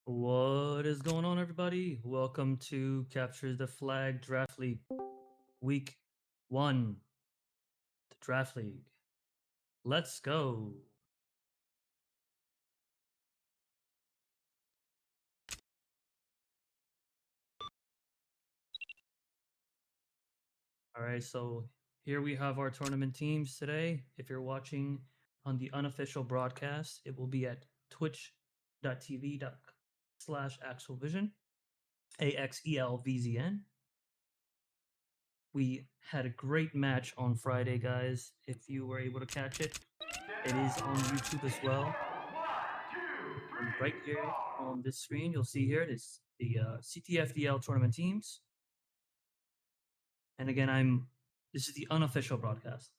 What is going on, everybody? Welcome to Capture the Flag Draft League, Week 1, the Draft League. Let's go. All right, so here we have our tournament teams today. If you're watching on the unofficial broadcast, it will be at twitch.tv/AxelVision, AXELVZN. We had a great match on Friday, guys. If you were able to catch it, it is on YouTube as well. And right here on this screen, you'll see here it is the CTFDL tournament teams. And again, this is the unofficial broadcast.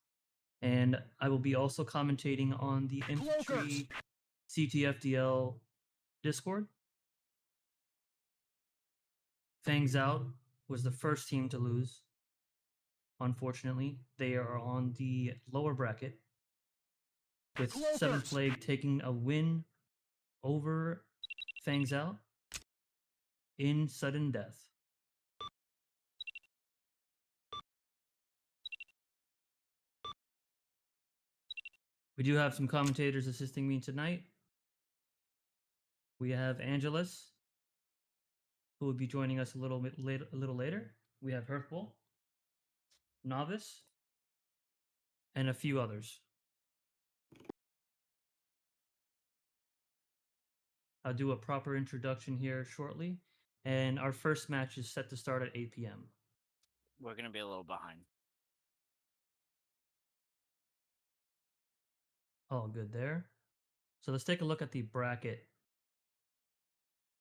And I will be also commentating on the Infantry CTFDL Discord. Fangs Out was the first team to lose. Unfortunately, they are on the lower bracket, with Seventh Plague taking a win over Fangs Out in sudden death. We do have some commentators assisting me tonight. We have Angelus, who will be joining us a little later. We have Herfbull, Novice, and a few others. I'll do a proper introduction here shortly, and our first match is set to start at 8 p.m. We're going to be a little behind. All good there. So let's take a look at the bracket.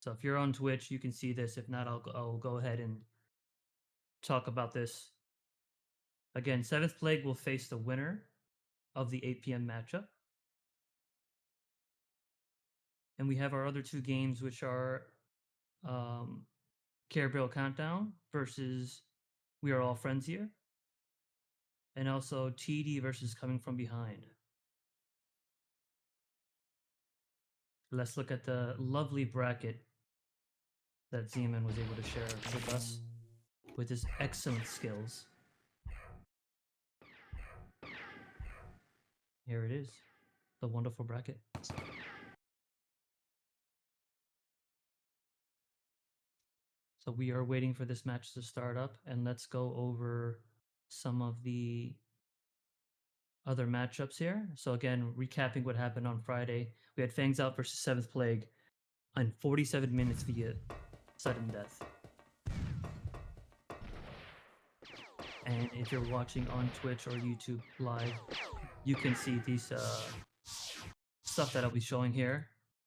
So if you're on Twitch, you can see this. If not, I'll go ahead and talk about this. Again, Seventh Plague will face the winner of the 8 p.m. matchup. And we have our other two games, which are Care Bear Countdown versus We Are All Friends Here. And also TD versus Coming From Behind. Let's look at the lovely bracket that Zeman was able to share with us with his excellent skills. Here it is, the wonderful bracket. So we are waiting for this match to start up, and let's go over some of the other matchups here. So again, recapping what happened on Friday, we had Fangs Out versus Seventh Plague on 47 minutes via sudden death. And if you're watching on Twitch or YouTube live, you can see these stuff that I'll be showing here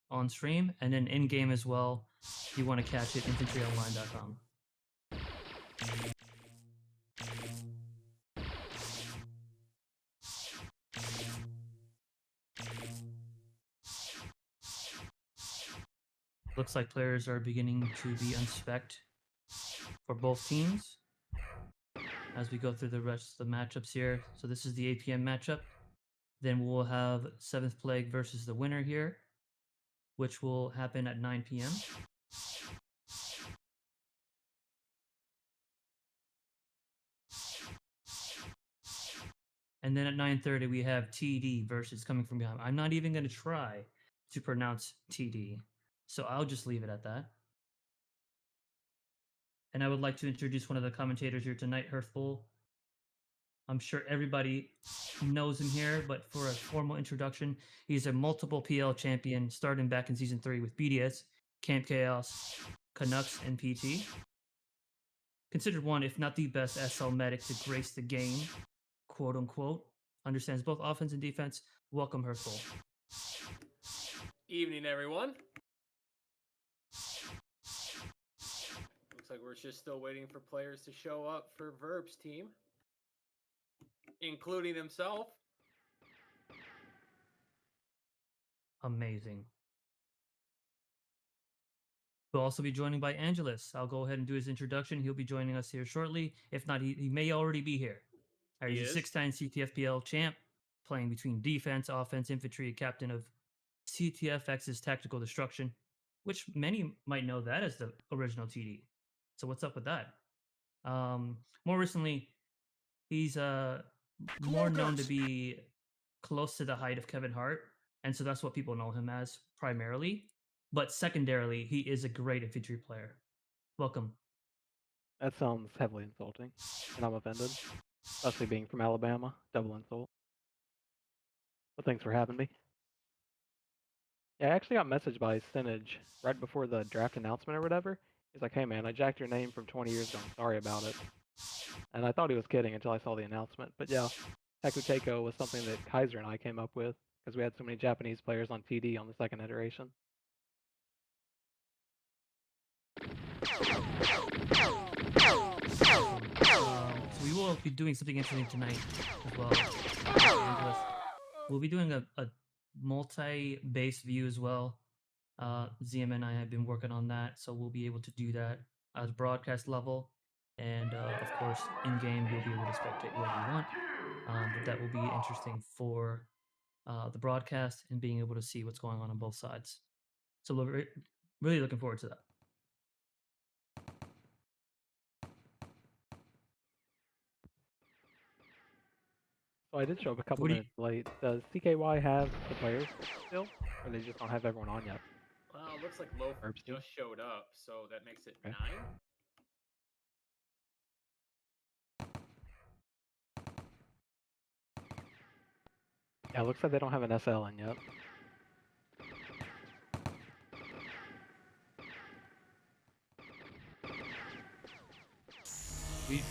on stream, and then in game as well. If you want to catch it, infantryonline.com. Looks like players are beginning to be unspec'd for both teams as we go through the rest of the matchups here. So this is the 8 p.m. matchup. Then we'll have 7th Plague versus the winner here, which will happen at 9 p.m. And then at 9:30 we have TD versus Coming From Behind. I'm not even going to try to pronounce TD, so I'll just leave it at that. And I would like to introduce one of the commentators here tonight, Hearthful. I'm sure everybody knows him here, but for a formal introduction, he's a multiple PL champion starting back in Season 3 with BDS, Camp Chaos, Canucks, and PT. Considered one, if not the best SL medic to grace the game, quote unquote. Understands both offense and defense. Welcome, Hearthful. Evening, everyone. Looks like we're just still waiting for players to show up for Verb's team, including himself. Amazing. We'll also be joining by Angelus. I'll go ahead and do his introduction. He'll be joining us here shortly. If not, he may already be here. He He's is. a 6-time CTFDL champ, playing between defense, offense, infantry, captain of CTFX's Tactical Destruction, which many might know that as the original TD. So what's up with that? More recently, he's more known to be close to the height of Kevin Hart, and so that's what people know him as primarily. But secondarily, he is a great infantry player. Welcome. That sounds heavily insulting, and I'm offended, especially being from Alabama. Double insult. But thanks for having me. Yeah, I actually got messaged by Sinage right before the draft announcement or whatever. He's like, "Hey man, I jacked your name from 20 years ago. I'm sorry about it." And I thought he was kidding until I saw the announcement. But yeah, Hekuteko was something that Kaiser and I came up with because we had so many Japanese players on TD on the second iteration. So we will be doing something interesting tonight as well. We'll be doing a multi-base view as well. ZM and I have been working on that, so we'll be able to do that at broadcast level. And of course, in game, you'll be able to spectate whatever you want. But that will be interesting for the broadcast and being able to see what's going on both sides. So we're really looking forward to that. So I did show up a couple What do you- minutes late. Does CKY have the players still, or they just don't have everyone on yet? Well, it looks like Loaf Verb's team? just showed up, so that makes it Okay. 9. Yeah, it looks like they don't have an SL in yet.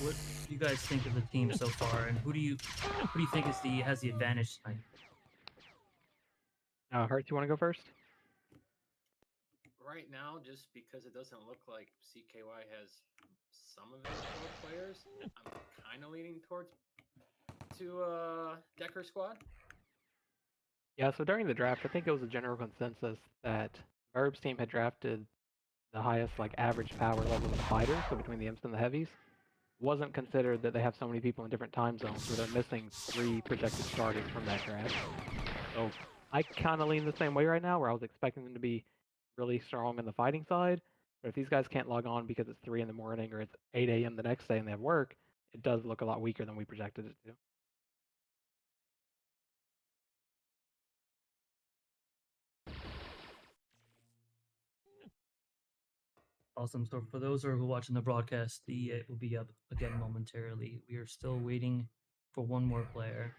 What do you guys think of the team so far, and who do you think has the advantage tonight? Hurt, you want to go first? Right now, just because it doesn't look like CKY has some of his core players, I'm kind of leaning towards Decker squad. Yeah, so during the draft, I think it was a general consensus that Verb's team had drafted the highest average power level of fighters, so between the imps and the heavies. Wasn't considered that they have so many people in different time zones where they're missing 3 projected starters from that draft. So I kind of lean the same way right now, where I was expecting them to be really strong on the fighting side, But if these guys can't log on because it's 3 in the morning or it's 8 a.m. the next day and they have work, it does look a lot weaker than we projected it to. Awesome. So for those who are watching the broadcast, it will be up again momentarily. We are still waiting for one more player.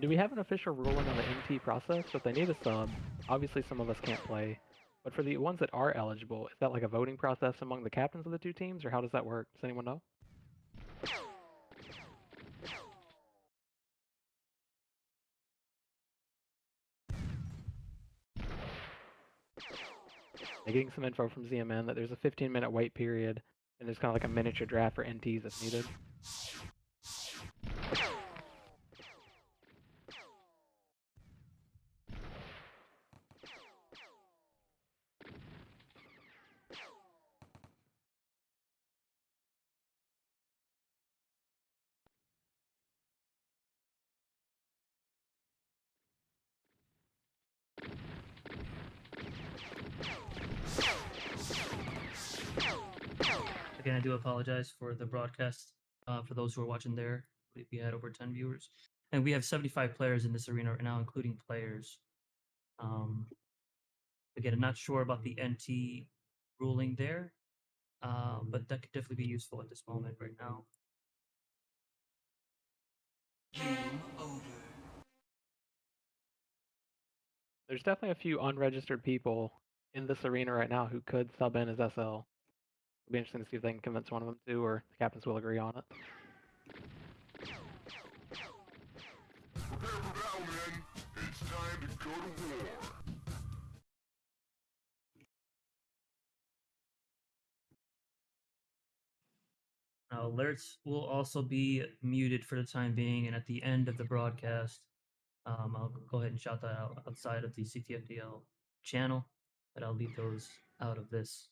Do we have an official ruling on the MT process? So if they need a sub, obviously some of us can't play. But for the ones that are eligible, is that like a voting process among the captains of the two teams, or how does that work? Does anyone know? Getting some info from ZMN that there's a 15-minute wait period, and there's kind of like a miniature draft for NTs if needed. Again, I do apologize for the broadcast. For those who are watching there, we had over 10 viewers, and we have 75 players in this arena right now, including players. Again, I'm not sure about the NT ruling there, but that could definitely be useful at this moment right now. Game over. There's definitely a few unregistered people in this arena right now who could sub in as SL. It'll be interesting to see if they can convince one of them to, or the captains will agree on it. Prepare for battle, men. It's time to go to war. Now, alerts will also be muted for the time being, and at the end of the broadcast, I'll go ahead and shout that out outside of the CTFDL channel, but I'll leave those out of this.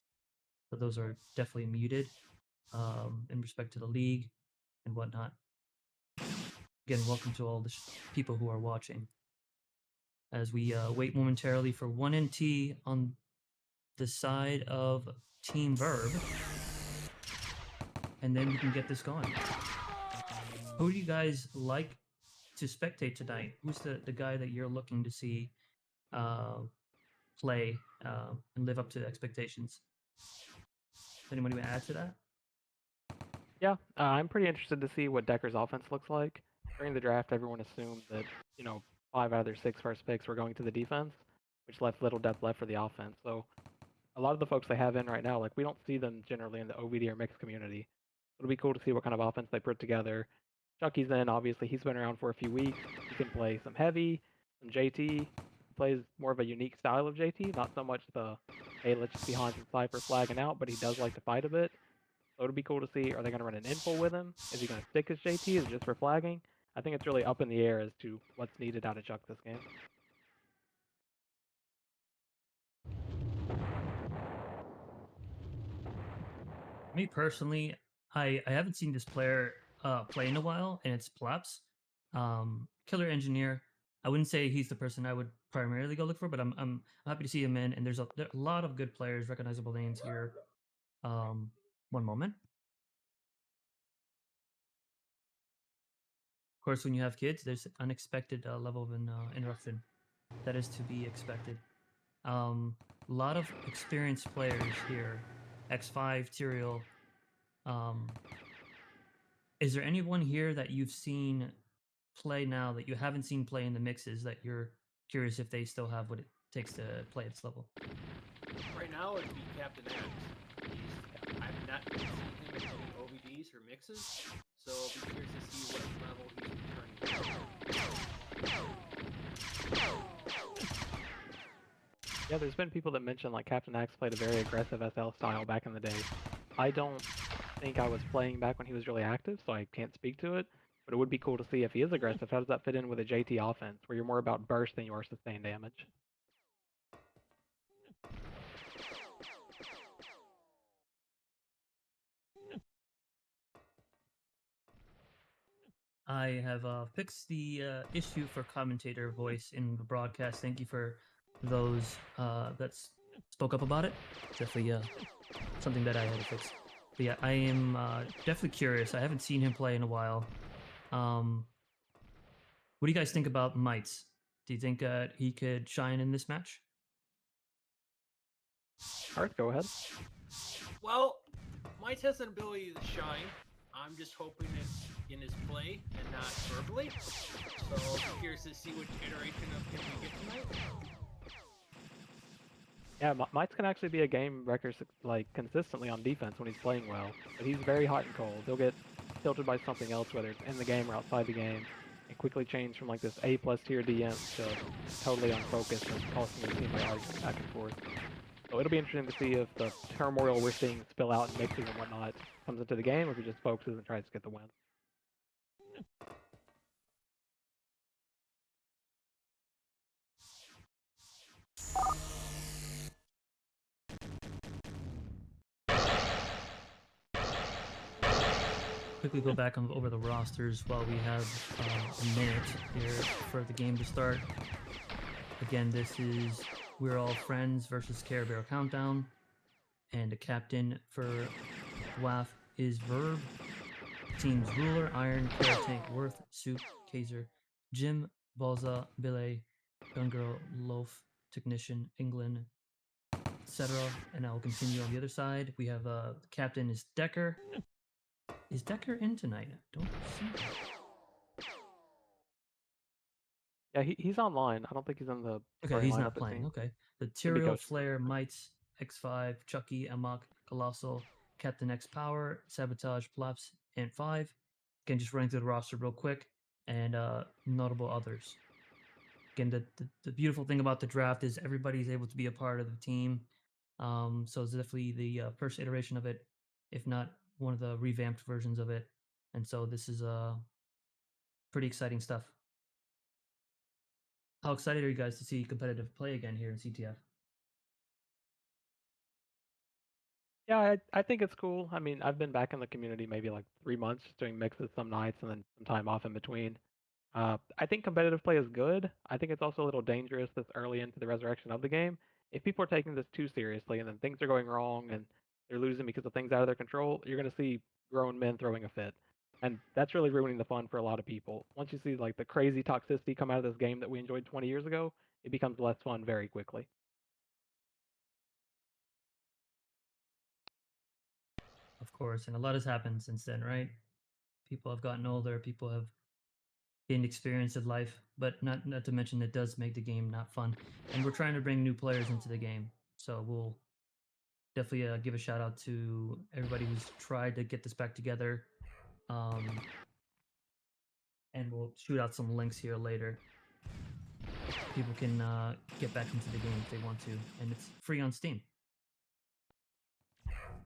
So those are definitely muted in respect to the league and whatnot. Again, welcome to all the people who are watching. As we wait momentarily for 1NT on the side of Team Verb, and then we can get this going. Who do you guys like to spectate tonight? Who's the guy that you're looking to see play and live up to expectations? Anybody want to add to that? Yeah, I'm pretty interested to see what Decker's offense looks like. During the draft, everyone assumed that, 5 out of their 6 first picks were going to the defense, which left little depth left for the offense. So a lot of the folks they have in right now, like we don't see them generally in the OVD or mixed community. It'll be cool to see what kind of offense they put together. Chucky's in, obviously, he's been around for a few weeks. He can play some heavy, some JT. He plays more of a unique style of JT, not so much the, hey, let's just be Hans and Cypher flagging out, but he does like to fight a bit. So it'll be cool to see, are they going to run an info with him? Is he going to stick as JT? Is it just for flagging? I think it's really up in the air as to what's needed out of Chuck this game. Me personally, I haven't seen this player play in a while, and it's Plaps. Killer engineer. I wouldn't say he's the person I would primarily go look for, but I'm happy to see him in. And there are a lot of good players, recognizable names here. One moment. Of course, when you have kids, there's unexpected level of interruption. That is to be expected. A lot of experienced players here. X5, Tyrael. Is there anyone here that you've seen play now that you haven't seen play in the mixes that you're curious if they still have what it takes to play at this level? Right now, it'd be Captain X. I've not seen him in any OVDs or mixes, so I'll be curious to see what level he's returning to. Yeah, there's been people that mention like Captain X played a very aggressive SL style back in the day. I don't think I was playing back when he was really active, so I can't speak to it. But it would be cool to see if he is aggressive. How does that fit in with a JT offense, where you're more about burst than you are sustained damage? I have fixed the issue for commentator voice in the broadcast. Thank you for those that spoke up about it. Definitely something that I had to fix. But yeah, I am definitely curious. I haven't seen him play in a while. What do you guys think about Mites? Do you think he could shine in this match? Hearth, go ahead. Well, Might has an ability to shine. I'm just hoping it's in his play and not verbally. So I'm curious to see which iteration of him we get tonight. Yeah, Mites can actually be a game wrecker like consistently on defense when he's playing well, but he's very hot and cold. He'll get tilted by something else, whether it's in the game or outside the game, and quickly change from like this A plus tier DM to totally unfocused and costing his team by arguing back and forth. So it'll be interesting to see if the turmoil we're seeing spill out in mixes and whatnot comes into the game, or if he just focuses and tries to get the win. Quickly go back over the rosters while we have a minute here for the game to start. Again, this is We're All Friends versus Care Bear Countdown. And the captain for WAF is Verb. Teams Ruler, Iron, Care Tank, Worth, Soup, Kaiser, Jim, Balza, Billy, Gun Girl, Loaf, Technician, England, etc. And I'll continue on the other side. We have the captain is Decker. Is Decker in tonight? I don't see him. Yeah, he's online. I don't think he's in the Okay, starting he's lineup, not it playing. seems. Okay. The Could be Tyrael, coached. Flare, Mites, X5, Chucky, Amok, Colossal, Captain X Power, Sabotage, Plaps, and 5. Again, just running through the roster real quick, and notable others. Again, the beautiful thing about the draft is everybody's able to be a part of the team. So it's definitely the first iteration of it, if not one of the revamped versions of it. And so this is pretty exciting stuff. How excited are you guys to see competitive play again here in CTF? Yeah, I think it's cool. I mean, I've been back in the community maybe like 3 months doing mixes some nights and then some time off in between. I think competitive play is good. I think it's also a little dangerous this early into the resurrection of the game. If people are taking this too seriously and then things are going wrong and they're losing because of things out of their control, you're going to see grown men throwing a fit. And that's really ruining the fun for a lot of people. Once you see like the crazy toxicity come out of this game that we enjoyed 20 years ago, it becomes less fun very quickly. Of course, and a lot has happened since then, right? People have gotten older, people have gained experience in life, but not to mention it does make the game not fun. And we're trying to bring new players into the game, so we'll definitely give a shout out to everybody who's tried to get this back together. And we'll shoot out some links here later. People can get back into the game if they want to, and it's free on Steam.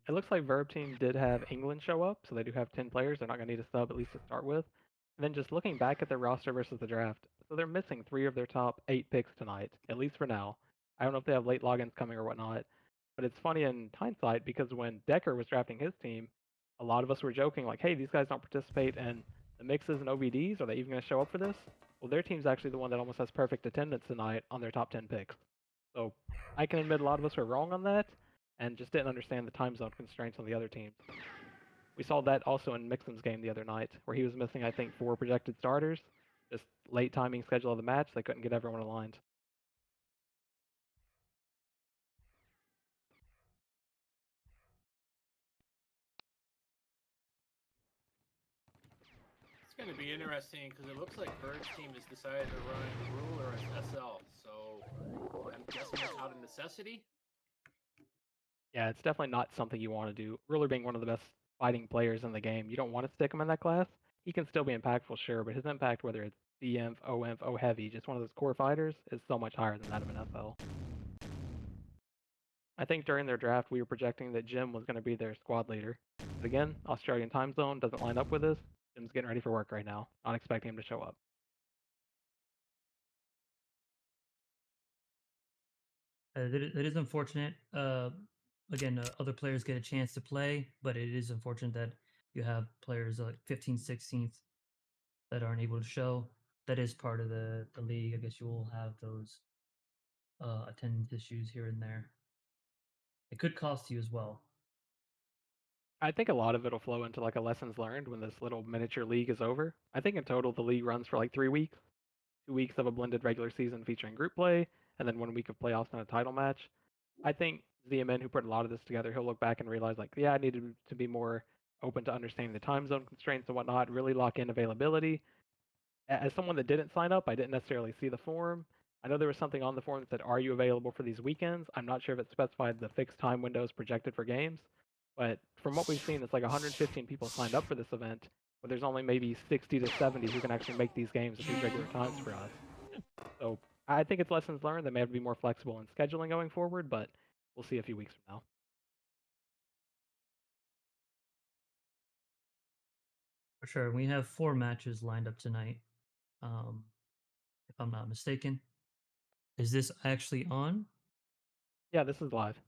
It looks like Verb Team did have England show up, so they do have 10 players. They're not going to need a sub, at least to start with. And then just looking back at their roster versus the draft, so they're missing 3 of their top 8 picks tonight, at least for now. I don't know if they have late logins coming or whatnot, but it's funny in hindsight because when Decker was drafting his team, a lot of us were joking like, hey, these guys don't participate in the mixes and OBDs. Are they even going to show up for this? Well, their team's actually the one that almost has perfect attendance tonight on their top 10 picks. So I can admit a lot of us were wrong on that and just didn't understand the time zone constraints on the other teams. We saw that also in Mixon's game the other night, where he was missing, I think, 4 projected starters. Just late timing schedule of the match, they couldn't get everyone aligned. It's going to be interesting because it looks like Bird's team has decided to run Ruler as SL. So I'm guessing it's out of necessity. Yeah, it's definitely not something you want to do. Ruler being one of the best fighting players in the game, you don't want to stick him in that class. He can still be impactful, sure, but his impact, whether it's D-Inf, O-Inf, O-Heavy, just one of those core fighters, is so much higher than that of an SL. I think during their draft, we were projecting that Jim was going to be their squad leader. But again, Australian time zone doesn't line up with this. Jim's getting ready for work right now. Not expecting him to show up. That is unfortunate. Again, other players get a chance to play, but it is unfortunate that you have players like 15th, 16th that aren't able to show. That is part of the league. I guess you will have those attendance issues here and there. It could cost you as well. I think a lot of it'll flow into like a lessons learned when this little miniature league is over. I think in total the league runs for like 3 weeks, 2 weeks of a blended regular season featuring group play, and then 1 week of playoffs and a title match. I think ZMN, who put a lot of this together, he'll look back and realize like, yeah, I needed to be more open to understanding the time zone constraints and whatnot, really lock in availability. As someone that didn't sign up, I didn't necessarily see the form. I know there was something on the form that said, "Are you available for these weekends?" I'm not sure if it specified the fixed time windows projected for games, but from what we've seen, it's like 115 people signed up for this event, but there's only maybe 60 to 70 who can actually make these games at these regular times for us. So I think it's lessons learned. They may have to be more flexible in scheduling going forward, but we'll see a few weeks from now. For sure. We have 4 matches lined up tonight, if I'm not mistaken. Is this actually on? Yeah, this is live.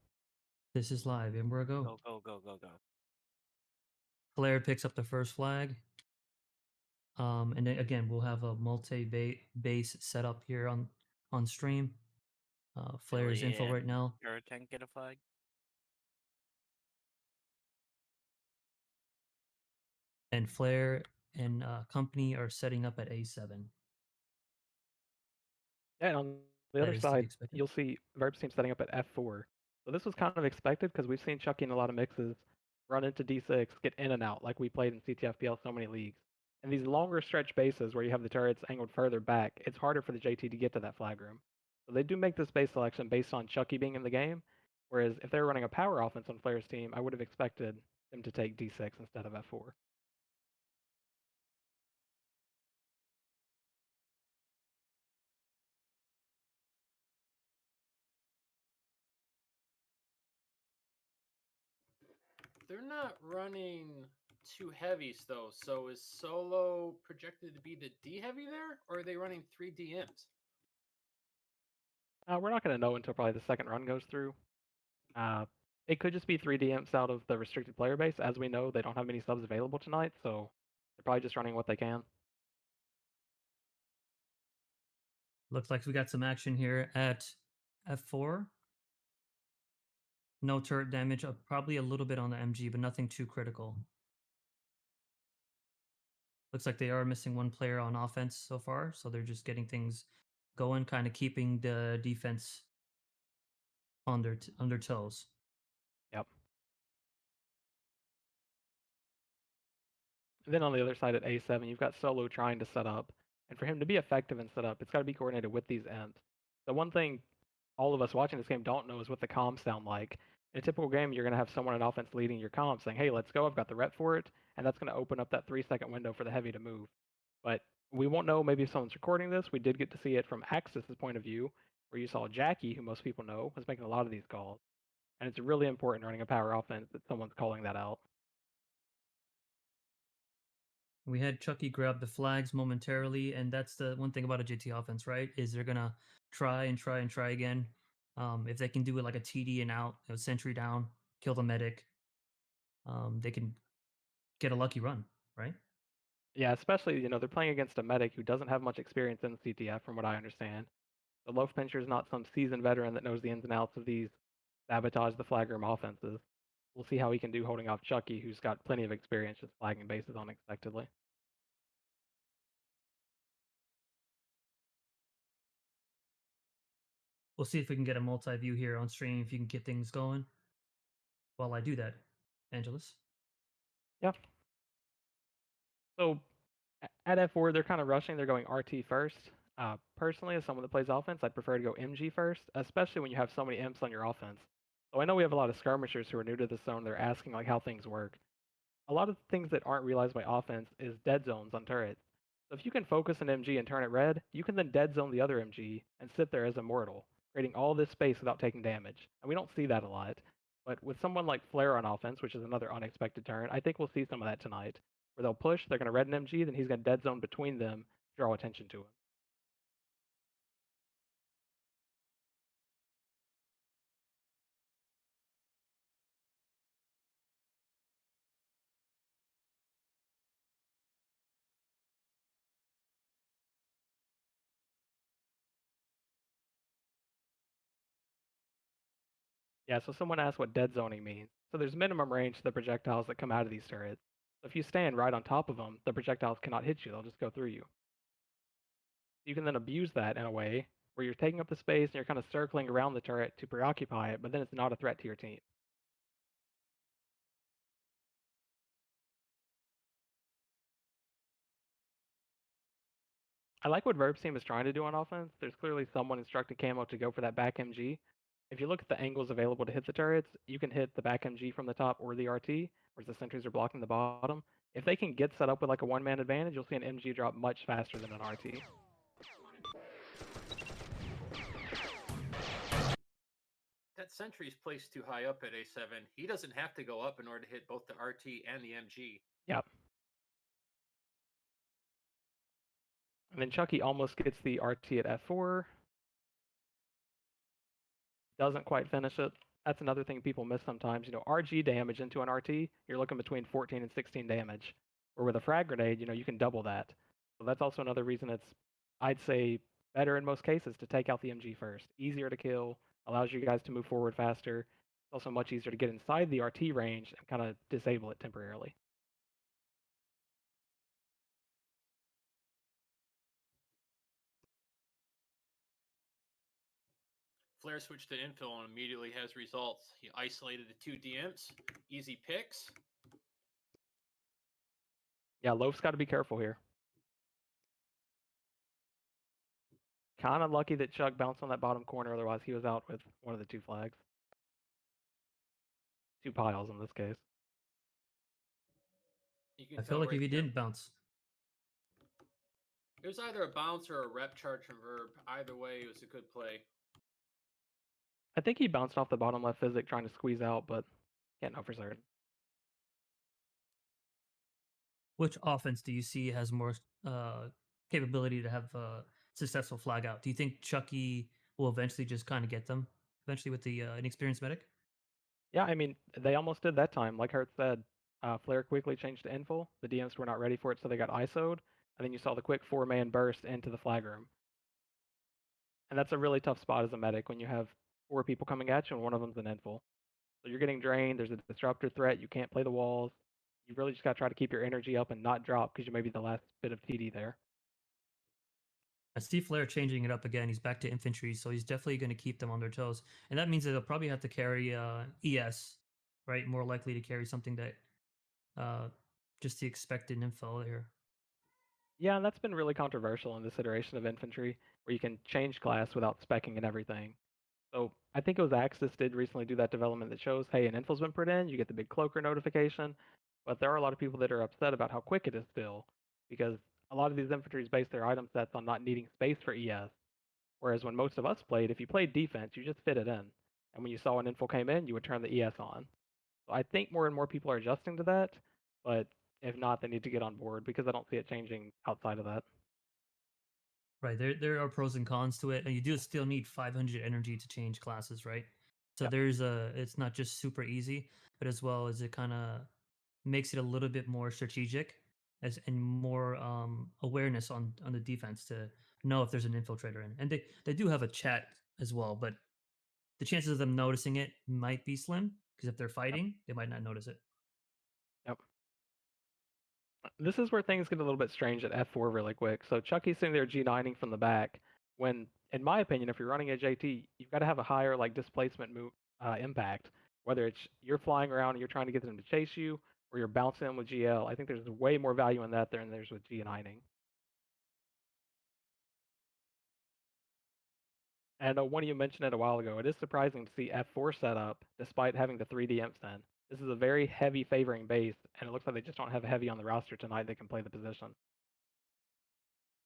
This is live. And we're go. Go, go, go, go, go. Flair picks up the first flag. And then again, we'll have a multi-base setup here on stream. Flair's Billy info right and now. Tank get a flag. And Flair and company are setting up at A7. Yeah, and on the That other is to be side, expected. you'll see Verb's team setting up at F4. So this was kind of expected because we've seen Chucky in a lot of mixes run into D6, get in and out like we played in CTFDL so many leagues. And these longer stretch bases where you have the turrets angled further back, it's harder for the JT to get to that flag room. So they do make this base selection based on Chucky being in the game. Whereas if they were running a power offense on Flair's team, I would have expected them to take D6 instead of F4. They're not running two heavies though. So is Solo projected to be the D heavy there, or are they running 3 DMs? We're not going to know until probably the second run goes through. Uh, it could just be 3D imps out of the restricted player base. As we know, they don't have many subs available tonight, so they're probably just running what they can. Looks like we got some action here at F4. No turret damage, probably a little bit on the MG, but nothing too critical. Looks like they are missing one player on offense so far, so they're just getting things going, kind of keeping the defense on their toes. Yep. And then on the other side at A7, you've got Solo trying to set up. And for him to be effective in setup, it's got to be coordinated with these imps. The one thing all of us watching this game don't know is what the comms sound like. In a typical game, you're going to have someone in offense leading your comms saying, hey, let's go, I've got the rep for it. And that's going to open up that 3-second window for the heavy to move. But we won't know maybe if someone's recording this. We did get to see it from Axis's point of view, where you saw Jackie, who most people know, was making a lot of these calls. And it's really important running a power offense that someone's calling that out. We had Chucky grab the flags momentarily, and that's the one thing about a JT offense, right? Is they're gonna try and try and try again. If they can do it like a TD and out, sentry down, kill the medic, they can get a lucky run, right? Yeah, especially, they're playing against a medic who doesn't have much experience in CTF, from what I understand. The Loaf Pincher is not some seasoned veteran that knows the ins and outs of these sabotage the flag room offenses. We'll see how he can do holding off Chucky, who's got plenty of experience just flagging bases unexpectedly. We'll see if we can get a multi-view here on stream if you can get things going. While I do that, Angelus. Yeah. So at F4, they're kind of rushing. They're going RT first. Personally, as someone that plays offense, I'd prefer to go MG first, especially when you have so many imps on your offense. So I know we have a lot of skirmishers who are new to the zone. They're asking like how things work. A lot of things that aren't realized by offense is dead zones on turrets. So if you can focus an MG and turn it red, you can then dead zone the other MG and sit there as immortal, creating all this space without taking damage. And we don't see that a lot. But with someone like Flare on offense, which is another unexpected turn, I think we'll see some of that tonight. Where they'll push, they're going to red an MG, then he's going to dead zone between them, draw attention to him. Yeah, so someone asked what dead zoning means. So there's minimum range to the projectiles that come out of these turrets. So if you stand right on top of them, the projectiles cannot hit you, they'll just go through you. You can then abuse that in a way where you're taking up the space and you're kind of circling around the turret to preoccupy it, but then it's not a threat to your team. I like what Verb's team is trying to do on offense. There's clearly someone instructing Camo to go for that back MG. If you look at the angles available to hit the turrets, you can hit the back MG from the top or the RT, whereas the sentries are blocking the bottom. If they can get set up with like a one-man advantage, you'll see an MG drop much faster than an RT. That sentry's placed too high up at A7. He doesn't have to go up in order to hit both the RT and the MG. Yep. And then Chucky almost gets the RT at F4. Doesn't quite finish it. That's another thing people miss sometimes. RG damage into an RT, you're looking between 14 and 16 damage. Or with a frag grenade, you can double that. So that's also another reason it's, I'd say, better in most cases to take out the MG first. Easier to kill, allows you guys to move forward faster. It's also much easier to get inside the RT range and kind of disable it temporarily. Flare switched to infill and immediately has results. He isolated the two DMs. Easy picks. Yeah, Loaf's got to be careful here. Kind of lucky that Chuck bounced on that bottom corner, otherwise he was out with one of the two flags. Two piles in this case. You can I feel tell like right if he there. didn't bounce, It was either a bounce or a rep charge from Verb. Either way, it was a good play. I think he bounced off the bottom left physic trying to squeeze out, but can't know for certain. which offense do you see has more capability to have a successful flag out? Do you think Chucky will eventually just kind of get them eventually with the inexperienced medic? Yeah, I mean, they almost did that time. Like Hurt said, Flare quickly changed to infil. The DMs were not ready for it, so they got ISO'd. And then you saw the quick four-man burst into the flag room. And that's a really tough spot as a medic when you have four people coming at you and one of them's an infil. So you're getting drained, there's a disruptor threat, you can't play the walls. You really just got to try to keep your energy up and not drop because you may be the last bit of TD there. I see Flair changing it up again. He's back to infantry, so he's definitely going to keep them on their toes. And that means that they'll probably have to carry ES, right? More likely to carry something that just the expected info there. Yeah, and that's been really controversial in this iteration of infantry, where you can change class without specking and everything. So I think it was Axis did recently do that development that shows, hey, an info's been put in, you get the big cloaker notification, but there are a lot of people that are upset about how quick it is still, because a lot of these infantries base their item sets on not needing space for ES, whereas when most of us played, if you played defense, you just fit it in, and when you saw an info came in, you would turn the ES on. So I think more and more people are adjusting to that, but if not, they need to get on board because I don't see it changing outside of that. Right. There are pros and cons to it, and you do still need 500 energy to change classes, right? So Yep. it's not just super easy, but as well as it kind of makes it a little bit more strategic as and more awareness on the defense to know if there's an infiltrator in. And they do have a chat as well, but the chances of them noticing it might be slim because if they're Yep. fighting, they might not notice it. Yep. This is where things get a little bit strange at F4 really quick. So Chucky's sitting there G9ing from the back. When, in my opinion, if you're running a JT, you've got to have a higher like displacement move impact. Whether it's you're flying around and you're trying to get them to chase you, or you're bouncing them with GL. I think there's way more value in that than there's with G9ing. And one of you mentioned it a while ago. It is surprising to see F4 set up despite having the 3D imps in. This is a very heavy favoring base, and it looks like they just don't have a heavy on the roster tonight that can play the position.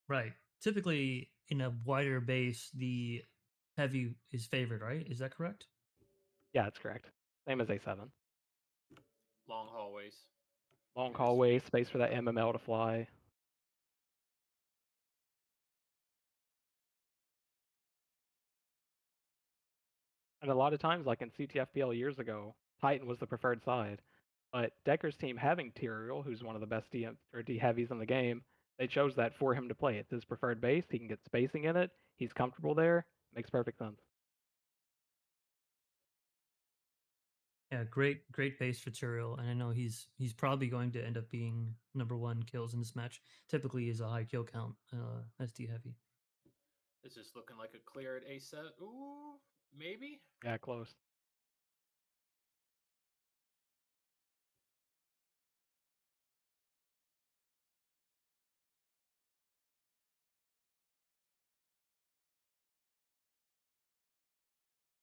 Right. Typically, in a wider base, the heavy is favored, right? Is that correct? Yeah, that's correct. Same as A7. Long hallways. Long Through the hallway, street. space for that MML to fly. And a lot of times, like in CTFDL years ago, Titan was the preferred side. But Decker's team having Tyrael, who's one of the best DM or D heavies in the game, they chose that for him to play. It's his preferred base. He can get spacing in it. He's comfortable there. Makes perfect sense. Yeah, great base for Turiel, and I know he's probably going to end up being #1 kills in this match. Typically, is a high kill count, SD heavy. This is looking like a clear at A7. Ooh, maybe. Yeah, close.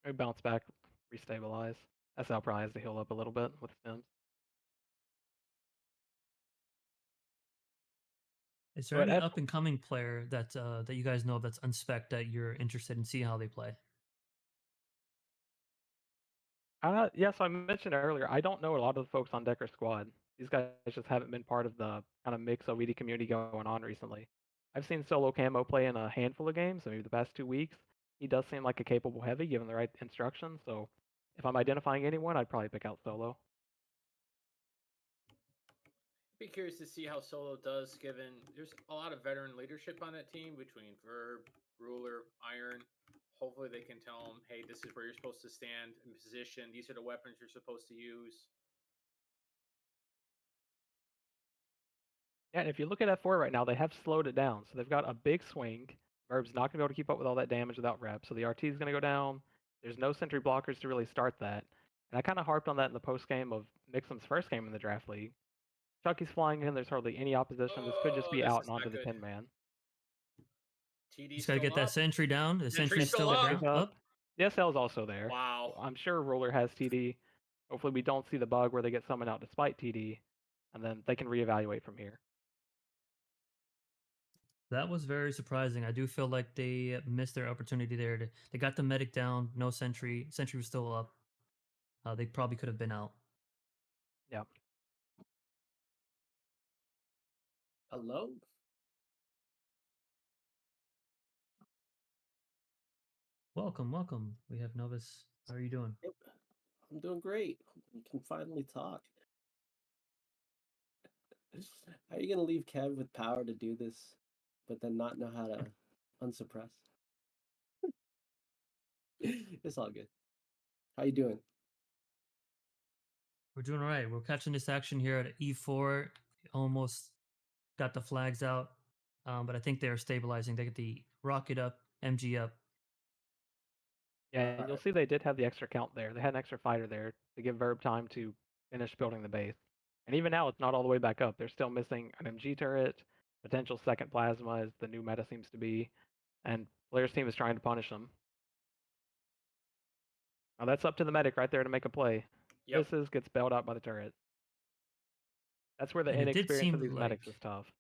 Maybe bounce back, restabilize. SL probably has to heal up a little bit with Sims. Is So there at any F, up and coming player that that you guys know of that's unspec that you're interested in see how they play? yeah, so I mentioned earlier, I don't know a lot of the folks on Decker Squad. These guys just haven't been part of the kind of mix OED community going on recently. I've seen Solo Camo play in a handful of games, maybe the past 2 weeks. He does seem like a capable heavy given the right instructions, so if I'm identifying anyone, I'd probably pick out Solo. Be curious to see how Solo does, given there's a lot of veteran leadership on that team between Verb, Ruler, Iron. Hopefully, they can tell him, "Hey, this is where you're supposed to stand in position. These are the weapons you're supposed to use." Yeah, and if you look at F4 right now, they have slowed it down. So they've got a big swing. Verb's not going to be able to keep up with all that damage without rep. So the RT is going to go down. There's no sentry blockers to really start that. And I kind of harped on that in the post game of Mixum's first game in the draft league. Chucky's flying in. There's hardly any opposition. This could just Oh, be this out is and onto not the good. 10 man. TD Just gotta still get that up. sentry down. The Sentry's sentry's still still up. down. Up. Up. The SL is also there. Wow. So I'm sure Ruler has TD. Hopefully we don't see the bug where they get summoned out despite TD. And then they can reevaluate from here. That was very surprising. I do feel like they missed their opportunity there. They got the medic down. No sentry. Sentry was still up. They probably could have been out. Yeah. Hello? Welcome, welcome. We have Novus. How are you doing? Yep. I'm doing great. We can finally talk. How are you gonna leave Kev with power to do this, but then not know how to unsuppress? It's all good. How you doing? We're doing all right. We're catching this action here at E4. Almost got the flags out, but I think they're stabilizing. They get the rocket up, MG up. Yeah, and you'll Alright. see they did have the extra count there. They had an extra fighter there to give Verb time to finish building the base. And even now, it's not all the way back up. They're still missing an MG turret, potential second plasma, as the new meta seems to be, and player's team is trying to punish them. Now that's up to the medic right there to make a play. Yep. Misses, gets bailed out by the turret. That's where the And it did inexperience of seem these like medics is tough.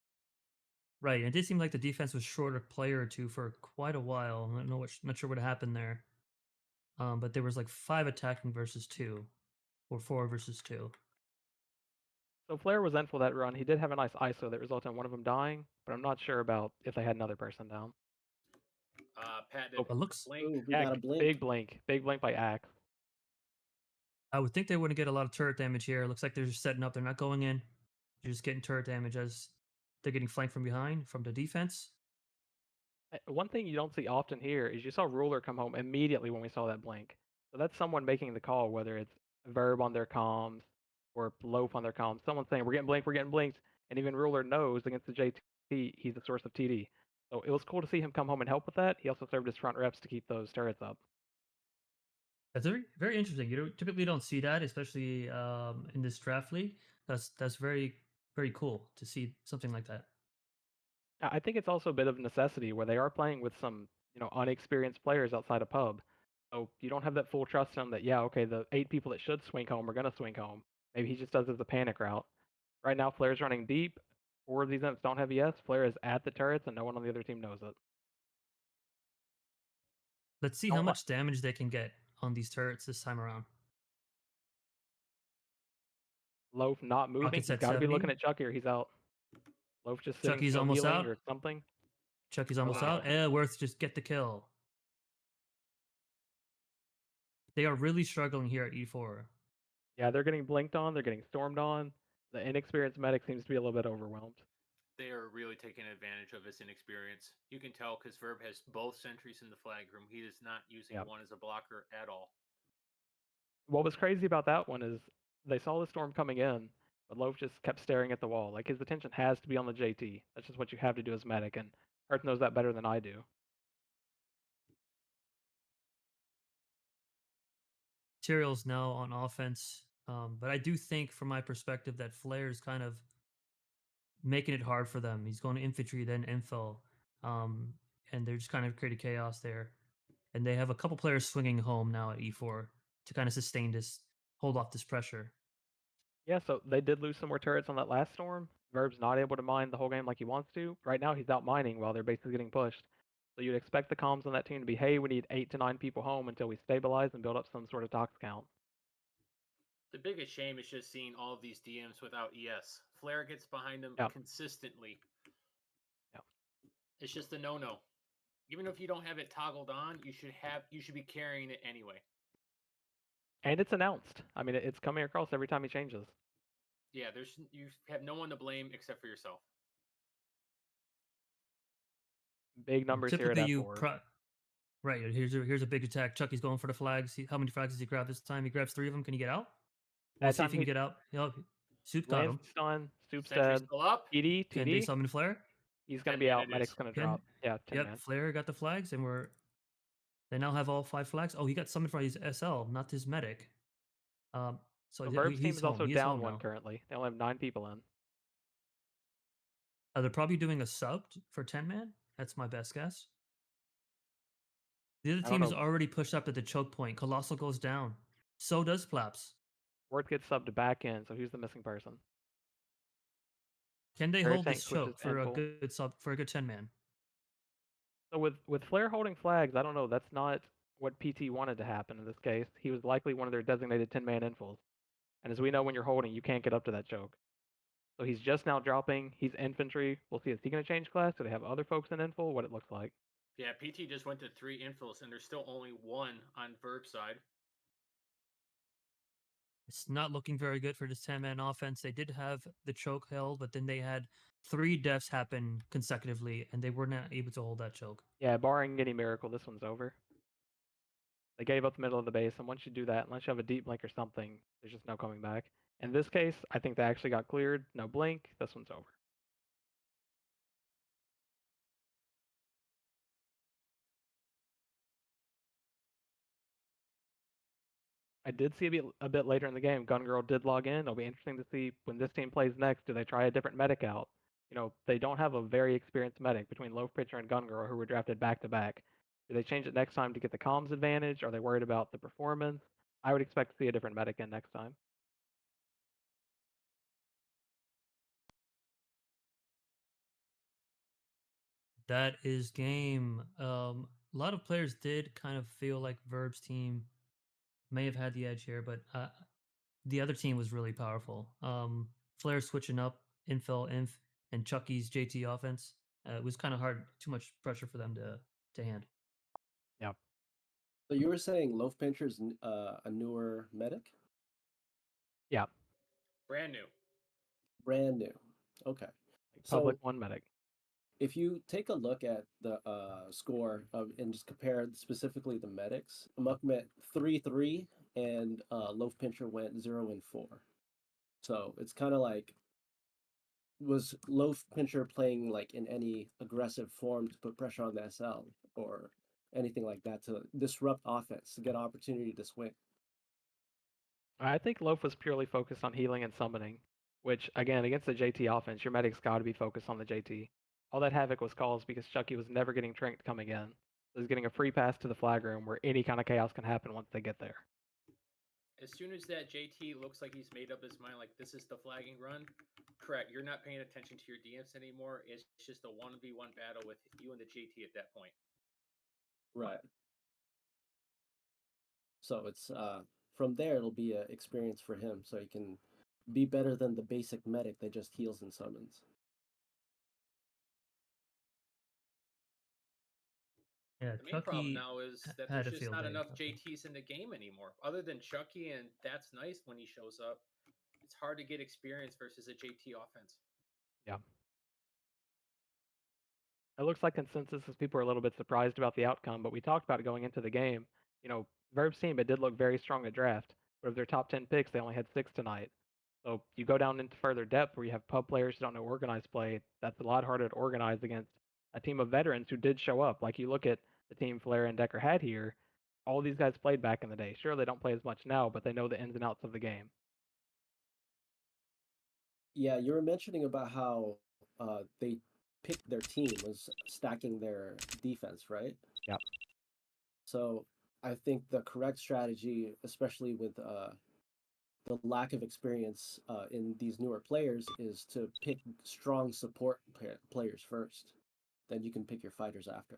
right. It did seem like the defense was short a player or two for quite a while. I don't know not sure what happened there. But there was like 5 attacking versus 2, or 4 versus 2. So Flair was in for that run. He did have a nice ISO that resulted in one of them dying, but I'm not sure about if they had another person down. Pat Oh, did It looks. blink. Ooh, we Yeah, got a blink. big blink by Axe. I would think they wouldn't get a lot of turret damage here. It looks like they're just setting up. They're not going in. They're just getting turret damage as they're getting flanked from behind from the defense. One thing you don't see often here is you saw Ruler come home immediately when we saw that blink. So that's someone making the call, whether it's Verb on their comms or Loaf on their comms. Someone saying, we're getting blinked. And even Ruler knows against the JT, he's the source of TD. So it was cool to see him come home and help with that. He also served as front reps to keep those turrets up. That's very interesting. Typically don't see that, especially in this draft league. That's very cool to see something like that. I think it's also a bit of necessity where they are playing with some, unexperienced players outside of pub. So you don't have that full trust in them that, yeah, okay, the 8 people that should swing home are going to swing home. Maybe he just does it as a panic route. Right now, Flair's running deep. 4 of these imps don't have ES. Flair is at the turrets, and no one on the other team knows it. Let's see how much damage they can get on these turrets this time around. Loaf not moving. Rockets He's at got to be 70. looking at Chucky or he's out. Loaf just sitting Chucky's still almost healing out. or something. Chucky's almost Wow. out. Worth just get the kill. They are really struggling here at E4. Yeah, they're getting blinked on. They're getting stormed on. The inexperienced medic seems to be a little bit overwhelmed. They are really taking advantage of his inexperience. You can tell because Verb has both sentries in the flag room. He is not using Yep. one as a blocker at all. What was crazy about that one is they saw the storm coming in, but Loaf just kept staring at the wall. Like his attention has to be on the JT. That's just what you have to do as medic, and Earth knows that better than I do. Materials now on offense, but I do think, from my perspective, that Flair is kind of making it hard for them. He's going to infantry, then info, um, and they're just kind of creating chaos there. And they have a couple players swinging home now at E4 to kind of sustain this, hold off this pressure. Yeah, so they did lose some more turrets on that last storm. Verb's not able to mine the whole game like he wants to. Right now, he's out mining while they're basically getting pushed. So you'd expect the comms on that team to be, hey, we need 8 to 9 people home until we stabilize and build up some sort of tox count. The biggest shame is just seeing all of these DMs without ES. Flair gets behind them Yeah. consistently. Yeah. It's just a no-no. Even if you don't have it toggled on, you should be carrying it anyway. And it's announced. I mean, it's coming across every time he changes. Yeah, you have no one to blame except for yourself. Big numbers here at Typically, F4. right. Here's a big attack. Chucky's going for the flags. How many flags does he grab this time? He grabs 3 of them. Can he get out? We'll That see if time he can he get out. Soup got lands him. the stun, Soup's Sentry's dead. still up. Can they TD, summon Flare? he's going to 10 be man out. it Medic's is. going to 10? drop. Yeah, 10 Yep, man. Flare got the flags, and they now have all 5 flags. Oh, he got summoned for his SL, not his medic. So So Verb's team he's is home. also He is down home one now. currently. They only have 9 people in. They're probably doing a sub for 10 man. That's my best guess. The other I don't team is know. already pushed up at the choke point. Colossal goes down. So does Flaps. Worth gets subbed to back in, so he's the missing person. Can they Fairy hold Tank this switches choke to for a info. good sub for a good 10 man? So with Flair holding flags, I don't know. That's not what PT wanted to happen in this case. He was likely one of their designated 10-man infos. And as we know, when you're holding, you can't get up to that choke. So he's just now dropping. He's infantry. We'll see. Is he going to change class? Do they have other folks in info? What it looks like. Yeah, PT just went to 3 infills, and there's still only 1 on Verb side. It's not looking very good for this 10 man offense. They did have the choke held, but then they had 3 deaths happen consecutively, and they were not able to hold that choke. Yeah, barring any miracle, this one's over. They gave up the middle of the base, and once you do that, unless you have a deep blink or something, there's just no coming back. In this case, I think they actually got cleared. No blink. This one's over. I did see a bit later in the game, Gun Girl did log in. It'll be interesting to see when this team plays next. Do they try a different medic out? You know, they don't have a very experienced medic between Loaf Pitcher and Gun Girl, who were drafted back to back. Do they change it next time to get the comms advantage? Are they worried about the performance? I would expect to see a different medic in next time. That is game. A lot of players did kind of feel like Verb's team may have had the edge here, but the other team was really powerful. Flair switching up, Infill, Inf, and Chucky's JT offense. It was kind of hard, too much pressure for them to hand. Yeah. So you were saying Loaf Pincher's a newer medic? Yeah. Brand new. Brand new. Okay. Public So one medic. if you take a look at the score of and just compare specifically the medics, Amok went 3-3 and Loaf Pincher went 0-4. So it's kind of like, was Loaf Pincher playing like in any aggressive form to put pressure on the SL or anything like that to disrupt offense to get opportunity to swing? I think Loaf was purely focused on healing and summoning, which, again, against the JT offense, your medic's got to be focused on the JT. All that havoc was caused because Chucky was never getting trinked coming in. So he's getting a free pass to the flag room where any kind of chaos can happen once they get there. As soon as that JT looks like he's made up his mind, like this is the flagging run, correct. You're not paying attention to your DMs anymore. It's just a 1v1 battle with you and the JT at that point. Right. So it's from there it'll be an experience for him, so he can be better than the basic medic that just heals and summons. Yeah, The main problem Chucky now is that had there's a just field not day. enough Okay. JTs in the game anymore. Other than Chucky, and that's nice when he shows up. It's hard to get experience versus a JT offense. Yeah. It looks like consensus is people are a little bit surprised about the outcome, but we talked about it going into the game. You know, Verb's team, it did look very strong at draft. But of their top 10 picks, they only had 6 tonight. So you go down into further depth where you have pub players who don't know organized play. That's a lot harder to organize against a team of veterans who did show up. Like you look at the team Flair and Decker had here, all these guys played back in the day. Sure, they don't play as much now, but they know the ins and outs of the game. Yeah, you were mentioning about how they picked their team was stacking their defense, right? Yep. So I think the correct strategy, especially with the lack of experience in these newer players, is to pick strong support players first. Then you can pick your fighters after.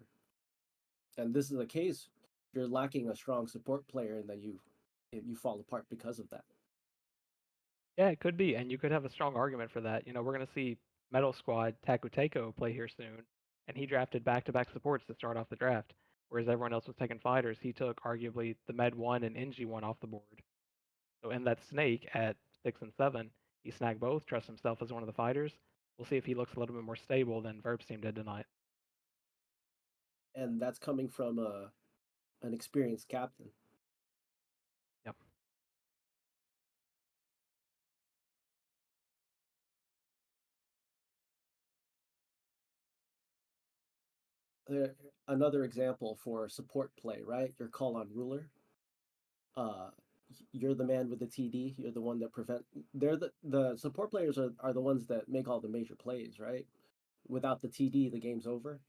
And this is the case. You're lacking a strong support player, and then you fall apart because of that. Yeah, it could be, and you could have a strong argument for that. We're going to see Metal Squad Takuteko play here soon, and he drafted back-to-back supports to start off the draft, whereas everyone else was taking fighters. He took arguably the Med 1 and NG 1 off the board. So in that Snake at 6 and 7, he snagged both, trusts himself as one of the fighters. We'll see if he looks a little bit more stable than Verb's team did tonight. And that's coming from an experienced captain. Yep. Another example for support play, right? Your call on ruler. Uh, you're the man with the TD. You're the one that prevent. They're the support players are the ones that make all the major plays, right? Without the TD, the game's over.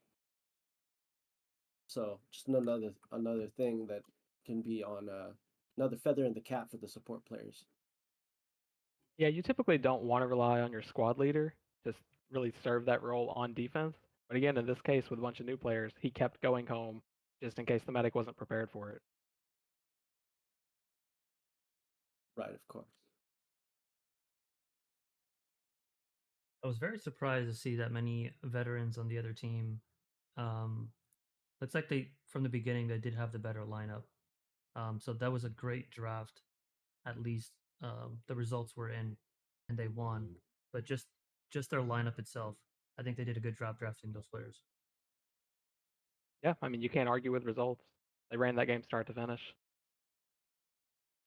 So just another thing that can be on another feather in the cap for the support players. Yeah, you typically don't want to rely on your squad leader to really serve that role on defense. But again, in this case, with a bunch of new players, he kept going home just in case the medic wasn't prepared for it. Right, of course. I was very surprised to see that many veterans on the other team. Um, looks like they from the beginning they did have the better lineup. So that was a great draft. At least the results were in, and they won. But just their lineup itself, I think they did a good job drafting those players. Yeah, I mean, you can't argue with results. They ran that game start to finish.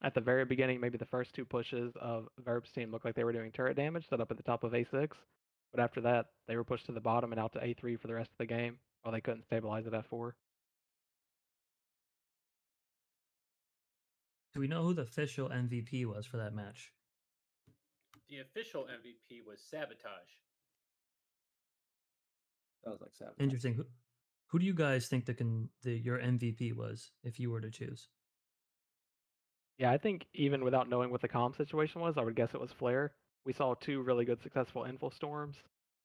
At the very beginning, maybe the first 2 pushes of Verb's team looked like they were doing turret damage, set up at the top of A6. But after that, they were pushed to the bottom and out to A3 for the rest of the game, while they couldn't stabilize at F4. Do we know who the official MVP was for that match? The official MVP was Sabotage. Sounds like sabotage. Interesting. Who do you guys think your MVP was if you were to choose? Yeah, I think even without knowing what the comm situation was, I would guess it was Flare. We saw 2 really good successful info storms.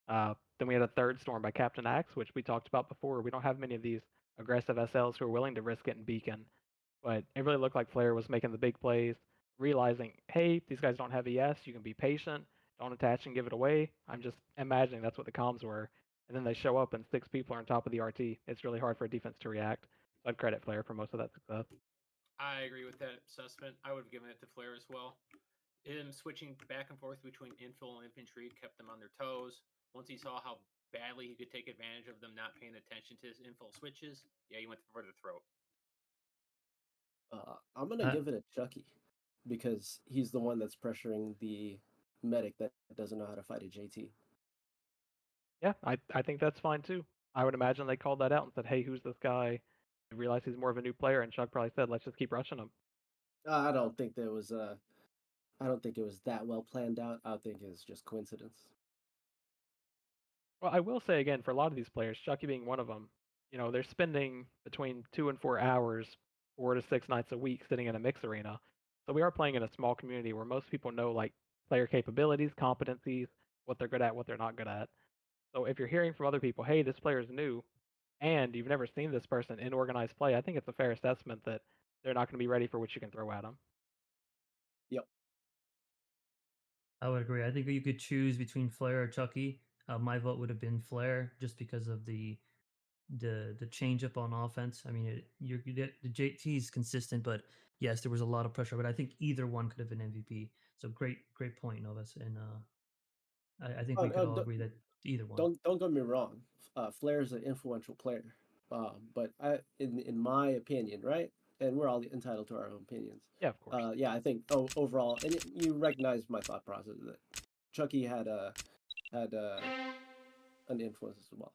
Then we had a third storm by Captain Axe, which we talked about before. We don't have many of these aggressive SLs who are willing to risk it and beacon. But it really looked like Flare was making the big plays, realizing, hey, these guys don't have ES. You can be patient. Don't attach and give it away. I'm just imagining that's what the comms were. And then they show up and 6 people are on top of the RT. It's really hard for a defense to react. So I'd credit Flare for most of that success. I agree with that assessment. I would have given it to Flair as well. Him switching back and forth between infill and infantry kept them on their toes. Once he saw how badly he could take advantage of them not paying attention to his infill switches, yeah, he went for the throat. I'm gonna Uh, give it a Chucky because he's the one that's pressuring the medic that doesn't know how to fight a JT. Yeah, I think that's fine too. I would imagine they called that out and said, "Hey, who's this guy?" I realized he's more of a new player, and Chuck probably said, "Let's just keep rushing him." I don't think there was I don't think it was that well planned out. I think it's just coincidence. Well, I will say again, for a lot of these players, Chucky being one of them, they're spending between 2 and 4 hours, 4 to 6 nights a week sitting in a mix arena. So we are playing in a small community where most people know like player capabilities, competencies, what they're good at, what they're not good at. So if you're hearing from other people, "Hey, this player's new," and you've never seen this person in organized play, I think it's a fair assessment that they're not going to be ready for what you can throw at them. Yep. I would agree. I think you could choose between Flair or Chucky. My vote would have been Flair just because of the change up on offense. I mean, you get the JT is consistent, but yes, there was a lot of pressure. But I think either one could have been MVP. So great point, Novus. And I think Oh, we could all agree that either one. don't get me wrong. Flair is an influential player, but in my opinion, right? and we're all entitled to our own opinions. Yeah, of course. Yeah, I think overall, and you recognize my thought process that Chucky had an influence as well.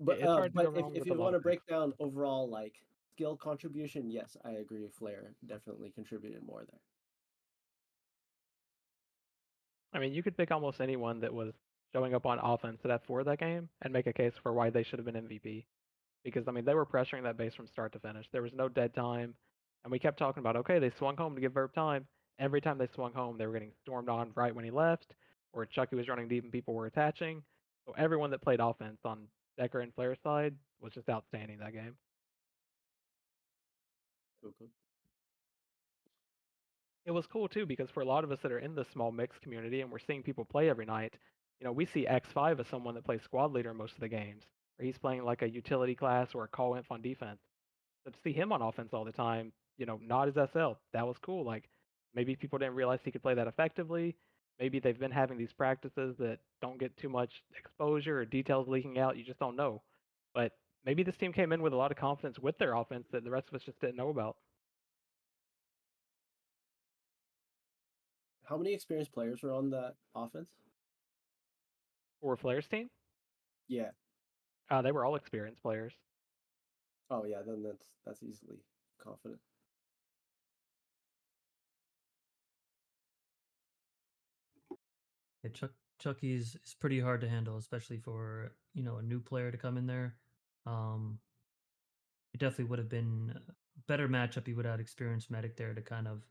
It's hard to go But wrong if with a you lot want of to break picks. down overall like skill contribution, yes, I agree. Flair definitely contributed more there. I mean, you could pick almost anyone that was showing up on offense at F4 that game and make a case for why they should have been MVP. Because I mean, they were pressuring that base from start to finish. There was no dead time, and we kept talking about, okay, they swung home to give Verb time. Every time they swung home, they were getting stormed on right when he left, or Chucky was running deep and people were attaching. So everyone that played offense on Decker and Flair's side was just outstanding that game. Cool. It was cool too because for a lot of us that are in the small mix community and we're seeing people play every night, we see X5 as someone that plays squad leader most of the games, or he's playing like a utility class or a call inf on defense. So to see him on offense all the time, not as SL, that was cool. Like maybe people didn't realize he could play that effectively. Maybe they've been having these practices that don't get too much exposure or details leaking out. You just don't know. But maybe this team came in with a lot of confidence with their offense that the rest of us just didn't know about. How many experienced players were on that offense? For Flair's team, Yeah. they were all experienced players. Oh yeah, then that's easily confident. Yeah, Chucky's is pretty hard to handle, especially for a new player to come in there. It definitely would have been a better matchup. You would have had experienced medic there to kind of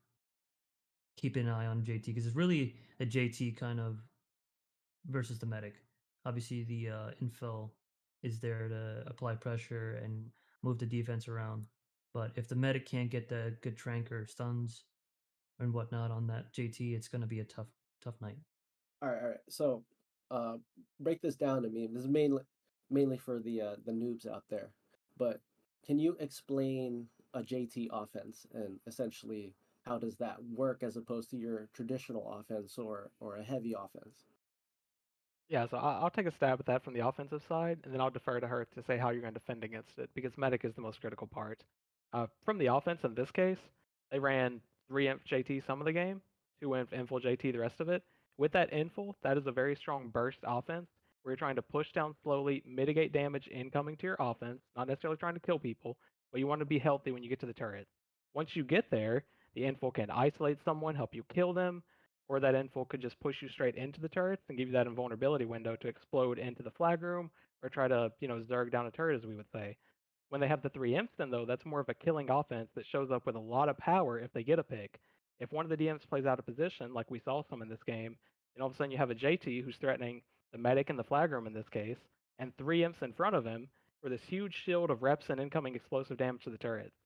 keep an eye on JT because it's really a JT kind of versus the medic. Obviously, the infill is there to apply pressure and move the defense around. But if the medic can't get the good trank or stuns and whatnot on that JT, it's going to be a tough night. All right. So, uh, break this down to me. This is mainly for the noobs out there. But can you explain a JT offense and essentially how does that work as opposed to your traditional offense or a heavy offense? Yeah, so I'll take a stab at that from the offensive side, and then I'll defer to her to say how you're going to defend against it, because medic is the most critical part. From the offense in this case, they ran 3 inf JT some of the game, 2 inf infil JT the rest of it. With that infil, that is a very strong burst offense, where you're trying to push down slowly, mitigate damage incoming to your offense, not necessarily trying to kill people, but you want to be healthy when you get to the turret. Once you get there, the infil can isolate someone, help you kill them, or that infil could just push you straight into the turrets and give you that invulnerability window to explode into the flag room or try to, zerg down a turret, as we would say. When they have the 3 imps, then, though, that's more of a killing offense that shows up with a lot of power if they get a pick. If one of the DMs plays out of position, like we saw some in this game, then all of a sudden you have a JT who's threatening the medic and the flag room in this case, and 3 imps in front of him for this huge shield of reps and incoming explosive damage to the turrets.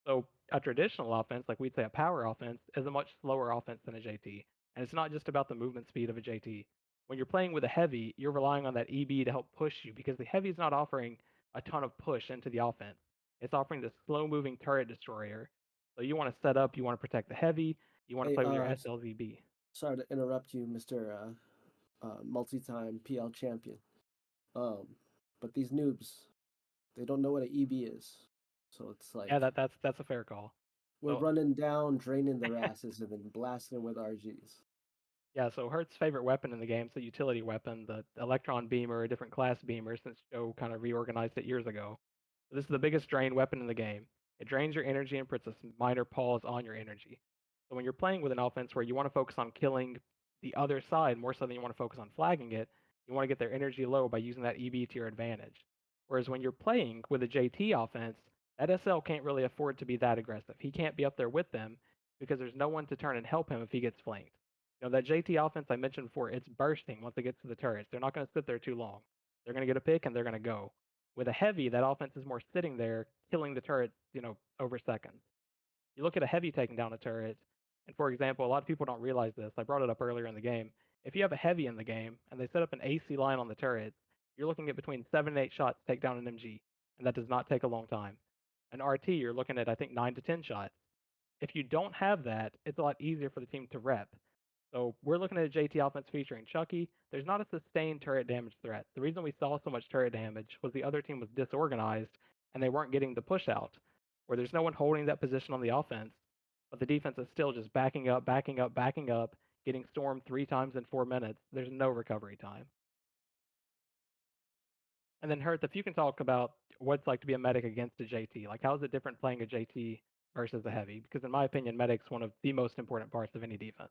So a traditional offense, like we'd say a power offense, is a much slower offense than a JT. And it's not just about the movement speed of a JT. When you're playing with a heavy, you're relying on that EB to help push you because the heavy is not offering a ton of push into the offense. It's offering this slow moving turret destroyer. So you want to set up, you want to protect the heavy, you want to Hey, play with your SLVB. sorry to interrupt you, Mister multi-time PL champion. Um, but these noobs, they don't know what an EB is, so it's like Yeah, that's a fair call. we're So running down, draining their asses, and then blasting them with RGs. yeah, so Hert's favorite weapon in the game is the utility weapon, the Electron Beamer, a different class beamer since Joe kind of reorganized it years ago. So this is the biggest drain weapon in the game. It drains your energy and puts a minor pause on your energy. So when you're playing with an offense where you want to focus on killing the other side more so than you want to focus on flagging it, you want to get their energy low by using that EB to your advantage. Whereas when you're playing with a JT offense, that SL can't really afford to be that aggressive. He can't be up there with them because there's no one to turn and help him if he gets flanked. That JT offense I mentioned before, it's bursting once it gets to the turrets. They're not going to sit there too long. They're going to get a pick and they're going to go. With a heavy, that offense is more sitting there, killing the turrets, over seconds. You look at a heavy taking down a turret, and for example, a lot of people don't realize this. I brought it up earlier in the game. If you have a heavy in the game and they set up an AC line on the turret, you're looking at between 7 and 8 shots to take down an MG, and that does not take a long time. An RT, you're looking at, I think, 9 to 10 shots. If you don't have that, it's a lot easier for the team to rep. So we're looking at a JT offense featuring Chucky. There's not a sustained turret damage threat. The reason we saw so much turret damage was the other team was disorganized and they weren't getting the push out. where there's no one holding that position on the offense, but the defense is still just backing up, backing up, backing up, getting stormed 3 times in 4 minutes. There's no recovery time. And then, Herth, if you can talk about what it's like to be a medic against a JT, like how is it different playing a JT versus a heavy? Because in my opinion, medic's one of the most important parts of any defense.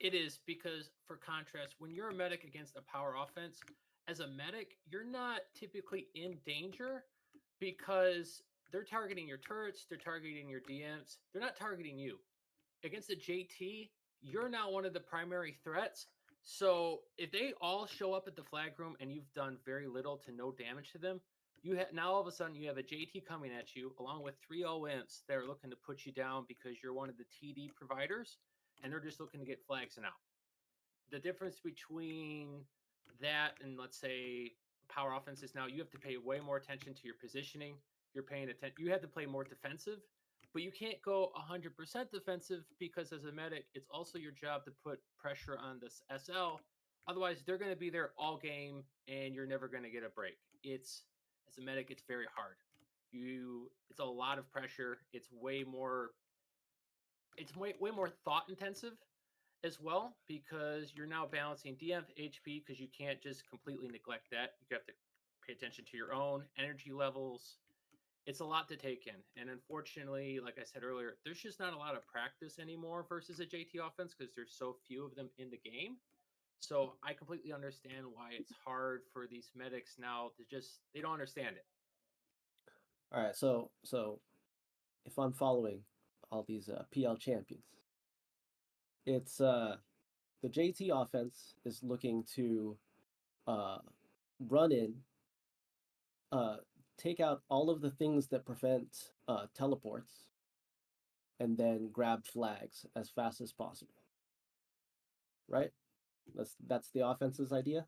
It is because, for contrast, when you're a medic against a power offense, as a medic, you're not typically in danger because they're targeting your turrets, they're targeting your DMs, they're not targeting you. Against a JT, you're now one of the primary threats. So if they all show up at the flag room and you've done very little to no damage to them, you have now all of a sudden you have a JT coming at you along with 3 imps that are looking to put you down because you're one of the TD providers, and they're just looking to get flags and out. The difference between that and, let's say, power offense is now you have to pay way more attention to your positioning. You're paying attention. You have to play more defensive, but you can't go 100% defensive because as a medic, it's also your job to put pressure on this SL. Otherwise, they're going to be there all game and you're never going to get a break. It's as a medic, it's very hard. It's a lot of pressure. It's way more thought intensive as well because you're now balancing DF HP because you can't just completely neglect that. You have to pay attention to your own energy levels. It's a lot to take in. And unfortunately, like I said earlier, there's just not a lot of practice anymore versus a JT offense because there's so few of them in the game. So I completely understand why it's hard for these medics now to just, they don't understand it. All right, so if I'm following all these PL champions, it's the JT offense is looking to uh, run in, uh, take out all of the things that prevent teleports, and then grab flags as fast as possible. Right? That's the offense's idea.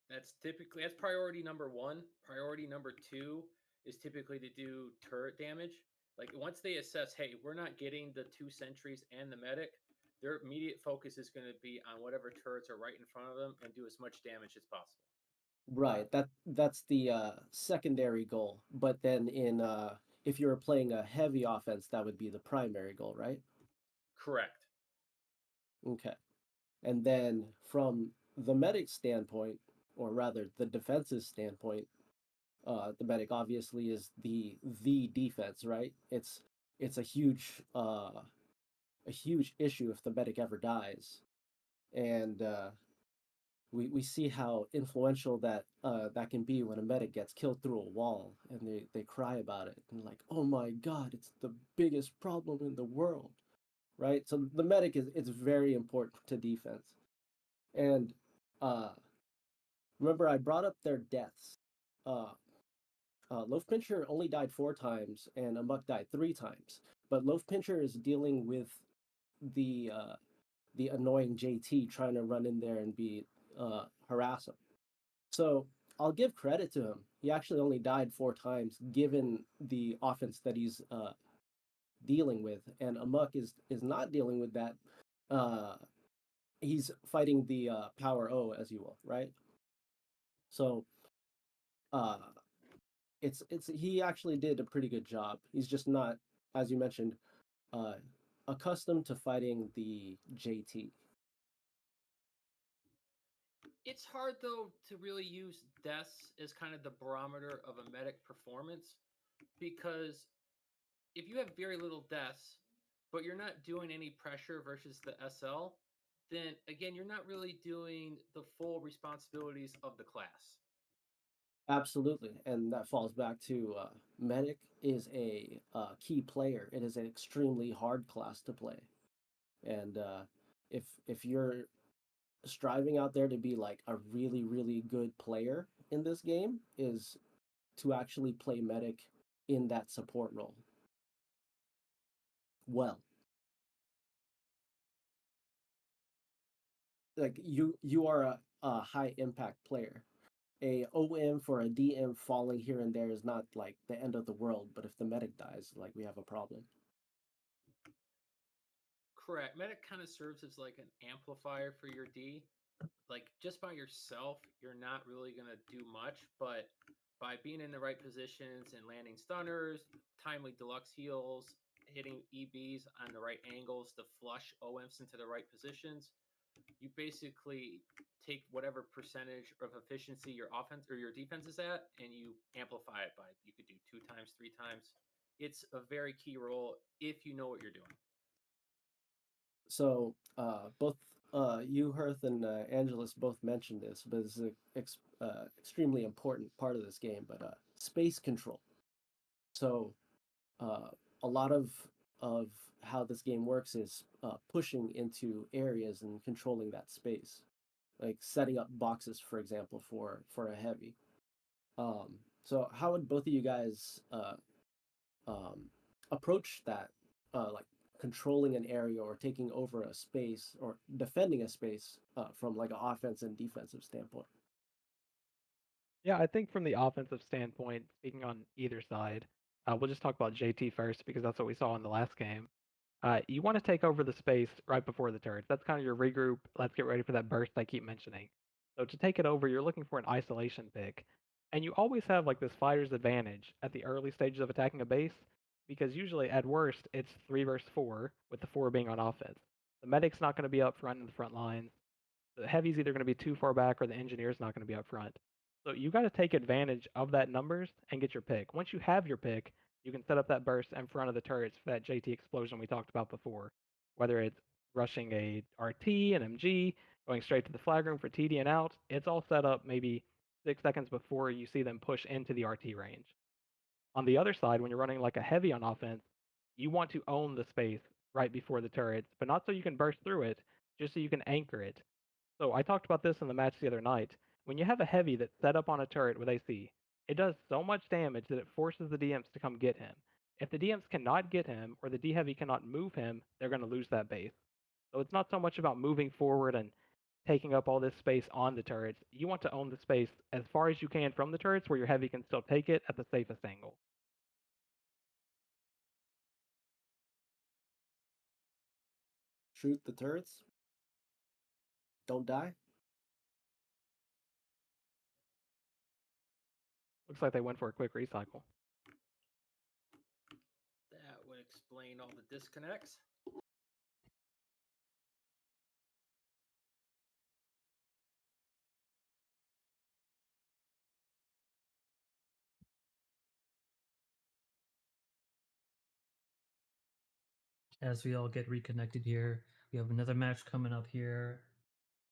That's priority number one. Priority number two is typically to do turret damage. Like once they assess, hey, we're not getting the 2 sentries and the medic, their immediate focus is going to be on whatever turrets are right in front of them and do as much damage as possible. Right. That's the secondary goal. But then in if you were playing a heavy offense, that would be the primary goal, right? Correct. Okay. And then from the medic standpoint, or rather the defense's standpoint, the medic obviously is the defense, right? It's a huge issue if the medic ever dies, and we see how influential that can be when a medic gets killed through a wall, and they cry about it and like, oh my god, it's the biggest problem in the world, right? So the medic is very important to defense, and uh, remember I brought up their deaths. Uh, Loaf Pincher only died 4 times, and Amok died 3 times. But Loaf Pincher is dealing with the annoying JT trying to run in there and be harass him. So I'll give credit to him. He actually only died 4 times, given the offense that he's dealing with, and Amok is not dealing with that. He's fighting the power O, as you will, right? So uh, it's he actually did a pretty good job. He's just not, as you mentioned, uh, accustomed to fighting the JT. It's hard though to really use deaths as kind of the barometer of a medic performance because if you have very little deaths, but you're not doing any pressure versus the SL, then again, you're not really doing the full responsibilities of the class. Absolutely, and that falls back to medic is a key player. It is an extremely hard class to play, and if you're striving out there to be like a really good player in this game, is to actually play medic in that support role well. Like you are a high impact player. A OM for a DM falling here and there is not like the end of the world, but if the medic dies, like we have a problem. Correct. Medic kind of serves as like an amplifier for your D. Like just by yourself, you're not really going to do much, but by being in the right positions and landing stunners, timely deluxe heals, hitting EBs on the right angles to flush OMs into the right positions, you basically take whatever percentage of efficiency your offense or your defense is at and you amplify it by, you could do 2 times, 3 times. It's a very key role if you know what you're doing. So both you, Hearth, and Angelus both mentioned this, but it's an extremely important part of this game. But space control. So uh, a lot of how this game works is pushing into areas and controlling that space, like setting up boxes, for example, for a heavy. So how would both of you guys um, approach that, like controlling an area or taking over a space or defending a space from like an offense and defensive standpoint? Yeah, I think from the offensive standpoint, speaking on either side, we'll just talk about JT first because that's what we saw in the last game. You want to take over the space right before the turrets. That's kind of your regroup. Let's get ready for that burst I keep mentioning. So to take it over, you're looking for an isolation pick. And you always have like this fighter's advantage at the early stages of attacking a base because usually at worst it's 3 versus 4 with the 4 being on offense. The medic's not going to be up front in the front lines. The heavy's either going to be too far back or the engineer's not going to be up front. So you got to take advantage of that numbers and get your pick. Once you have your pick, you can set up that burst in front of the turrets for that JT explosion we talked about before. Whether it's rushing a RT, an MG, going straight to the flag room for TD and out, it's all set up maybe 6 seconds before you see them push into the RT range. On the other side, when you're running like a heavy on offense, you want to own the space right before the turrets, but not so you can burst through it, just so you can anchor it. So I talked about this in the match the other night. When you have a heavy that's set up on a turret with AC, it does so much damage that it forces the DMs to come get him. If the DMs cannot get him or the D heavy cannot move him, they're going to lose that base. So it's not so much about moving forward and taking up all this space on the turrets. You want to own the space as far as you can from the turrets where your heavy can still take it at the safest angle. Shoot the turrets. Don't die. Looks like they went for a quick recycle. That would explain all the disconnects. As we all get reconnected here, we have another match coming up here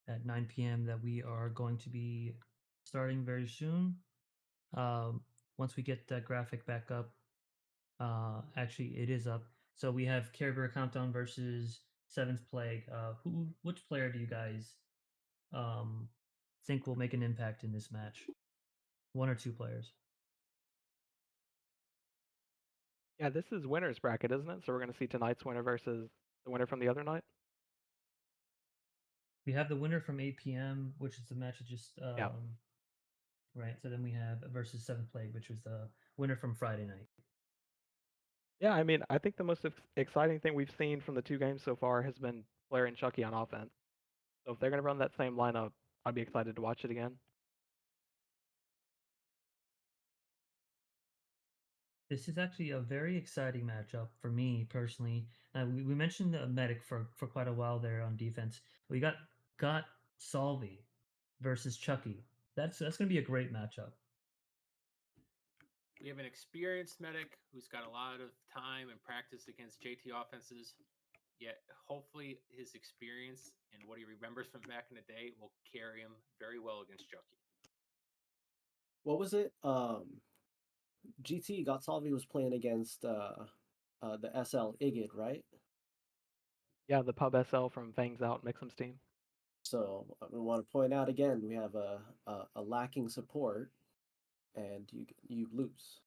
at 9 p.m. that we are going to be starting very soon. Once we get that graphic back up, actually, it is up. So we have Care Bear Countdown versus Seventh Plague. Which player do you guys um, think will make an impact in this match? One or two players? Yeah, this is winner's bracket, isn't it? So we're going to see tonight's winner versus the winner from the other night. We have the winner from 8 p.m., which is the match that just Yeah. right. So then we have versus Seventh Plague, which was the winner from Friday night. Yeah, I mean, I think the most exciting thing we've seen from the two games so far has been Blair and Chucky on offense. So if they're going to run that same lineup, I'd be excited to watch it again. This is actually a very exciting matchup for me personally. We mentioned the medic for quite a while there on defense. We got Salvi versus Chucky. That's going to be a great matchup. We have an experienced medic who's got a lot of time and practice against JT offenses. Yet, hopefully, his experience and what he remembers from back in the day will carry him very well against Chucky. What was it? GT Gotsalvi was playing against the SL Igid, right? Yeah, the Pub SL from Fangs Out, Mixum's team. So we want to point out again, we have a lacking support, and you lose.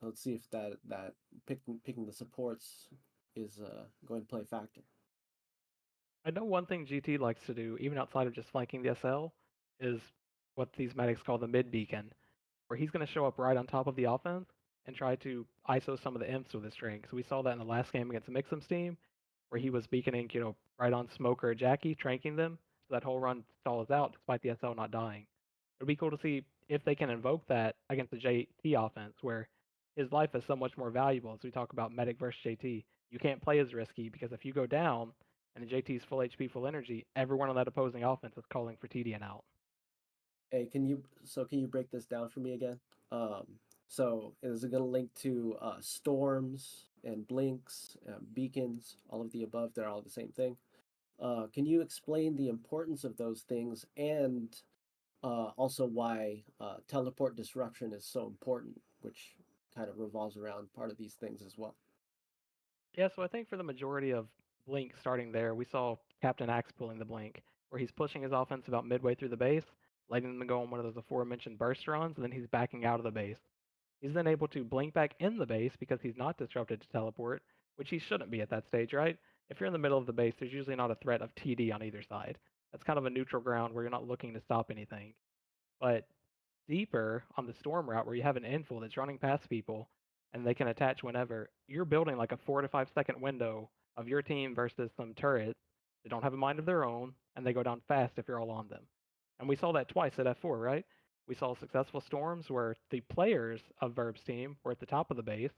Let's see if that picking the supports is going to play a factor. I know one thing GT likes to do, even outside of just flanking the SL, is what these medics call the mid beacon, where he's going to show up right on top of the offense and try to ISO some of the imps with his string. So we saw that in the last game against Mixum's team, where he was beaconing, right on Smoker or Jackie, tranking them. So that whole run stalls out despite the SL not dying. It'd be cool to see if they can invoke that against the JT offense, where his life is so much more valuable. As we talk about medic versus JT, you can't play as risky because if you go down and the JT's full HP, full energy, everyone on that opposing offense is calling for TD and out. Hey, can you break this down for me again? Um, so is it going to link to storms and blinks, beacons, all of the above? They're all the same thing. Can you explain the importance of those things and also why teleport disruption is so important, which kind of revolves around part of these things as well? Yeah, so I think for the majority of Blink starting there, we saw Captain Axe pulling the Blink, where he's pushing his offense about midway through the base, letting them go on one of those aforementioned burst runs, and then he's backing out of the base. He's then able to blink back in the base because he's not disrupted to teleport, which he shouldn't be at that stage, right? If you're in the middle of the base, there's usually not a threat of TD on either side. That's kind of a neutral ground where you're not looking to stop anything. But deeper on the storm route where you have an infill that's running past people and they can attach whenever, you're building like a 4 to 5 second window of your team versus some turrets that don't have a mind of their own and they go down fast if you're all on them. And we saw that twice at F4, right? We saw successful storms where the players of Verb's team were at the top of the base,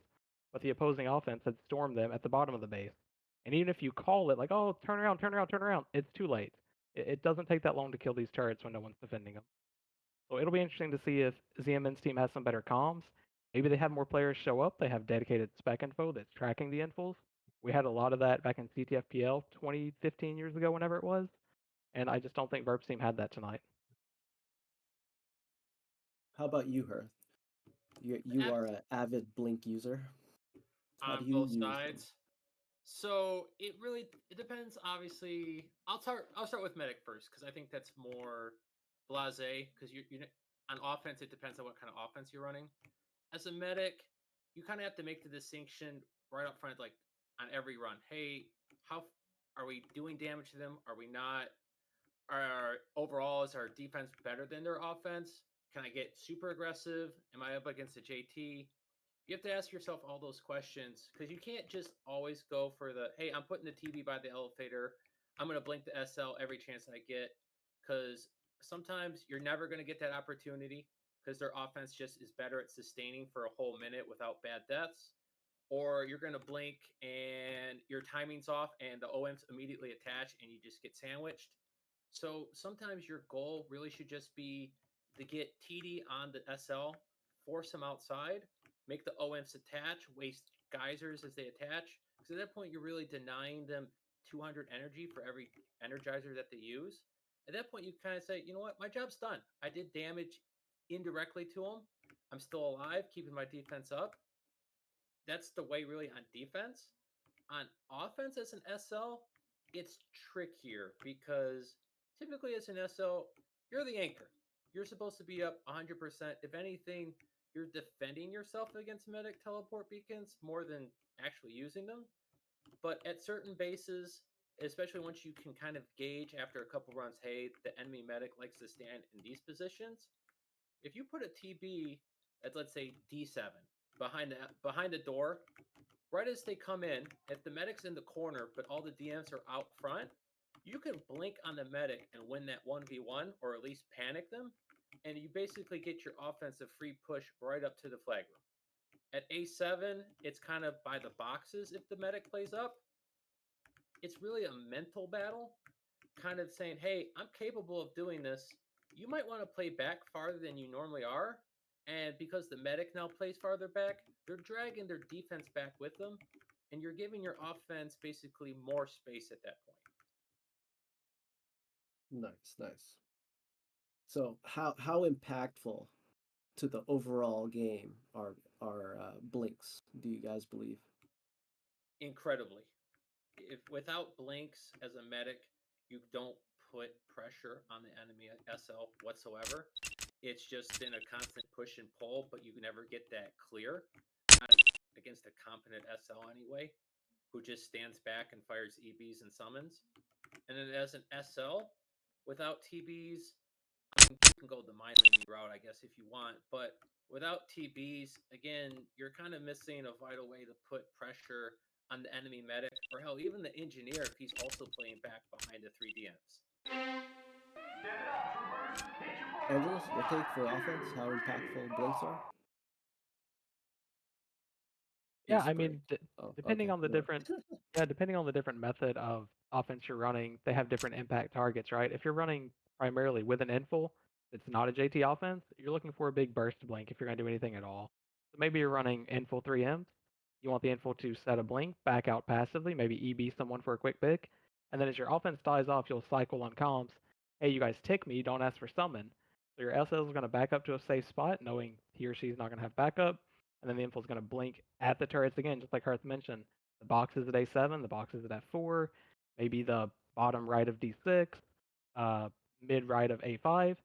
but the opposing offense had stormed them at the bottom of the base. And even if you call it like, oh, turn around, turn around, turn around, it's too late. It doesn't take that long to kill these turrets when no one's defending them. So it'll be interesting to see if ZMN's team has some better comms. Maybe they have more players show up. They have dedicated spec info that's tracking the infos. We had a lot of that back in CTFPL 20, 15 years ago, whenever it was. And I just don't think Verb's team had that tonight. How about you, Hearth? You are an avid Blink user. How do On you both use them? sides. So it depends. Obviously, I'll start with medic first because I think that's more blasé. Because on offense, it depends on what kind of offense you're running. As a medic, you kind of have to make the distinction right up front, like on every run. Hey, how are we doing damage to them? Are we not? Overall, is our defense better than their offense? Can I get super aggressive? Am I up against a JT? You have to ask yourself all those questions because you can't just always go for the hey, I'm putting the TV by the elevator. I'm going to blink the SL every chance I get because sometimes you're never going to get that opportunity because their offense just is better at sustaining for a whole minute without bad deaths. Or you're going to blink and your timing's off and the OMs immediately attach and you just get sandwiched. So sometimes your goal really should just be to get TD on the SL, force them outside, make the OMs attach, waste geysers as they attach. Because at that point, you're really denying them 200 energy for every energizer that they use. At that point, you kind of say, you know what, my job's done. I did damage indirectly to them. I'm still alive, keeping my defense up. That's the way, really, on defense. On offense, as an SL, it's trickier because typically as an SL, you're the anchor. You're supposed to be up 100%. If anything, you're defending yourself against medic teleport beacons more than actually using them. But at certain bases, especially once you can kind of gauge after a couple runs, hey, the enemy medic likes to stand in these positions. If you put a TB at, let's say, D7 behind the door, right as they come in, if the medic's in the corner but all the DMs are out front, you can blink on the medic and win that 1v1 or at least panic them. And you basically get your offensive free push right up to the flag room. At A7, it's kind of by the boxes if the medic plays up. It's really a mental battle, kind of saying, hey, I'm capable of doing this. You might want to play back farther than you normally are. And because the medic now plays farther back, they're dragging their defense back with them. And you're giving your offense basically more space at that point. Nice, nice. So how impactful to the overall game are blinks? Do you guys believe? Incredibly. If without blinks as a medic, you don't put pressure on the enemy SL whatsoever. It's just been a constant push and pull, but you never get that clear against a competent SL anyway, who just stands back and fires EBs and summons. And then as an SL, without TBs, you can go the mind reading route, I guess, if you want. But without TBs, again, you're kind of missing a vital way to put pressure on the enemy medic, or hell, even the engineer if he's also playing back behind the 3 DMs. Angelos, your take for offense? How impactful blinks are? Yeah, Ace I break. mean, Oh, depending okay. on the Never different, yeah, depending on the different method of offense you're running, they have different impact targets, right? If you're running primarily with an infill, it's not a JT offense. You're looking for a big burst blink if you're going to do anything at all. So maybe you're running infill 3Ms. You want the infill to set a blink, back out passively, maybe EB someone for a quick pick, and then as your offense dies off, you'll cycle on comms. Hey, you guys tick me, don't ask for summon. So your SL is going to back up to a safe spot, knowing he or she is not going to have backup, and then the info is going to blink at the turrets again, just like Hearth mentioned. The box is at A7, the box is at F4, maybe the bottom right of D6, uh, mid right of A5.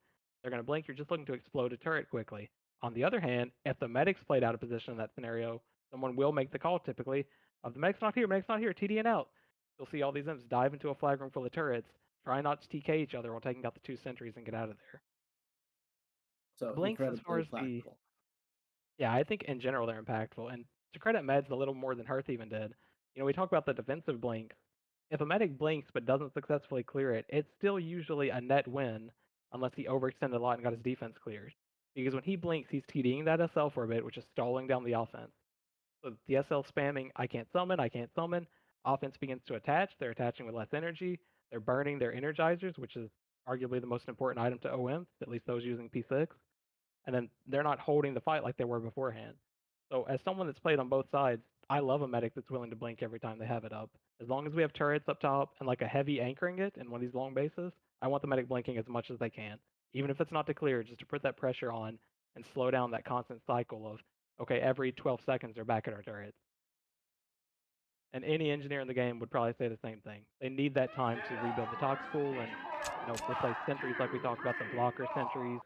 They're going to blink. You're just looking to explode a turret quickly. On the other hand, if the medic's played out of position in that scenario, someone will make the call typically of the medic's not here, TD and out. You'll see all these imps dive into a flag room full of turrets, try not to TK each other while taking out the 2 sentries and get out of there. So Blinks as far incredibly as the impactful. Yeah, I think in general they're impactful. And to credit Meds a little more than Hearth even did, we talk about the defensive blink. If a medic blinks but doesn't successfully clear it, it's still usually a net win unless he overextended a lot and got his defense cleared. Because when he blinks, he's TDing that SL for a bit, which is stalling down the offense. So the SL spamming, I can't summon, I can't summon. Offense begins to attach. They're attaching with less energy. They're burning their energizers, which is arguably the most important item to OM, at least those using P6, and then they're not holding the fight like they were beforehand. So as someone that's played on both sides, I love a medic that's willing to blink every time they have it up. As long as we have turrets up top and like a heavy anchoring it in one of these long bases, I want the medic blinking as much as they can, even if it's not to clear, just to put that pressure on and slow down that constant cycle of okay, every 12 seconds they're back at our turrets. And any engineer in the game would probably say the same thing. They need that time to rebuild the tox pool and replace sentries like we talked about, the blocker sentries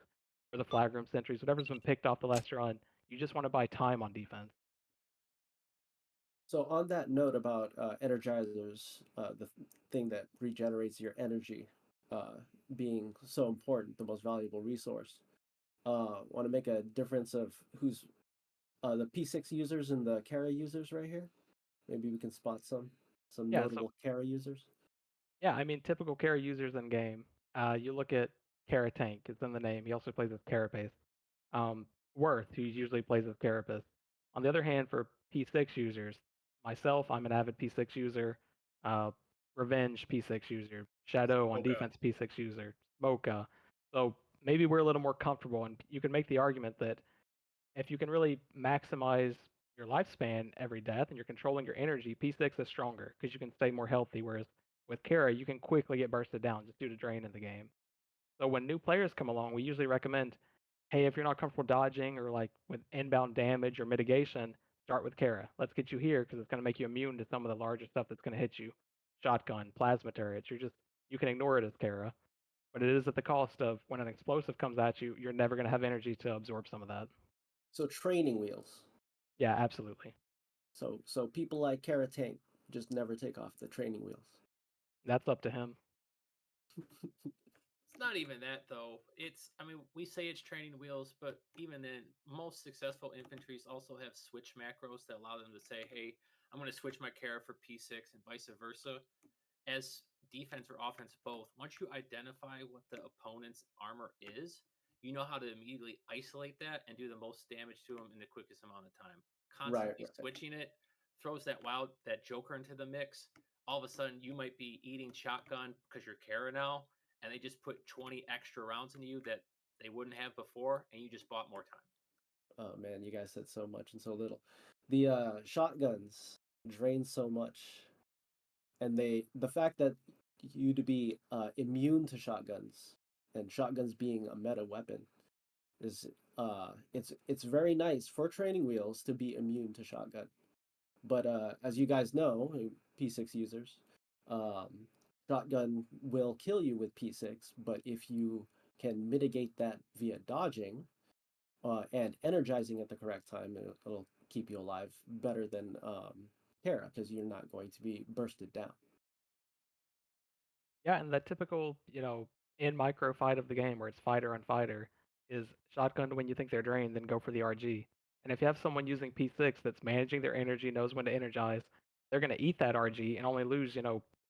or the flag room sentries, whatever's been picked off the last run. You just want to buy time on defense. So on that note about energizers, the thing that regenerates your energy, uh, being so important, the most valuable resource. Want to make a difference of who's the P6 users and the Kara users right here. Maybe we can spot some Yeah, so notable Kara users. yeah, I mean typical Kara users in game. You look at Kara Tank, it's in the name. He also plays as Carapace. Worth, who usually plays as Carapace. On the other hand, for P6 users, myself, I'm an avid P6 user. Uh, Revenge P6 user. Shadow on Okay. defense P6 user. Mocha. So maybe we're a little more comfortable, and you can make the argument that if you can really maximize your lifespan every death and you're controlling your energy, P6 is stronger because you can stay more healthy. Whereas with Kara, you can quickly get bursted down just due to drain in the game. So when new players come along, we usually recommend, hey, if you're not comfortable dodging or like with inbound damage or mitigation, start with Kara. Let's get you here because it's going to make you immune to some of the larger stuff that's going to hit you. Shotgun, plasma turrets. You can ignore it as Kara, but it is at the cost of when an explosive comes at you, you're never going to have energy to absorb some of that. So training wheels. Yeah, absolutely. So people like Kara Tank just never take off the training wheels. That's up to him. It's not even that though. I mean, we say it's training wheels, but even then, most successful infantries also have switch macros that allow them to say, "Hey, I'm going to switch my Kara for P6 and vice versa." As defense or offense both, once you identify what the opponent's armor is, you know how to immediately isolate that and do the most damage to them in the quickest amount of time. Right, Constantly right. switching it throws that Joker into the mix. All of a sudden, you might be eating shotgun because you're Kara now, and they just put 20 extra rounds into you that they wouldn't have before, and you just bought more time. Oh man, you guys said so much and so little. The shotguns drain so much, and the fact that you to be immune to shotguns and shotguns being a meta weapon is it's very nice for training wheels to be immune to shotgun. But as you guys know, P6 users, um, shotgun will kill you with P6. But if you can mitigate that via dodging and energizing at the correct time, it'll keep you alive better than Kara because you're not going to be bursted down. Yeah, and that typical, in micro fight of the game where it's fighter on fighter is shotgun when you think they're drained, then go for the RG. And if you have someone using P6 that's managing their energy, knows when to energize, they're going to eat that RG and only lose,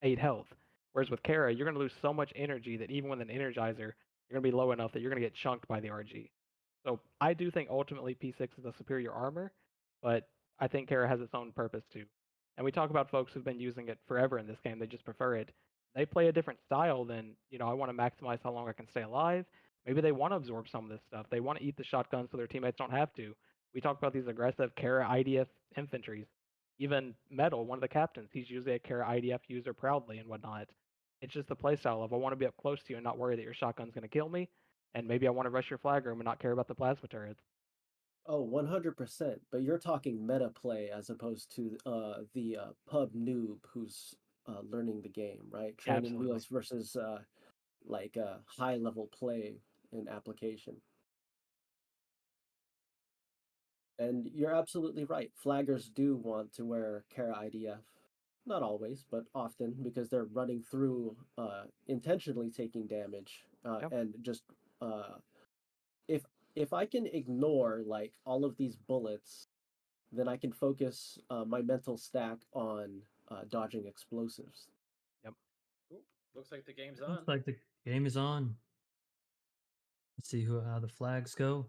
8 health. Whereas with Kara, you're going to lose so much energy that even with an energizer, you're going to be low enough that you're going to get chunked by the RG. So I do think ultimately P6 is a superior armor, but I think Kara has its own purpose too. And we talk about folks who've been using it forever in this game, they just prefer it. They play a different style than, I want to maximize how long I can stay alive. Maybe they want to absorb some of this stuff. They want to eat the shotgun so their teammates don't have to. We talk about these aggressive Kara IDF infantries. Even Metal, one of the captains, he's usually a Kara IDF user proudly and whatnot. It's just the playstyle of I want to be up close to you and not worry that your shotgun's going to kill me, and maybe I want to rush your flag room and not care about the plasma turrets. Oh, 100%. But you're talking meta play as opposed to the pub noob who's learning the game, right? Training Absolutely. wheels versus like high level play in application. And you're absolutely right. Flaggers do want to wear Kara IDF. Not always, but often because they're running through intentionally taking damage Yep. and just if if I can ignore like all of these bullets, then I can focus my mental stack on dodging explosives. Yep. Ooh, looks like the game's on. Looks like the game is on. Let's see how the flags go.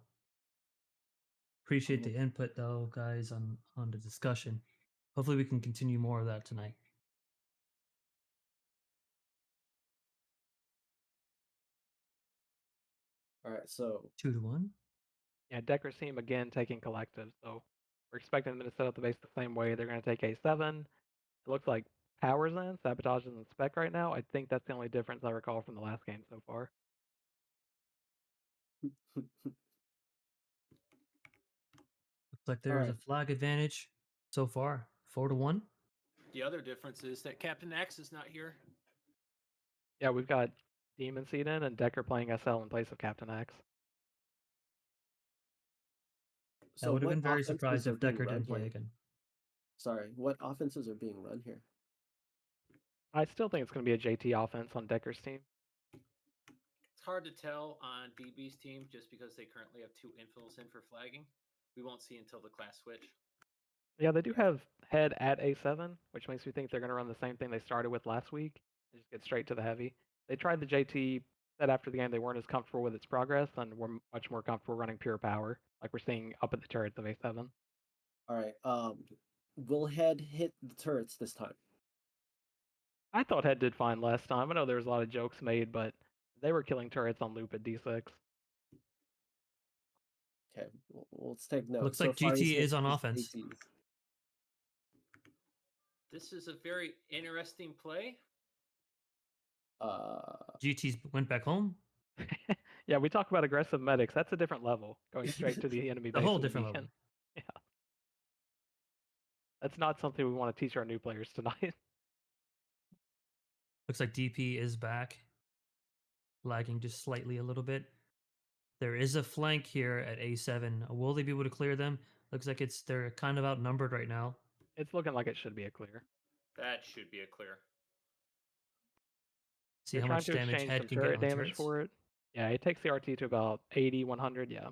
Appreciate the input though, guys, on the discussion. Hopefully we can continue more of that tonight. All right, so 2-1. Yeah, Decker's team again taking collective, so we're expecting them to set up the base the same way. They're going to take A7. It looks like Power's in, Sabotage is in spec right now. I think that's the only difference I recall from the last game so far. Looks like there's a right. flag advantage so far. 4-1. The other difference is that Captain X is not here. Yeah, we've got Demon Seed in and Decker playing SL in place of Captain X. I So would have what been very offenses surprised are if being Decker run didn't play here? again. Sorry, what offenses are being run here? I still think it's going to be a JT offense on Decker's team. It's hard to tell on DB's team just because they currently have 2 infills in for flagging. We won't see until the class switch. Yeah, they do have head at A7, which makes me think they're going to run the same thing they started with last week. They just get straight to the heavy. They tried the JT, said after the game they weren't as comfortable with its progress and were much more comfortable running pure power, like we're seeing up at the turrets of A7. All right, will head hit the turrets this time? I thought head did fine last time. I know there was a lot of jokes made, but they were killing turrets on loop at D6. Okay, let's take note. Looks So like far, he's GT hit is on his offense. JTs. This is a very interesting play. GT's went back home. Yeah, we talk about aggressive medics. That's a different level, going straight to the enemy A base whole with a different beacon. level. Yeah. That's not something we want to teach our new players tonight. Looks like DP is back. Lagging just slightly a little bit. There is a flank here at A7. Will they be able to clear them? Looks like they're kind of outnumbered right now. It's looking like it should be a clear. That should be a clear. See They're how trying much to damage exchange Head some can get turret on damage turrets. for it. Yeah, it takes the RT to about 80, 100, yeah.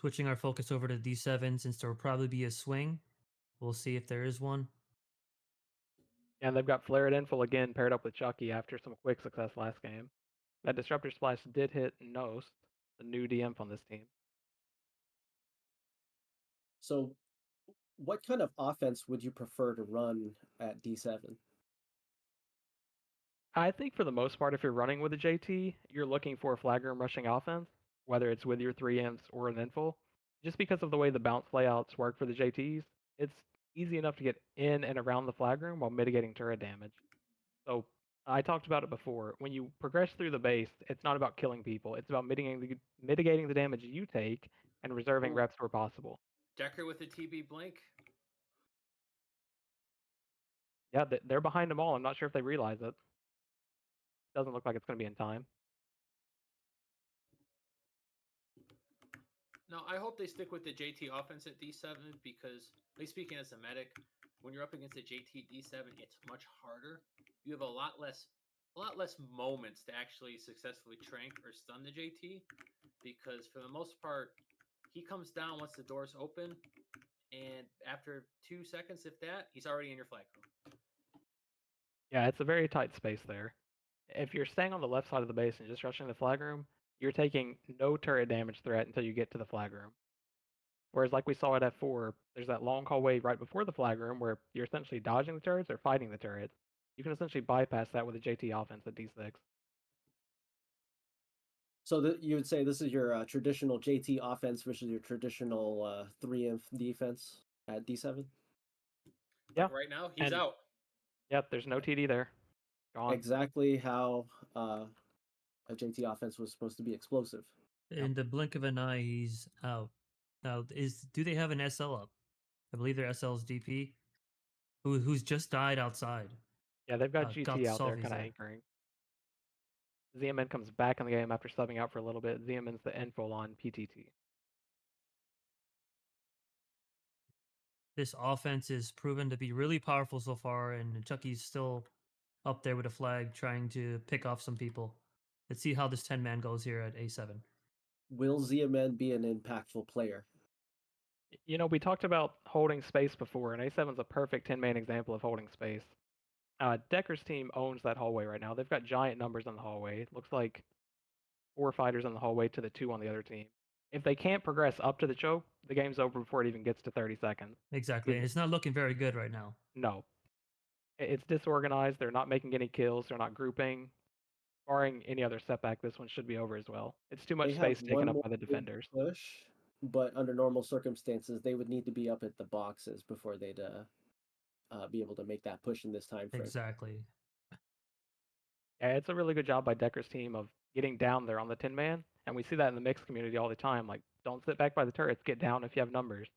Switching our focus over to D7 since there will probably be a swing. We'll see if there is one. And they've got Flared Infil again paired up with Chucky after some quick success last game. That Disruptor Splash did hit Nost, the new DM on this team. So, what kind of offense would you prefer to run at D7? I think for the most part, if you're running with a JT, you're looking for a flag room rushing offense, whether it's with your 3 imps or an infil. Just because of the way the bounce layouts work for the JTs, it's easy enough to get in and around the flag room while mitigating turret damage. So I talked about it before. When you progress through the base, it's not about killing people. It's about mitigating the damage you take and reserving Ooh. reps where possible. Decker with the TB blink. Yeah, they're behind them all. I'm not sure if they realize it. Doesn't look like it's going to be in time. No, I hope they stick with the JT offense at D7 because, at least speaking as a medic, when you're up against a JT D7, it's much harder. You have a lot less moments to actually successfully trank or stun the JT because for the most part, he comes down once the doors open, and after 2 seconds, if that, he's already in your flag room. Yeah, it's a very tight space there. If you're staying on the left side of the base and just rushing the flag room, you're taking no turret damage threat until you get to the flag room. Whereas, like we saw at F4, there's that long hallway right before the flag room where you're essentially dodging the turrets or fighting the turrets. You can essentially bypass that with a JT offense at D6. So you would say this is your traditional JT offense versus your traditional 3-inf defense at D7? Yeah, Right now, he's and out. yep, there's no TD there. Gone. Exactly how a JT offense was supposed to be explosive. In the blink of an eye, he's out. Now, do they have an SL up? I believe their SL is DP, who's just died outside. Yeah, they've got Got GT out there Softies kind of there. anchoring. ZMN comes back in the game after subbing out for a little bit. ZMN's the info on PTT. This offense is proven to be really powerful so far, and Chucky's still up there with a flag trying to pick off some people. Let's see how this 10-man goes here at A7. Will ZMN be an impactful player? You know, we talked about holding space before, and A7's a perfect 10-man example of holding space. Decker's team owns that hallway right now. They've got giant numbers in the hallway. It looks like 4 fighters in the hallway to the 2 on the other team. If they can't progress up to the choke, the game's over before it even gets to 30 seconds. Exactly, and Because, it's not looking very good right now. no. It's disorganized. They're not making any kills. They're not grouping. Barring any other setback, this one should be over as well. It's too much They have space taken one up more by the big defenders. push, but under normal circumstances, they would need to be up at the boxes before they'd be able to make that push in this time frame. Exactly. Yeah, it's a really good job by Decker's team of getting down there on the 10-man, and we see that in the mixed community all the time. Like, don't sit back by the turrets, get down if you have numbers.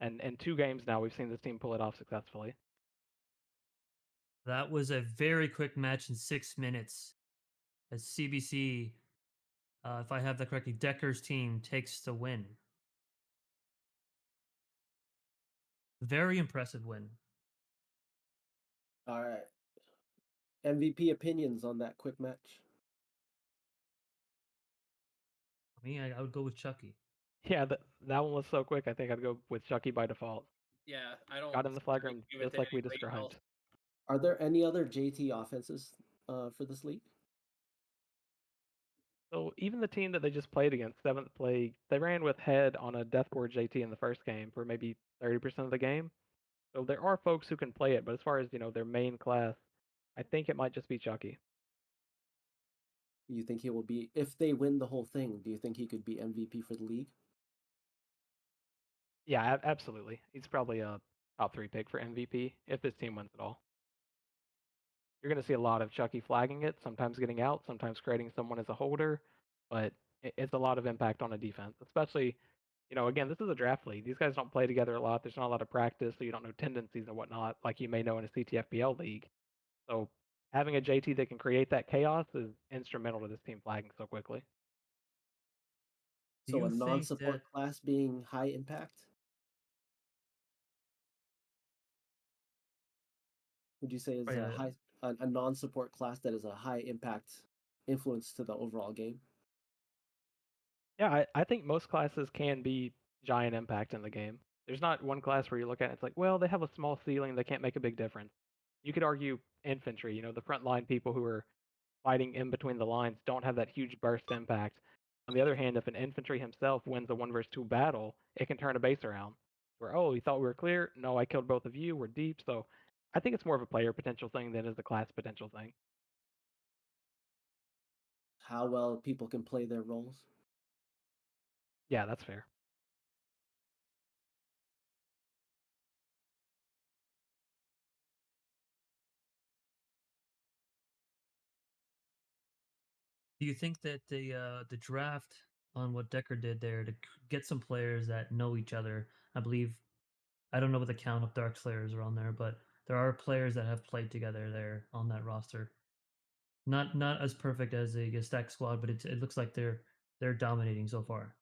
And in 2 games now, we've seen this team pull it off successfully. That was a very quick match in 6 minutes. As CBC, if I have that correctly, Decker's team takes the win. Very impressive win. All right. MVP opinions on that quick match? For me, I would go with Chucky. Yeah, that one was so quick. I think I'd go with Chucky by default. Yeah, I don't Got in the flag really room give it just to like we anybody else. described. Are there any other JT offenses for this league? So even the team that they just played against, 7th Plague, they ran with Head on a Deathboard JT in the first game for maybe 30% of the game. So there are folks who can play it, but as far as, their main class, I think it might just be Chucky. You think he will be, if they win the whole thing, do you think he could be MVP for the league? Yeah, absolutely. He's probably a top 3 pick for MVP if this team wins it all. You're going to see a lot of Chucky flagging it, sometimes getting out, sometimes creating someone as a holder, but it's a lot of impact on a defense, especially, again, this is a draft league. These guys don't play together a lot. There's not a lot of practice, so you don't know tendencies and whatnot, like you may know in a CTFDL league. So having a JT that can create that chaos is instrumental to this team flagging so quickly. Do So a you think non-support that class being high impact? Would you say is right, a non-support class that is a high impact influence to the overall game? Yeah, I think most classes can be giant impact in the game. There's not one class where you look at it, it's like, well, they have a small ceiling, they can't make a big difference. You could argue infantry, the front line people who are fighting in between the lines don't have that huge burst impact. On the other hand, if an infantry himself wins a 1 versus 2 battle, it can turn a base around. Where, oh, you thought we were clear? No, I killed both of you, we're deep. So I think it's more of a player potential thing than is a class potential thing. How well people can play their roles? Yeah, that's fair. do you think that the draft on what Decker did there to get some players that know each other? I believe I don't know what the count of Dark Slayers are on there, but there are players that have played together there on that roster. Not as perfect as a stack squad, but it looks like they're dominating so far.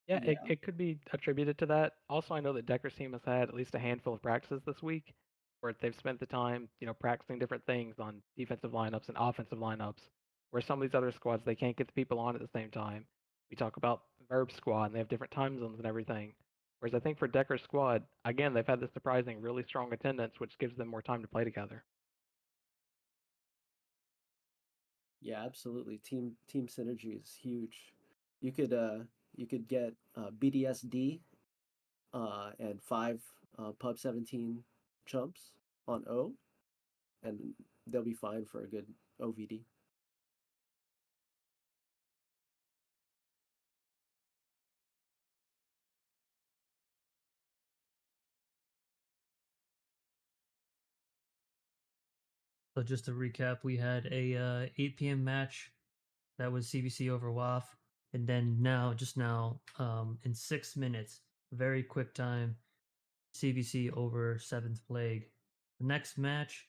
Yeah, Yeah. it could be attributed to that. Also, I know that Decker's team has had at least a handful of practices this week where they've spent the time, practicing different things on defensive lineups and offensive lineups, where some of these other squads, they can't get the people on at the same time. We talk about Verb Squad, and they have different time zones and everything. Whereas I think for Decker's squad, again, they've had this surprising, really strong attendance, which gives them more time to play together. Yeah, absolutely. Team synergy is huge. You could you could get BDSD and five Pub 17 chumps on O, and they'll be fine for a good OVD. So just to recap, we had a 8 p.m. match that was CBC over WAF, and then just now, in 6 minutes, very quick time, CBC over Seventh Plague. The next match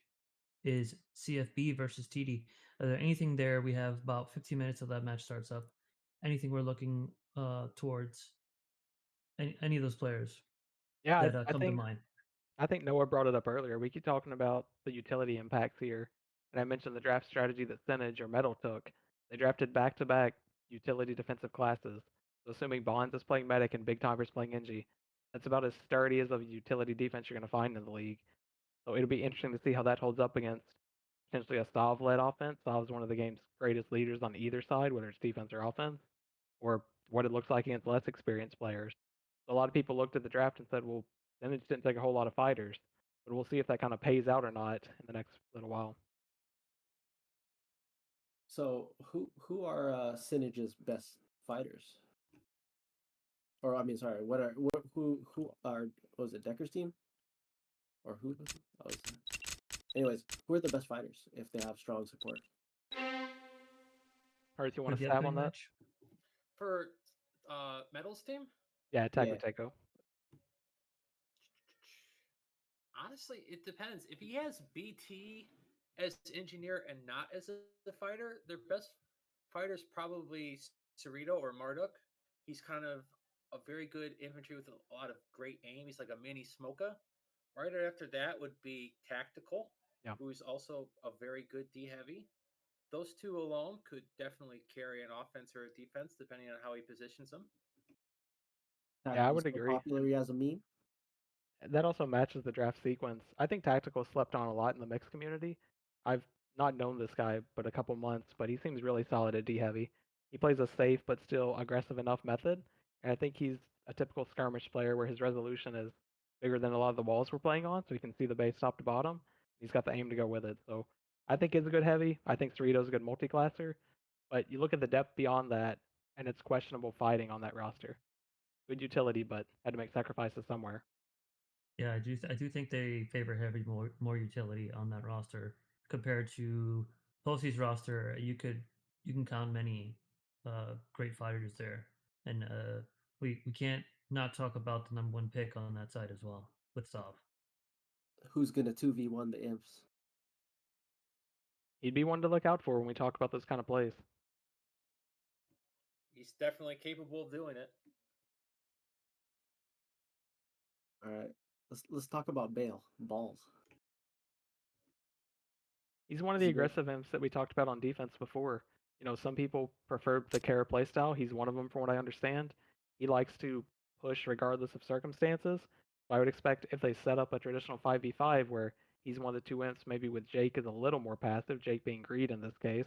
is CFB versus TD. Are there anything there? We have about 15 minutes till that match starts up. Anything we're looking towards? Any of those players Yeah, that I come to think mind? I think Noah brought it up earlier. We keep talking about the utility impacts here, and I mentioned the draft strategy that Senage or Metal took. They drafted back-to-back utility defensive classes. So assuming Bonds is playing medic and Big Timer's playing Engie, that's about as sturdy as a utility defense you're going to find in the league. So it'll be interesting to see how that holds up against potentially a Stav-led offense. Stav is one of the game's greatest leaders on either side, whether it's defense or offense, or what it looks like against less experienced players. So a lot of people looked at the draft and said, well, then it just didn't take a whole lot of fighters. But we'll see if that kind of pays out or not in the next little while. So who are Synerge's best fighters? Or I mean, sorry, who are was it Decker's team? Or who? Oh, is that? Anyways, who are the best fighters if they have strong support? Hearth, you For want to the stab on upcoming that? match? For Metals team, Yeah, Yeah. Taco. honestly, it depends. If he has BT as engineer and not as a fighter, their best fighter's probably Cerrito or Marduk. He's kind of a very good infantry with a lot of great aim. He's like a mini Smoka. Right after that would be Tactical, Yeah. who is also a very good D heavy. Those two alone could definitely carry an offense or a defense, depending on how he positions them. Yeah, I Tactical's would so agree. popular he has a meme. That also matches the draft sequence. I think Tactical slept on a lot in the mixed community. I've not known this guy but a couple months, but he seems really solid at D heavy. He plays a safe but still aggressive enough method, and I think he's a typical skirmish player where his resolution is bigger than a lot of the walls we're playing on, so he can see the base top to bottom. He's got the aim to go with it. So I think he's a good heavy. I think Cerrito's a good multi-classer, but you look at the depth beyond that, and it's questionable fighting on that roster. Good utility, but had to make sacrifices somewhere. Yeah, I do think they favor heavy more utility on that roster compared to Postie's roster. You can count many great fighters there, and we can't not talk about the number one pick on that side as well with Stav. Who's gonna 2v1 the imps? He'd be one to look out for when we talk about those kind of plays. He's definitely capable of doing it. All right, let's talk about Bale balls. He's one of Is the he good? aggressive imps that we talked about on defense before. You know, some people prefer the Kara playstyle. He's one of them, from what I understand. He likes to push regardless of circumstances. So I would expect if they set up a traditional 5v5 where he's one of the two imps, maybe with Jake is a little more passive, Jake being Greed in this case,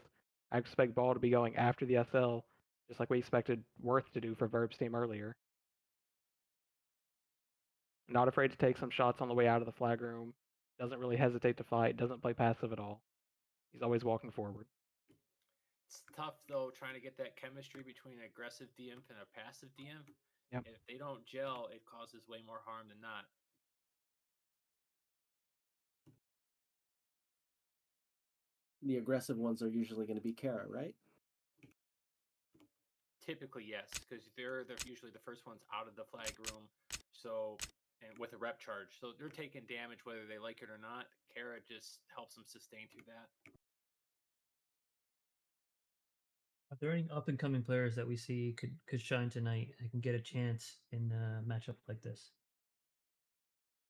I expect Ball to be going after the SL, just like we expected Worth to do for Verb's team earlier. Not afraid to take some shots on the way out of the flag room. Doesn't really hesitate to fight. Doesn't play passive at all. He's always walking forward. It's tough though trying to get that chemistry between an aggressive DM and a passive DM. Yep. If they don't gel, it causes way more harm than not. The aggressive ones are usually going to be Kara, right? Typically, yes, because they're usually the first ones out of the flag room. So, and with a rep charge, so they're taking damage whether they like it or not. Kara just helps them sustain through that. Are there any up and coming players that we see could shine tonight and can get a chance in a matchup like this?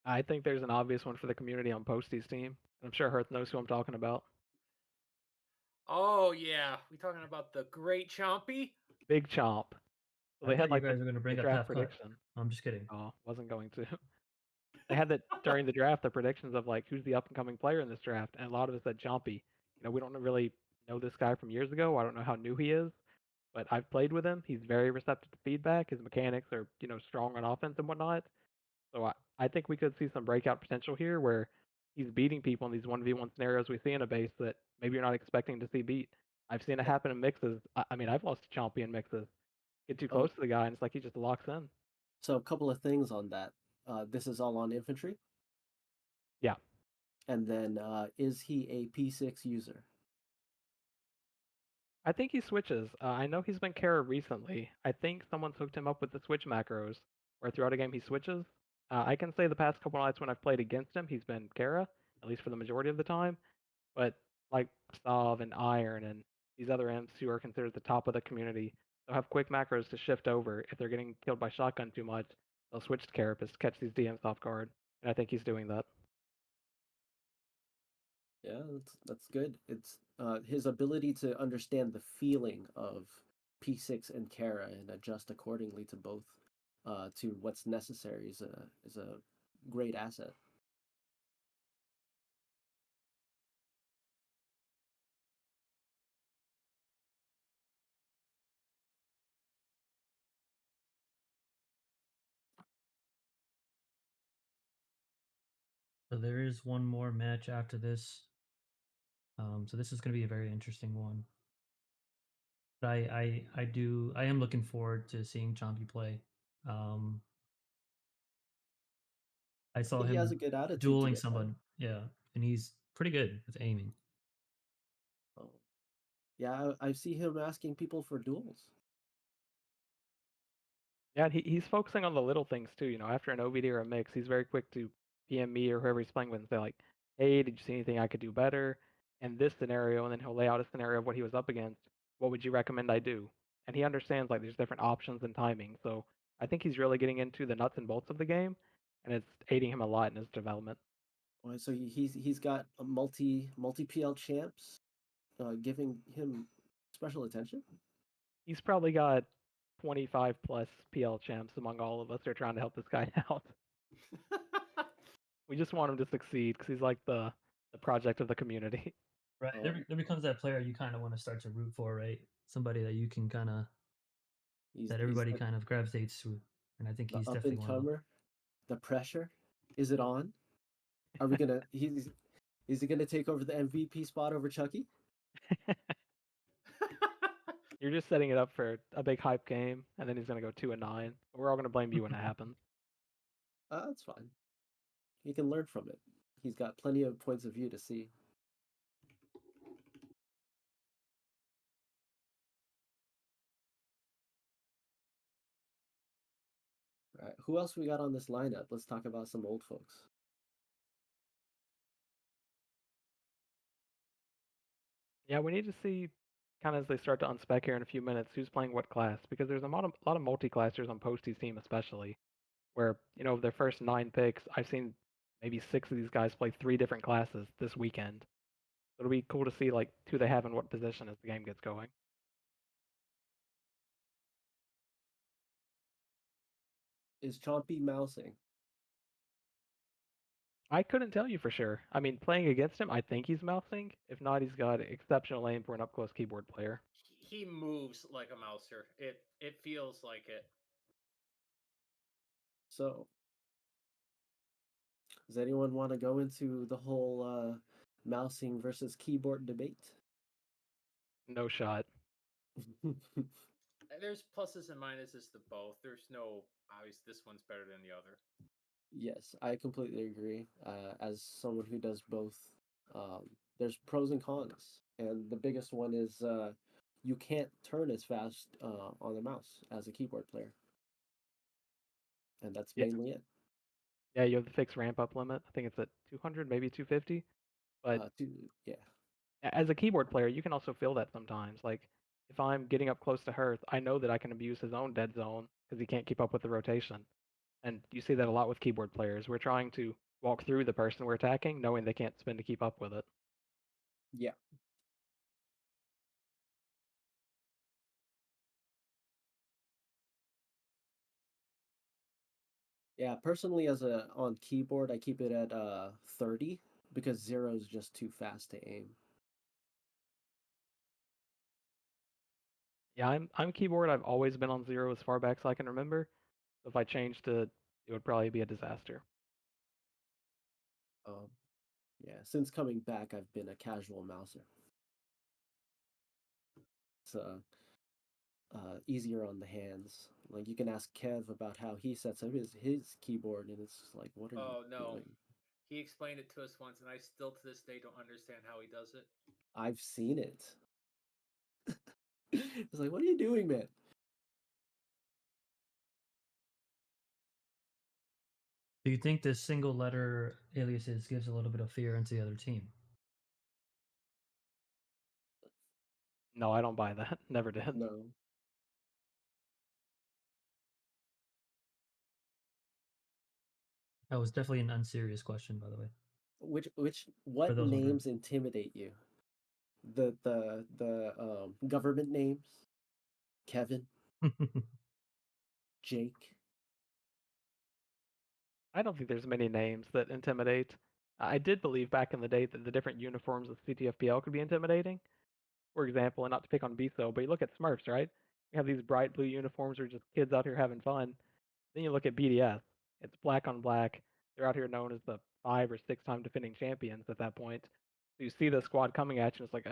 I think there's an obvious one for the community on Postie's team. I'm sure Hearth knows who I'm talking about. Oh yeah, we talking about the Great Chompy? Big Chomp. So I they thought had you like guys were going to the bring up draft half cut. prediction. I'm just kidding. Oh, wasn't going to. They had that during the draft, the predictions of like who's the up and coming player in this draft, and a lot of us said Chompy. You know, we don't really know this guy from years ago. I don't know how new he is, but I've played with him. He's very receptive to feedback. His mechanics are, strong on offense and whatnot. So I think we could see some breakout potential here where he's beating people in these 1v1 scenarios we see in a base that maybe you're not expecting to see beat. I've seen it happen in mixes. I mean, I've lost to champion mixes. Get too Oh, close to the guy, and it's like he just locks in. so a couple of things on that. This is all on infantry, Yeah, and then is he a P6 user? I think he switches. I know he's been Kara recently. I think someone's hooked him up with the switch macros, where throughout a game he switches. I can say the past couple nights when I've played against him, he's been Kara, at least for the majority of the time. But like Stav and Iron and these other imps who are considered the top of the community, they'll have quick macros to shift over. If they're getting killed by shotgun too much, they'll switch to Carapace to catch these DMs off guard. And I think he's doing that. Yeah, that's good. It's his ability to understand the feeling of P6 and Kara and adjust accordingly to both, to what's necessary is a great asset. So there is one more match after this. So this is going to be a very interesting one. But I am looking forward to seeing Chompy play. Um, I saw He has a him good attitude to dueling get by. someone, yeah, and he's pretty good with aiming. Oh. Yeah, I see him asking people for duels. Yeah, and he's focusing on the little things too. After an OVD or a mix, he's very quick to PM me or whoever he's playing with and say like, "Hey, did you see anything I could do better in this scenario?" And then he'll lay out a scenario of what he was up against. What would you recommend I do? And he understands like there's different options and timing. So I think he's really getting into the nuts and bolts of the game, and it's aiding him a lot in his development. Oh, so he's got a multi PL champs, giving him special attention. He's probably got 25 plus PL champs among all of us who are trying to help this guy out. We just want him to succeed because he's like the project of the community. Right. Oh, There becomes that player you kind of want to start to root for, right? Somebody that you can kind of that he's everybody the, kind of gravitates to, and I think the he's up definitely and one of them. comer. The pressure, is it on? Are we gonna? Is he gonna take over the MVP spot over Chucky? You're just setting it up for a big hype game, and then he's gonna go 2-9. We're all gonna blame you when it happens. That's fine. He can learn from it. He's got plenty of points of view to see. All right, who else we got on this lineup? Let's talk about some old folks. Yeah, we need to see kind of as they start to unspec here in a few minutes who's playing what class because there's a lot of multi-classers on Posty's team especially where of their first 9 picks I've seen maybe 6 of these guys play 3 different classes this weekend. It'll be cool to see like who they have in what position as the game gets going. Is Chompy mousing? I couldn't tell you for sure. I mean, playing against him, I think he's mousing. If not, he's got exceptional aim for an up-close keyboard player. He moves like a mouser. It feels like it. So, does anyone want to go into the whole mousing versus keyboard debate? No shot. There's pluses and minuses to both. There's no obvious this one's better than the other. Yes, I completely agree. As someone who does both, there's pros and cons, and the biggest one is you can't turn as fast on the mouse as a keyboard player, and that's Yeah, mainly it. yeah, you have the fixed ramp up limit. I think it's at 200, maybe 250. But Yeah, as a keyboard player, you can also feel that sometimes. Like if I'm getting up close to Hearth, I know that I can abuse his own dead zone because he can't keep up with the rotation. And you see that a lot with keyboard players. We're trying to walk through the person we're attacking, knowing they can't spin to keep up with it. yeah. Yeah, personally, as a on keyboard, I keep it at 30 because 0 is just too fast to aim. Yeah, I'm keyboard. I've always been on 0 as far back as I can remember. If I changed it would probably be a disaster. Um, yeah, since coming back, I've been a casual mouser. It's easier on the hands. Like you can ask Kev about how he sets up his keyboard, and it's just like, what are Oh you no, doing? he explained it to us once, and I still to this day don't understand how he does it. I've seen it. It's like, what are you doing, man? Do you think this single letter aliases gives a little bit of fear into the other team? No, I don't buy that. Never did. No. That was definitely an unserious question, by the way. Which For what those wondering. names intimidate you? The government names? Kevin, Jake. I don't think there's many names that intimidate. I did believe back in the day that the different uniforms of CTFDL could be intimidating. For example, and not to pick on BSO, but you look at Smurfs, right? You have these bright blue uniforms or just kids out here having fun. Then you look at BDS. It's black on black. They're out here known as the 5 or 6 time defending champions at that point. So you see the squad coming at you, and it's like,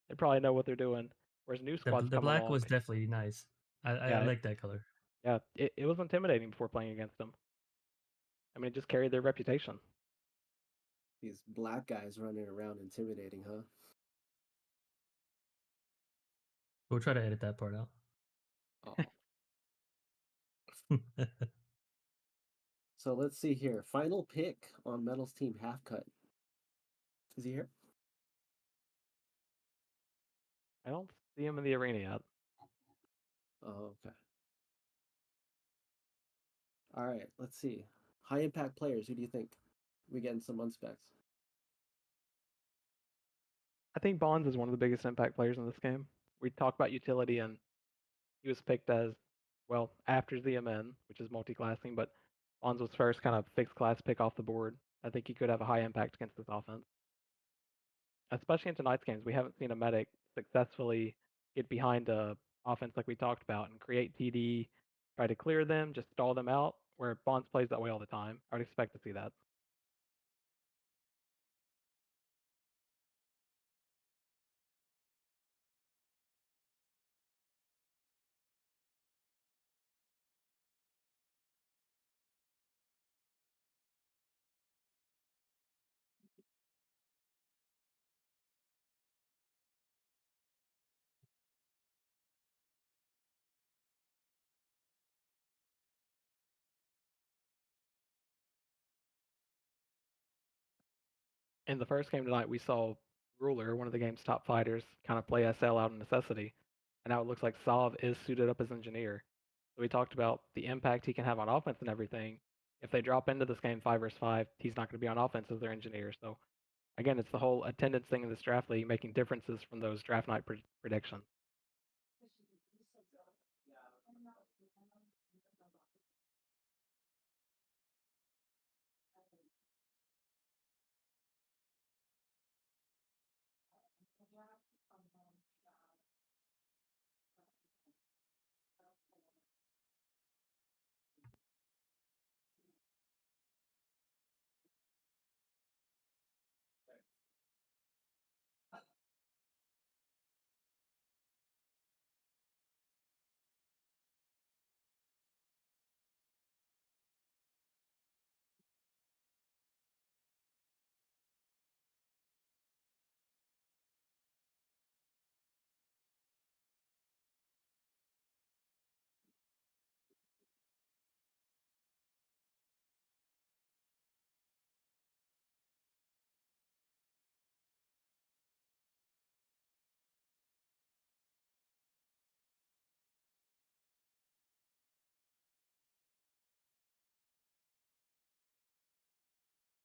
they probably know what they're doing. Whereas new squads The come black was along, definitely nice. I yeah, like that color. yeah, it was intimidating before playing against them. I mean, it just carried their reputation. These black guys running around intimidating, huh? We'll try to edit that part out. Oh. So let's see here. Final pick on Metal's team half cut. Is he here? I don't see him in the arena yet. Oh, okay. All right, let's see. High impact players, who do you think? We getting some unspecs. I think Bonds is one of the biggest impact players in this game. We talked about utility, and he was picked as, well, after ZMN, which is multi-classing, but Bonds was first kind of fixed class pick off the board. I think he could have a high impact against this offense. Especially in tonight's games, we haven't seen a medic successfully get behind a offense like we talked about and create TD, try to clear them, just stall them out, where Bonds plays that way all the time. I would expect to see that. In the first game tonight, we saw Ruler, one of the game's top fighters, kind of play SL out of necessity. And now it looks like Sov is suited up as engineer. So we talked about the impact he can have on offense and everything. If they drop into this game 5 versus 5, he's not going to be on offense as their engineer. So again, it's the whole attendance thing in this draft league making differences from those draft night predictions.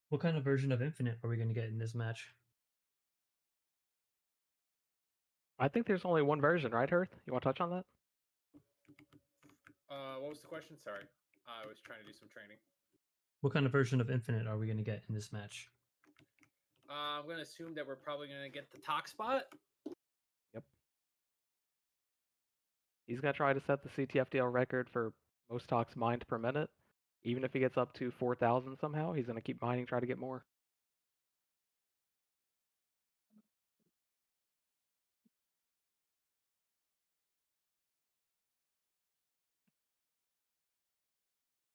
What kind of version of Infinite are we going to get in this match? I think there's only one version, right, Hearth? You want to touch on that? What was the question? Sorry, I was trying to do some training. What kind of version of Infinite are we going to get in this match? I'm gonna assume that we're probably gonna get the talk spot. Yep. He's gonna try to set the CTFDL record for most talks mined per minute. Even if he gets up to 4,000 somehow, he's gonna keep mining, try to get more.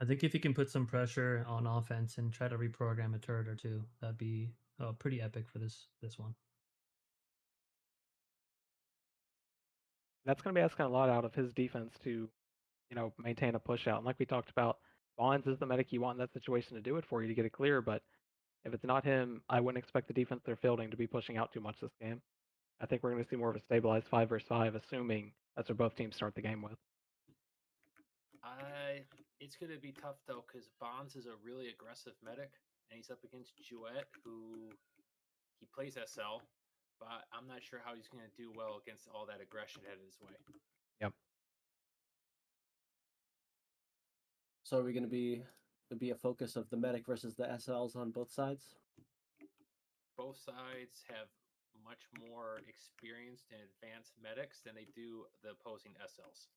I think if you can put some pressure on offense and try to reprogram a turret or two, that'd be pretty epic for this one. That's gonna be asking a lot out of his defense to, maintain a push out. And like we talked about, Bonds is the medic you want in that situation to do it for you to get it clear, but if it's not him, I wouldn't expect the defense they're fielding to be pushing out too much this game. I think we're going to see more of a stabilized 5 versus 5, assuming that's what both teams start the game with. It's going to be tough though because Bonds is a really aggressive medic, and he's up against Jouet, who he plays SL, but I'm not sure how he's going to do well against all that aggression headed his way. Yep. So are we going to be a focus of the medic versus the SLs on both sides? Both sides have much more experienced and advanced medics than they do the opposing SLs.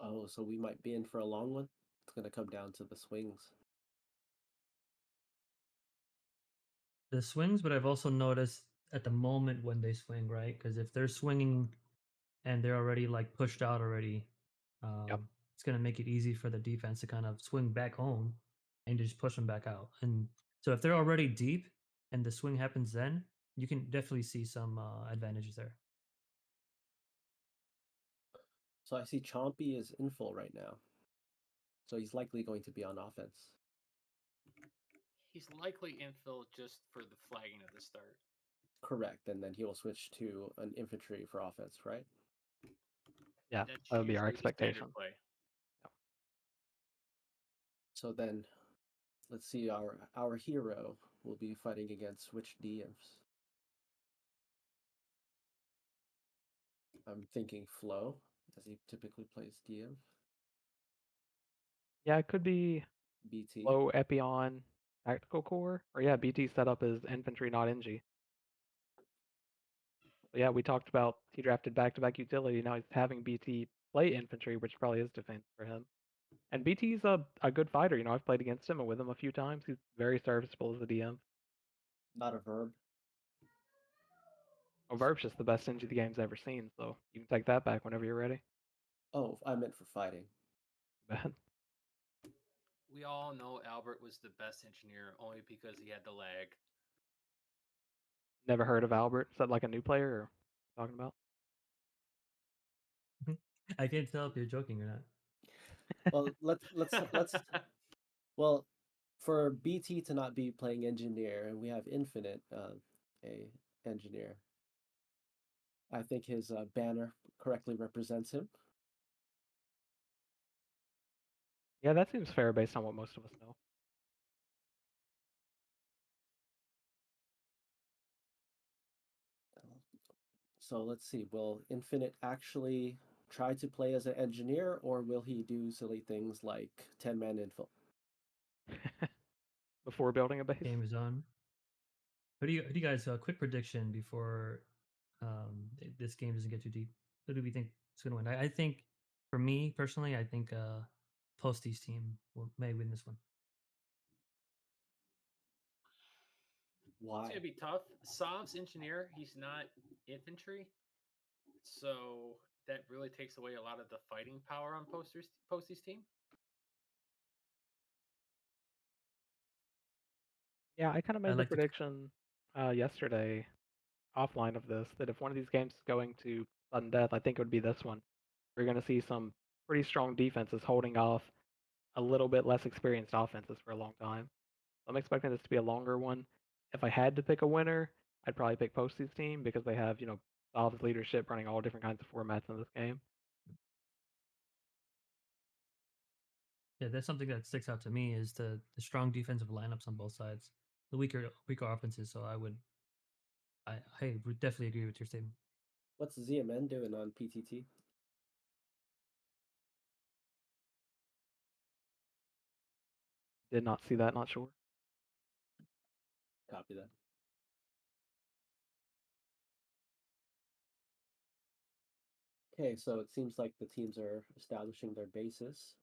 Oh, so we might be in for a long one. It's going to come down to the swings. The swings, but I've also noticed at the moment when they swing, right? Because if they're swinging and they're already like pushed out already, Yep. it's gonna make it easy for the defense to kind of swing back home and just push them back out. And so if they're already deep and the swing happens then, you can definitely see some advantages there. So I see Chompy is in full right now. So he's likely going to be on offense. He's likely infill just for the flagging at the start. Correct. And then he will switch to an infantry for offense, right? Yeah, That's that would be our usually the standard expectation. play. So then let's see, our hero will be fighting against which DMs? I'm thinking Flo, as he typically plays DM. Yeah, it could be BT. low Epion Tactical Core, or yeah, BT setup is infantry, not NG. But yeah, we talked about he drafted back-to-back utility. Now he's having BT play infantry, which probably is defense for him. And BT's a good fighter. I've played against him and with him a few times. He's very serviceable as a DM. Not a verb. Overp's just the best NG the game's ever seen, so you can take that back whenever you're ready. Oh, I meant for fighting. Bad. We all know Albert was the best engineer only because he had the lag. Never heard of Albert. Is that like a new player or talking about? I can't tell if you're joking or not. Well, let's well, for BT to not be playing engineer and we have Infinite a engineer. I think his banner correctly represents him. Yeah, that seems fair based on what most of us know. So let's see, will Infinite actually try to play as an engineer, or will he do silly things like 10-man info? Before building a base. Game is on. Who do you guys quick prediction before this game doesn't get too deep? Who do we think is going to win? I think, for me personally, I think Posty's team may win this one. Why? It's gonna be tough. Sav's engineer, he's not infantry, so that really takes away a lot of the fighting power on Posty's team. Yeah, I kind of I made the like to. prediction yesterday offline of this that if one of these games is going to sudden death, I think it would be this one. We're going to see some pretty strong defenses holding off a little bit less experienced offenses for a long time. I'm expecting this to be a longer one. If I had to pick a winner, I'd probably pick Posty's team because they have, Salve's leadership running all different kinds of formats in this game. Yeah, that's something that sticks out to me is the strong defensive lineups on both sides, the weaker offenses. So I would definitely agree with your statement. What's ZMN doing on PTT? Did not see that, not sure. Copy that. Okay, so it seems like the teams are establishing their bases.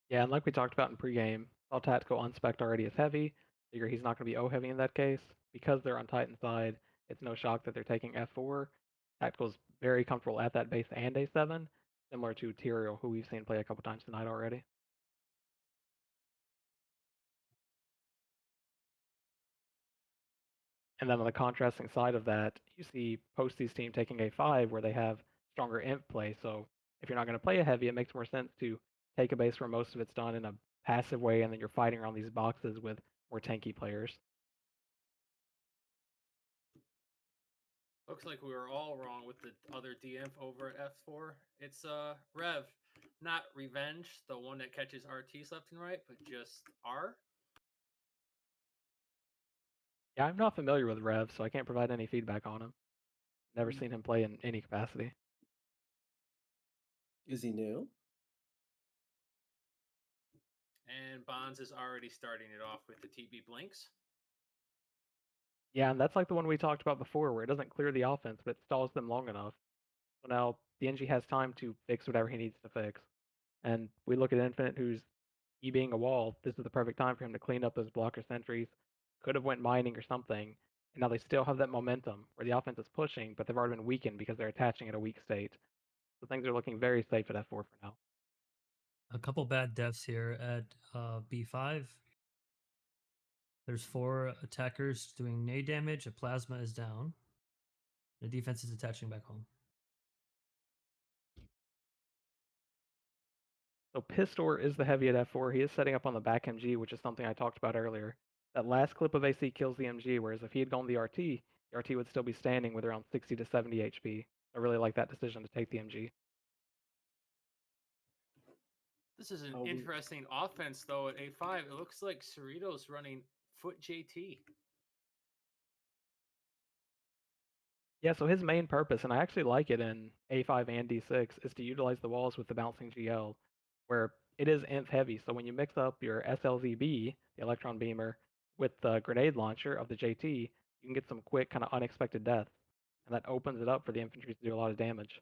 Yeah, and like we talked about in pregame, all tactical unspec already is heavy. Figure he's not going to be O heavy in that case. Because they're on Titan side, it's no shock that they're taking F4. Tactical's very comfortable at that base and A7, similar to Tyrael, who we've seen play a couple times tonight already. And then on the contrasting side of that, you see Posty's team taking A5, where they have stronger imp play. So if you're not going to play a heavy, it makes more sense to take a base where most of it's done in a passive way, and then you're fighting around these boxes with more tanky players. Looks like we were all wrong with the other DF over at F4. It's Rev, not Revenge, the one that catches RTs left and right, but just R. Yeah, I'm not familiar with Rev, so I can't provide any feedback on him. Never seen him play in any capacity. Is he new? And Bonds is already starting it off with the TB Blinks. Yeah, and that's like the one we talked about before, where it doesn't clear the offense, but it stalls them long enough. So now the NG has time to fix whatever he needs to fix. And we look at Infinite, who's E being a wall. This is the perfect time for him to clean up those blocker sentries. Could have went mining or something. And now they still have that momentum where the offense is pushing, but they've already been weakened because they're attaching at a weak state. So things are looking very safe at F4 for now. A couple bad deaths here at B5. There's 4 attackers doing nade damage. A plasma is down. The defense is attaching back home. So Pistor is the heavy at F4. He is setting up on the back MG, which is something I talked about earlier. That last clip of AC kills the MG, whereas if he had gone the RT would still be standing with around 60 to 70 HP. I really like that decision to take the MG. This is an Oh, we- interesting offense, though, at A5. It looks like Cerrito's running foot JT. Yeah, so his main purpose, and I actually like it in A5 and D6, is to utilize the walls with the bouncing GL, where it is inf heavy. So when you mix up your SLZB, the electron beamer, with the grenade launcher of the JT, you can get some quick, kind of unexpected deaths. And that opens it up for the infantry to do a lot of damage.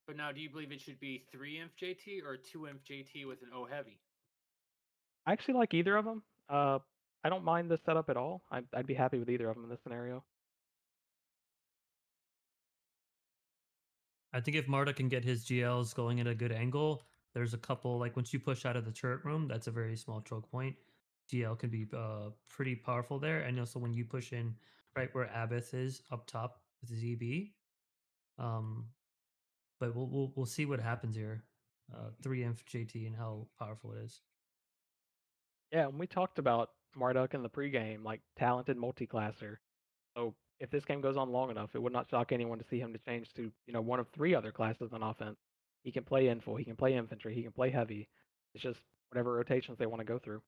But now, do you believe it should be 3 inf JT or 2 inf JT with an O heavy? I actually like either of them. I don't mind this setup at all. I'd be happy with either of them in this scenario. I think if Marta can get his GLs going at a good angle, there's a couple, like once you push out of the turret room, that's a very small choke point. GL can be pretty powerful there. And also when you push in right where Abath is up top with ZB. But we'll see what happens here. 3 inf JT and how powerful it is. Yeah, and we talked about Marduk in the pregame, like talented multi-classer. So if this game goes on long enough, it would not shock anyone to see him to change to, one of 3 other classes on offense. He can play info, he can play infantry, he can play heavy. It's just whatever rotations they want to go through.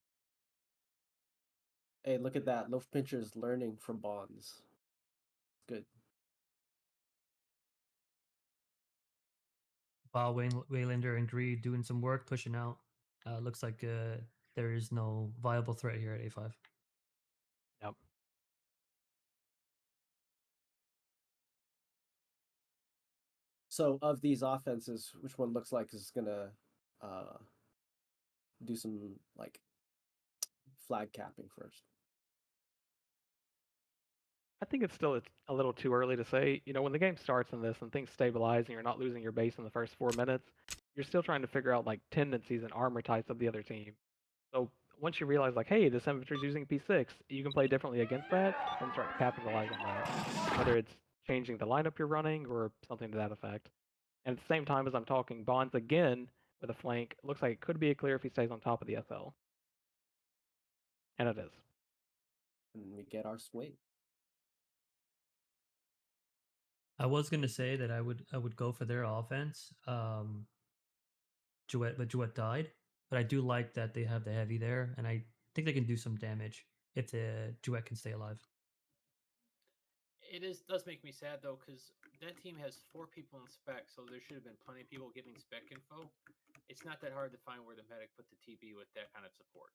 Hey, look at that. Loaf Pincher's learning from Bonds. Good. While Waylander and Greed doing some work, pushing out. Looks like there is no viable threat here at A5. Yep. So of these offenses, which one looks like is gonna do some like flag capping first? I think it's still a little too early to say. When the game starts in this and things stabilize and you're not losing your base in the first 4 minutes, you're still trying to figure out like tendencies and armor types of the other team. So once you realize like, hey, this infantry's using P6, you can play differently against that and start to capitalize on that. Whether it's changing the lineup you're running or something to that effect. And at the same time as I'm talking, Bonds again with a flank, looks like it could be a clear if he stays on top of the SL. And it is. And we get our swing. I was gonna say that I would go for their offense. Jouet, but Jouet died. But I do like that they have the heavy there, and I think they can do some damage if the Jouet can stay alive. It does make me sad though, because that team has 4 people in spec, so there should have been plenty of people giving spec info. It's not that hard to find where the medic put the TB with that kind of support.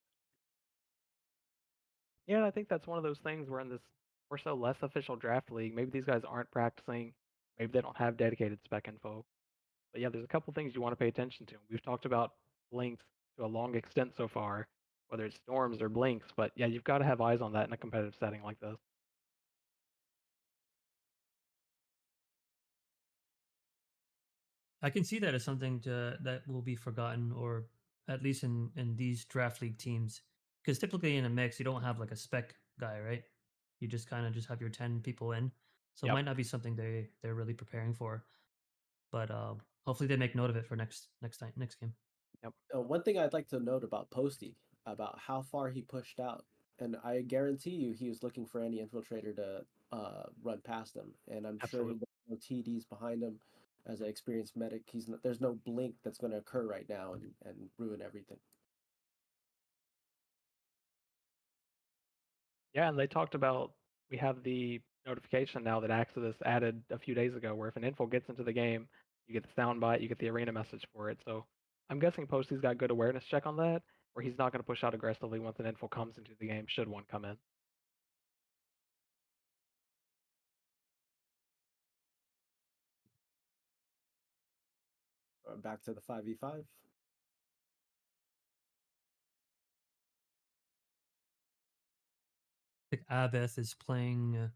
Yeah, I think that's one of those things where in this or so less official draft league. Maybe these guys aren't practicing. Maybe they don't have dedicated spec info. But yeah, there's a couple things you want to pay attention to. We've talked about blinks to a long extent so far, whether it's storms or blinks. But yeah, you've got to have eyes on that in a competitive setting like this. I can see that as something that will be forgotten, or at least in these draft league teams, because typically in a mix you don't have like a spec guy, right? You just kind of just have your 10 people in, so it Yep. might not be something they're really preparing for. But hopefully they make note of it for next game. Yep. One thing I'd like to note about Posty, about how far he pushed out, and I guarantee you he was looking for any infiltrator to run past him, and I'm sure he Absolutely. no TDs behind him as an experienced medic. There's no blink that's going to occur right now and ruin everything. Yeah, and they talked about we have the notification now that Axis added a few days ago, where if an info gets into the game, you get the soundbite, you get the arena message for it. So I'm guessing Posty's got good awareness check on that, where he's not going to push out aggressively once an info comes into the game, should one come in. Back to the 5v5. I think Abeth is playing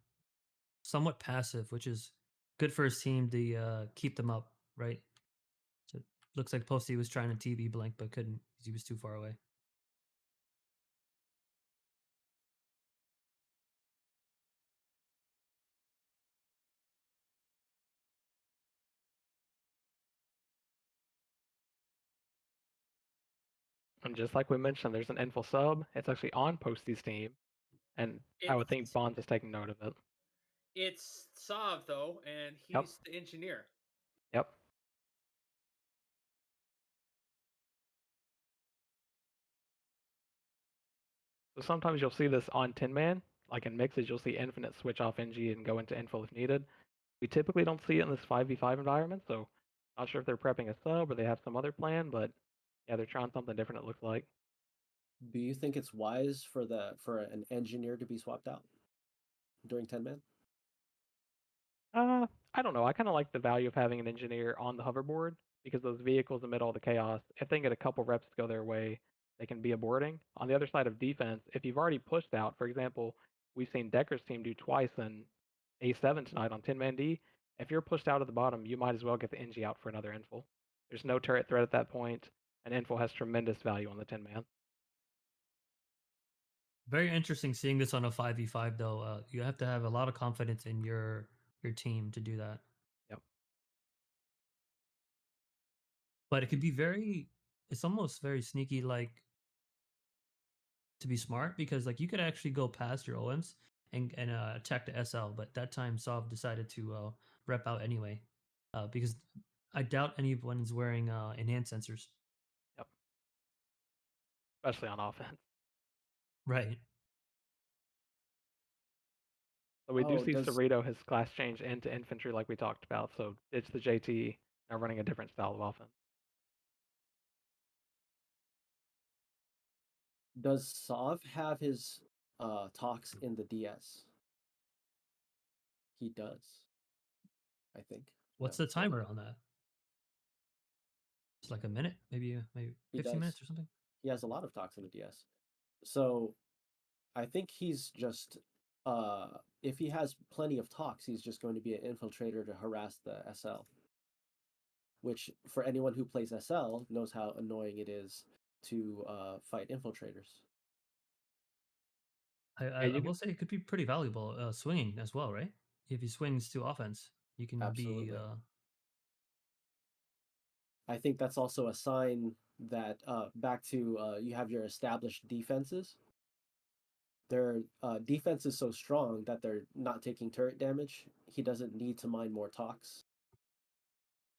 somewhat passive, which is good for his team to keep them up, right? So it looks like Posty was trying to TB blank but couldn't because he was too far away. And just like we mentioned, there's an info sub. It's actually on Posty's team, and I would think It's Bonds is taking note of it. it's Sav though, and Yep. he's the engineer. Yep. So sometimes you'll see this on 10 man, like in mixes, you'll see infinite switch off NG and go into info if needed. We typically don't see it in this 5v5 environment, so not sure if they're prepping a sub or they have some other plan, but yeah, they're trying something different, it looks like. Do you think it's wise for an engineer to be swapped out during 10 man? I don't know. I kind of like the value of having an engineer on the hoverboard because those vehicles amid all the chaos, if they get a couple reps to go their way, they can be aborting. On the other side of defense, if you've already pushed out, for example, we've seen Decker's team do twice in A7 tonight on 10 man D. If you're pushed out at the bottom, you might as well get the NG out for another info. There's no turret threat at that point, and info has tremendous value on the 10 man. Very interesting seeing this on a 5v5 though. You have to have a lot of confidence in your team to do that. Yep. But it could be very it's almost very sneaky like to be smart because like you could actually go past your OMs and attack the SL, but that time Sov decided to rep out anyway. Because I doubt anyone's wearing enhanced sensors. Yep. Especially on offense. Right. So we do Oh, see Cerrito has class change into infantry like we talked about. So it's the JT now running a different style of offense. does Sov have his talks in the DS? He does, I think. What's No, the timer on that? It's like a minute, maybe he 15 does. minutes or something. He has a lot of talks in the DS. So I think he's just if he has plenty of talks, he's just going to be an infiltrator to harass the SL. Which for anyone who plays SL knows how annoying it is to fight infiltrators. I, Yeah, I you will say it could be pretty valuable swinging as well, right? If he swings to offense, you can be Absolutely. I think that's also a sign that back to you have your established defenses. Their defense is so strong that they're not taking turret damage. He doesn't need to mine more talks,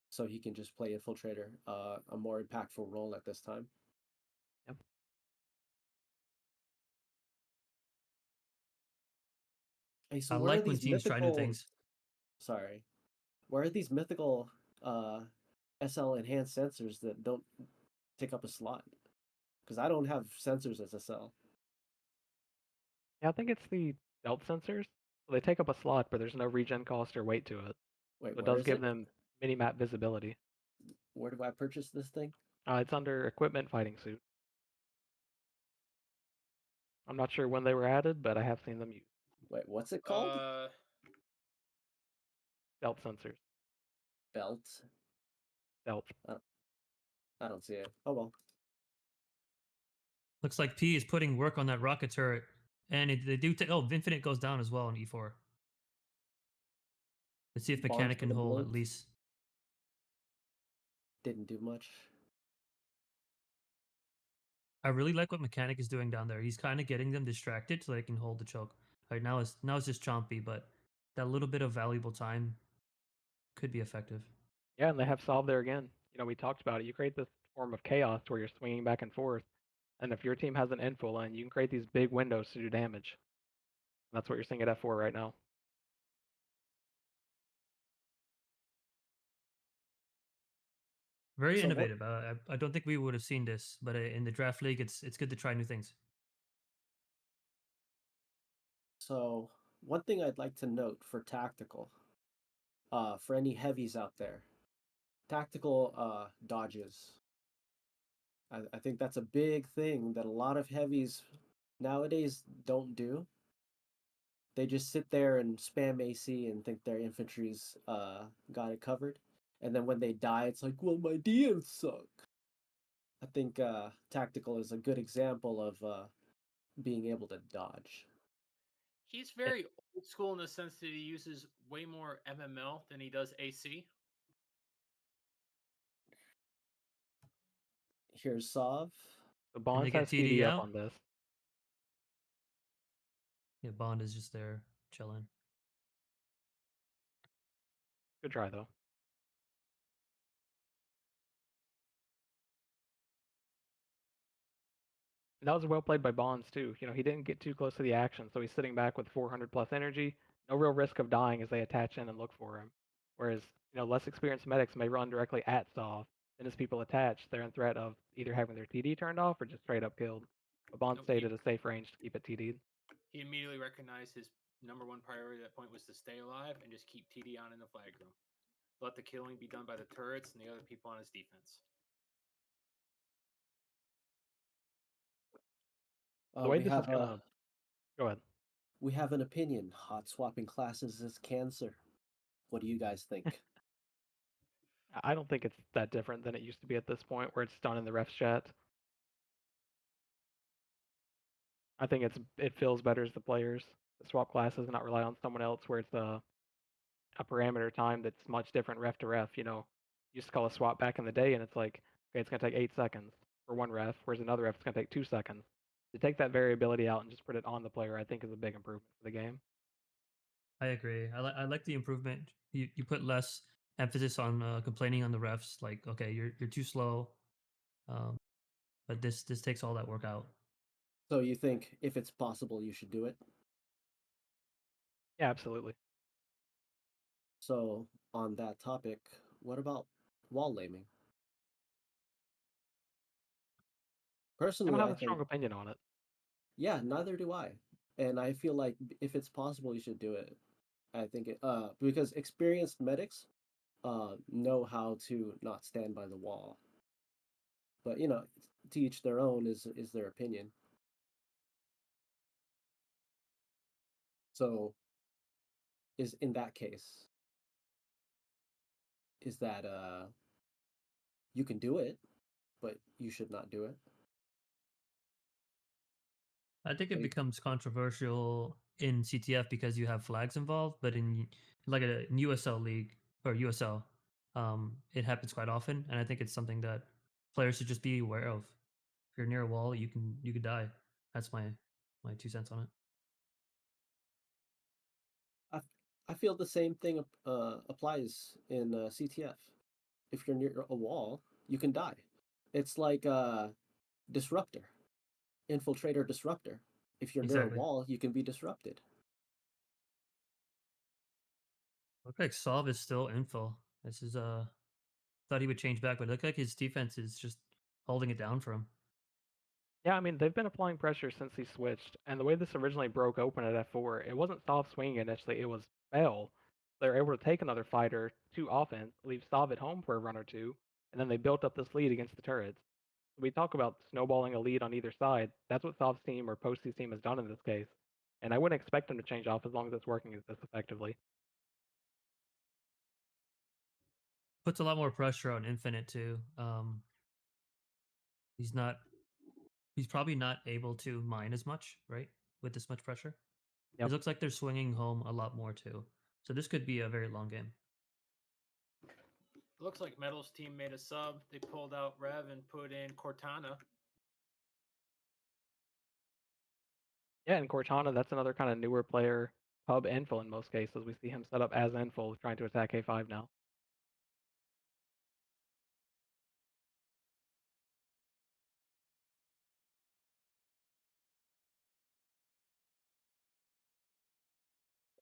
so he can just play infiltrator, a more impactful role at this time. Yep. Hey, so I where are like when these teams try new mythical? things. Sorry, where are these mythical SL enhanced sensors that don't take up a slot? Because I don't have sensors as SL. Yeah, I think it's the belt sensors. So they take up a slot, but there's no regen cost or weight to it. Wait, So it where does is give it? them mini-map visibility. Where do I purchase this thing? It's under equipment fighting suit. I'm not sure when they were added, but I have seen them used. Wait, what's it called? Belt sensors. Belt. Belt. I don't see it. Oh well. Looks like P is putting work on that rocket turret, and they do. Oh, Infinite goes down as well in E4. Let's see if Bonds Mechanic for can the hold at blimp. least. Didn't do much. I really like what Mechanic is doing down there. He's kind of getting them distracted so they can hold the choke. Right now it's just chompy, but that little bit of valuable time could be effective. Yeah, and they have solved there again. We talked about it. You create this form of chaos where you're swinging back and forth, and if your team has an info line, you can create these big windows to do damage. And that's what you're seeing at F4 right now. Very So what- innovative. I don't think we would have seen this, but in the draft league, it's good to try new things. So one thing I'd like to note for tactical, for any heavies out there, tactical dodges. I think that's a big thing that a lot of heavies nowadays don't do. They just sit there and spam AC and think their infantry's got it covered. And then when they die, it's like, well, my DMs suck. I think tactical is a good example of being able to dodge. He's very old school in the sense that he uses way more MML than he does AC. Here's Sov. The And they Bonds get has TD up TDL. on this. Yeah, Bond is just there chilling. Good try though. And that was well played by Bonds too. He didn't get too close to the action, so he's sitting back with 400 plus energy. No real risk of dying as they attach in and look for him. Whereas, less experienced medics may run directly at Sov. And as people attach, they're in threat of either having their TD turned off or just straight up killed. But Bond Nope, stayed at a safe range to keep it TD'd. He immediately recognized his number one priority at that point was to stay alive and just keep TD on in the flag room. Let the killing be done by the turrets and the other people on his defense. The way We this is have gonna go ahead. we have an opinion. Hot swapping classes is cancer. What do you guys think? I don't think it's that different than it used to be at this point, where it's done in the refs chat. I think it feels better as the players to swap classes and not rely on someone else, where it's a parameter time that's much different ref to ref. Used to call a swap back in the day, and it's like, okay, it's gonna take 8 seconds for one ref, whereas another ref it's gonna take 2 seconds. To take that variability out and just put it on the player, I think is a big improvement for the game. I agree. I like the improvement. You put less emphasis on complaining on the refs. Like, okay, you're too slow. Um, but this takes all that work out. So you think if it's possible, you should do it? Yeah, absolutely. So on that topic, what about wall laming? I Personally, don't have I a strong think, opinion on it. yeah, neither do I. And I feel like if it's possible, you should do it. I think because experienced medics know how to not stand by the wall. But to each their own is their opinion. So is in that case, is that you can do it, but you should not do it. I think What it do you- becomes controversial in CTF because you have flags involved, but in like in USL league or USL, it happens quite often, and I think it's something that players should just be aware of. If you're near a wall, you could die. That's my 2 cents on it. I I feel the same thing applies in CTF. If you're near a wall, you can die. It's like disruptor, infiltrator, disruptor. If you're near a Exactly. wall, you can be disrupted. Look like Solve is still infill. This is thought he would change back, but it looked like his defense is just holding it down for him. Yeah, I mean, they've been applying pressure since he switched, and the way this originally broke open at F4, it wasn't Sov swinging initially, it was Bell. They were able to take another fighter to offense, leave Sov at home for a run or two, and then they built up this lead against the turrets. We talk about snowballing a lead on either side. That's what Sov's team or Posty's team has done in this case, and I wouldn't expect them to change off as long as it's working this effectively. Puts a lot more pressure on Infinite too. He's not. He's probably not able to mine as much, right? With this much pressure, it Yep. looks like they're swinging home a lot more too. So this could be a very long game. Looks like Metal's team made a sub. They pulled out Rev and put in Cortana. Yeah, and Cortana, that's another kind of newer player, pub Enfil in most cases. We see him set up as Enfil trying to attack A5 now.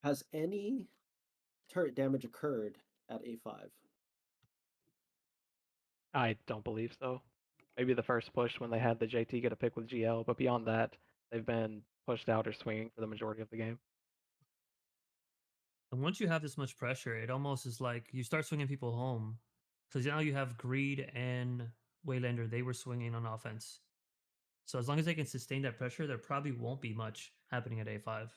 Has any turret damage occurred at A5? I don't believe so. Maybe the first push when they had the JT get a pick with GL, but beyond that, they've been pushed out or swinging for the majority of the game. And once you have this much pressure, it almost is like you start swinging people home. Because now you have Greed and Waylander. They were swinging on offense. So as long as they can sustain that pressure, there probably won't be much happening at A5.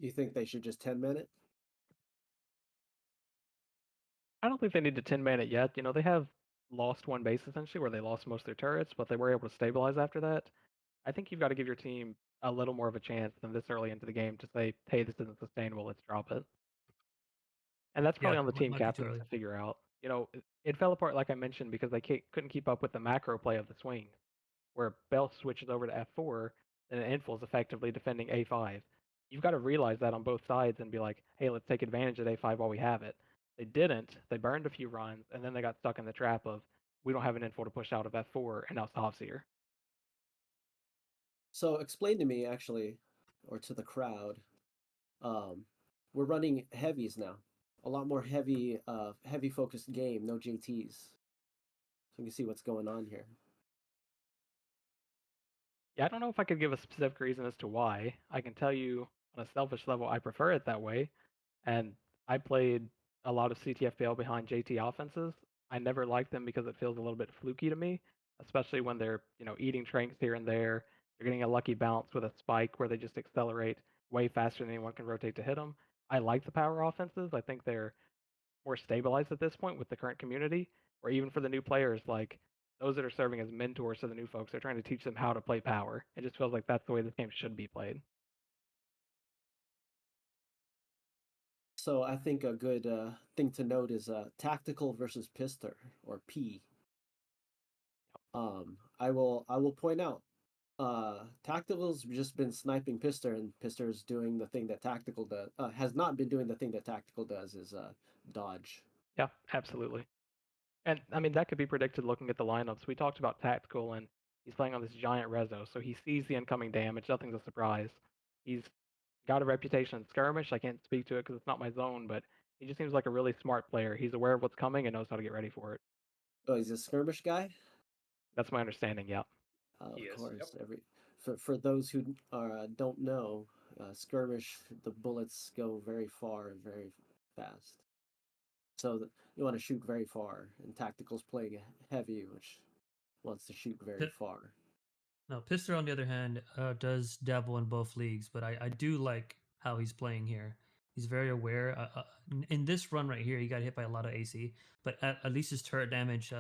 You think they should just 10-man it? I don't think they need to 10-man it yet. You know, they have lost one base essentially where they lost most of their turrets, but they were able to stabilize after that. I think you've got to give your team a little more of a chance than this early into the game to say, hey, this isn't sustainable, let's drop it. And that's Yeah, probably on the team might be too captains early. to figure out. You know, it fell apart like I mentioned because they couldn't keep up with the macro play of the swing, where Bell switches over to F4 and Infil is effectively defending A5. You've got to realize that on both sides and be like, hey, let's take advantage of A5 while we have it. They didn't. They burned a few runs, and then they got stuck in the trap of we don't have an Infil to push out of F4, and now Sov's here. So explain to me, actually, or to the crowd. We're running heavies now. A lot more heavy focused game. No JTs. So you can see what's going on here. Yeah, I don't know if I could give a specific reason as to why. I can tell you on a selfish level, I prefer it that way. And I played a lot of CTFDL behind JT offenses. I never liked them because it feels a little bit fluky to me, especially when they're, eating tranks here and there. They're getting a lucky bounce with a spike where they just accelerate way faster than anyone can rotate to hit them. I like the power offenses. I think they're more stabilized at this point with the current community, or even for the new players, like those that are serving as mentors to the new folks. They're trying to teach them how to play power. It just feels like that's the way this game should be played. So I think a good thing to note is tactical versus pister or P. I will point out tactical's just been sniping pister, and pister's doing the thing that tactical does. Has not been doing the thing that tactical does is dodge. Yeah, absolutely. And I mean, that could be predicted looking at the lineups. We talked about tactical, and he's playing on this giant rezo, so he sees the incoming damage. Nothing's a surprise. He's got a reputation in skirmish. I can't speak to it because it's not my zone, but he just seems like a really smart player. He's aware of what's coming and knows how to get ready for it. Oh, he's a skirmish guy. That's my understanding. Yeah. He Of is, course, yep. for those who don't know, skirmish, the bullets go very far and very fast. So you want to shoot very far, and tactical's playing heavy, which wants to shoot very Pi- far. No, Pister on the other hand does dabble in both leagues, but I do like how he's playing here. He's very aware. In this run right here, he got hit by a lot of AC, but at least his turret damage,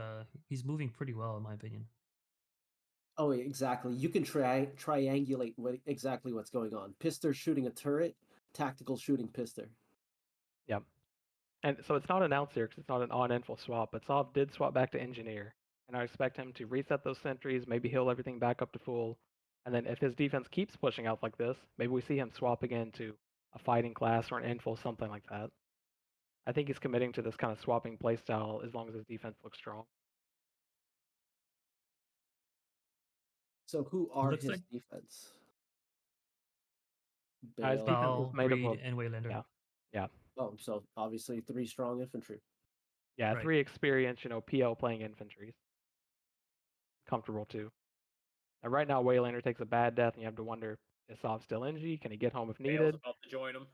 he's moving pretty well in my opinion. Oh, exactly. You can triangulate exactly what's going on. Pister shooting a turret, tactical shooting Pister. Yeah. And so it's not announced here because it's not an on-info swap, but Sov did swap back to engineer, and I expect him to reset those sentries, maybe heal everything back up to full, and then if his defense keeps pushing out like this, maybe we see him swap again to a fighting class or an info, something like that. I think he's committing to this kind of swapping playstyle as long as his defense looks strong. So who It are looks his like defense? His Bale. defense is Bao, made up Greed, of, and Waylander. yeah, Oh, so obviously 3 strong infantry. yeah, Right. 3 experienced, PL playing infantries. comfortable too. And right now, Waylander takes a bad death, and you have to wonder, is Sov still NG? Can he get home if Bale's needed? about to join him.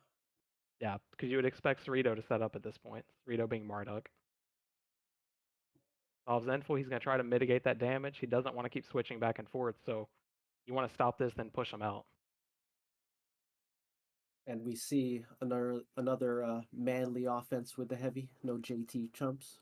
Yeah, because you would expect Cerrito to set up at this point. Cerrito being Marduk. Sov's Zenful, he's going to try to mitigate that damage. He doesn't want to keep switching back and forth, so you want to stop this, then push him out. And we see another manly offense with the heavy. No JT chumps.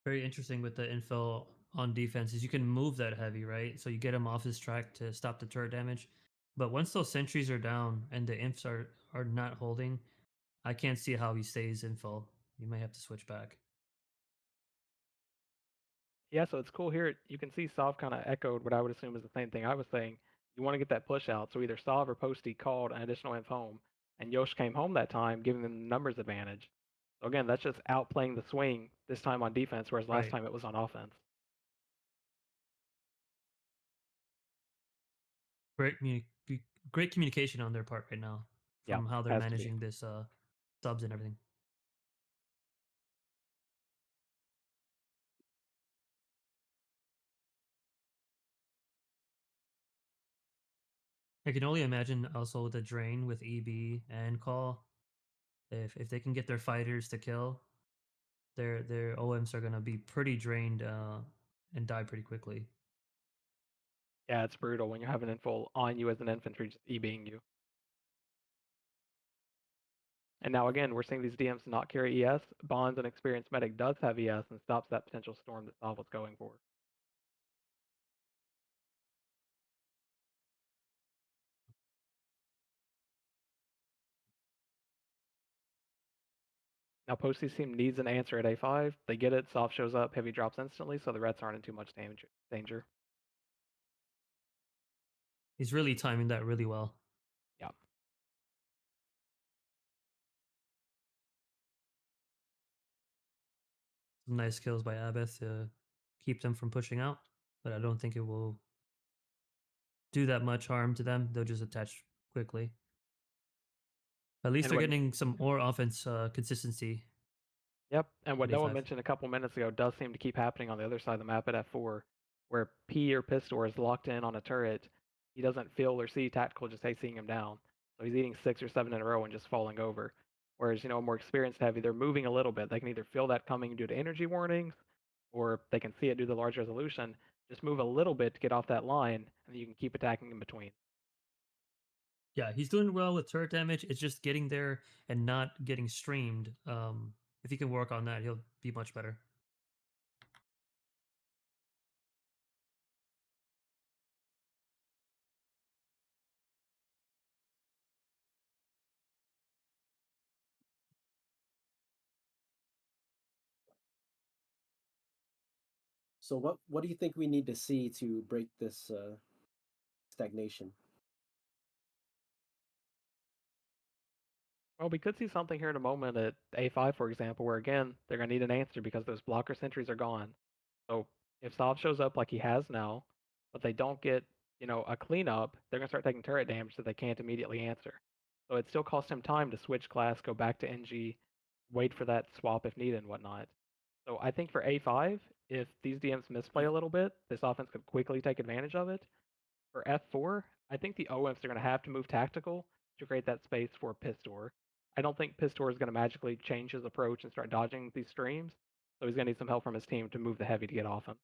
Very interesting with the info on defense is you can move that heavy, right? So you get him off his track to stop the turret damage. But once those sentries are down and the imps are not holding, I can't see how he stays info. You may have to switch back. Yeah, so it's cool here. You can see Sov kind of echoed what I would assume is the same thing I was saying. You want to get that push out, so either Sov or Posty called an additional inf home, and Yosh came home that time, giving them the numbers advantage. So again, that's just outplaying the swing, this time on defense, whereas last Right. time it was on offense. Great, great communication on their part right now Yeah, from how they're has to be. managing this subs and everything. I can only imagine also the drain with EB and call. If they can get their fighters to kill, their OMs are gonna be pretty drained and die pretty quickly. Yeah, it's brutal when you have an info on you as an infantry just EBing you. And now again, we're seeing these DMs not carry ES. Bonds, an experienced medic, does have ES and stops that potential storm that Sov was going for. Now Posty's team needs an answer at A5. They get it, Sov shows up, heavy drops instantly, so the Rets aren't in too much danger. He's really timing that really well. Yeah. Some nice kills by Abbott to keep them from pushing out, but I don't think it will do that much harm to them. They'll just attach quickly. At least And they're what getting some more offense consistency. Yep, and what Day no one 5. mentioned a couple minutes ago does seem to keep happening on the other side of the map at F4, where P or Pistor is locked in on a turret. He doesn't feel or see tactical just seeing him down. So he's eating 6 or 7 in a row and just falling over. Whereas, a more experienced heavy, they're moving a little bit. They can either feel that coming due to energy warnings, or they can see it due to large resolution. Just move a little bit to get off that line, and then you can keep attacking in between. Yeah, he's doing well with turret damage. It's just getting there and not getting streamed. If he can work on that, he'll be much better. So what do you think we need to see to break this stagnation? Well, we could see something here in a moment at A5, for example, where again, they're going to need an answer because those blocker sentries are gone. So if Sov shows up like he has now, but they don't get, a cleanup, they're going to start taking turret damage that they can't immediately answer. So it still costs him time to switch class, go back to NG, wait for that swap if needed and whatnot. So I think for A5, if these DMs misplay a little bit, this offense could quickly take advantage of it. For F4, I think the OMs are going to have to move tactical to create that space for Pistor. I don't think Pistor is going to magically change his approach and start dodging these streams, so he's going to need some help from his team to move the heavy to get off him.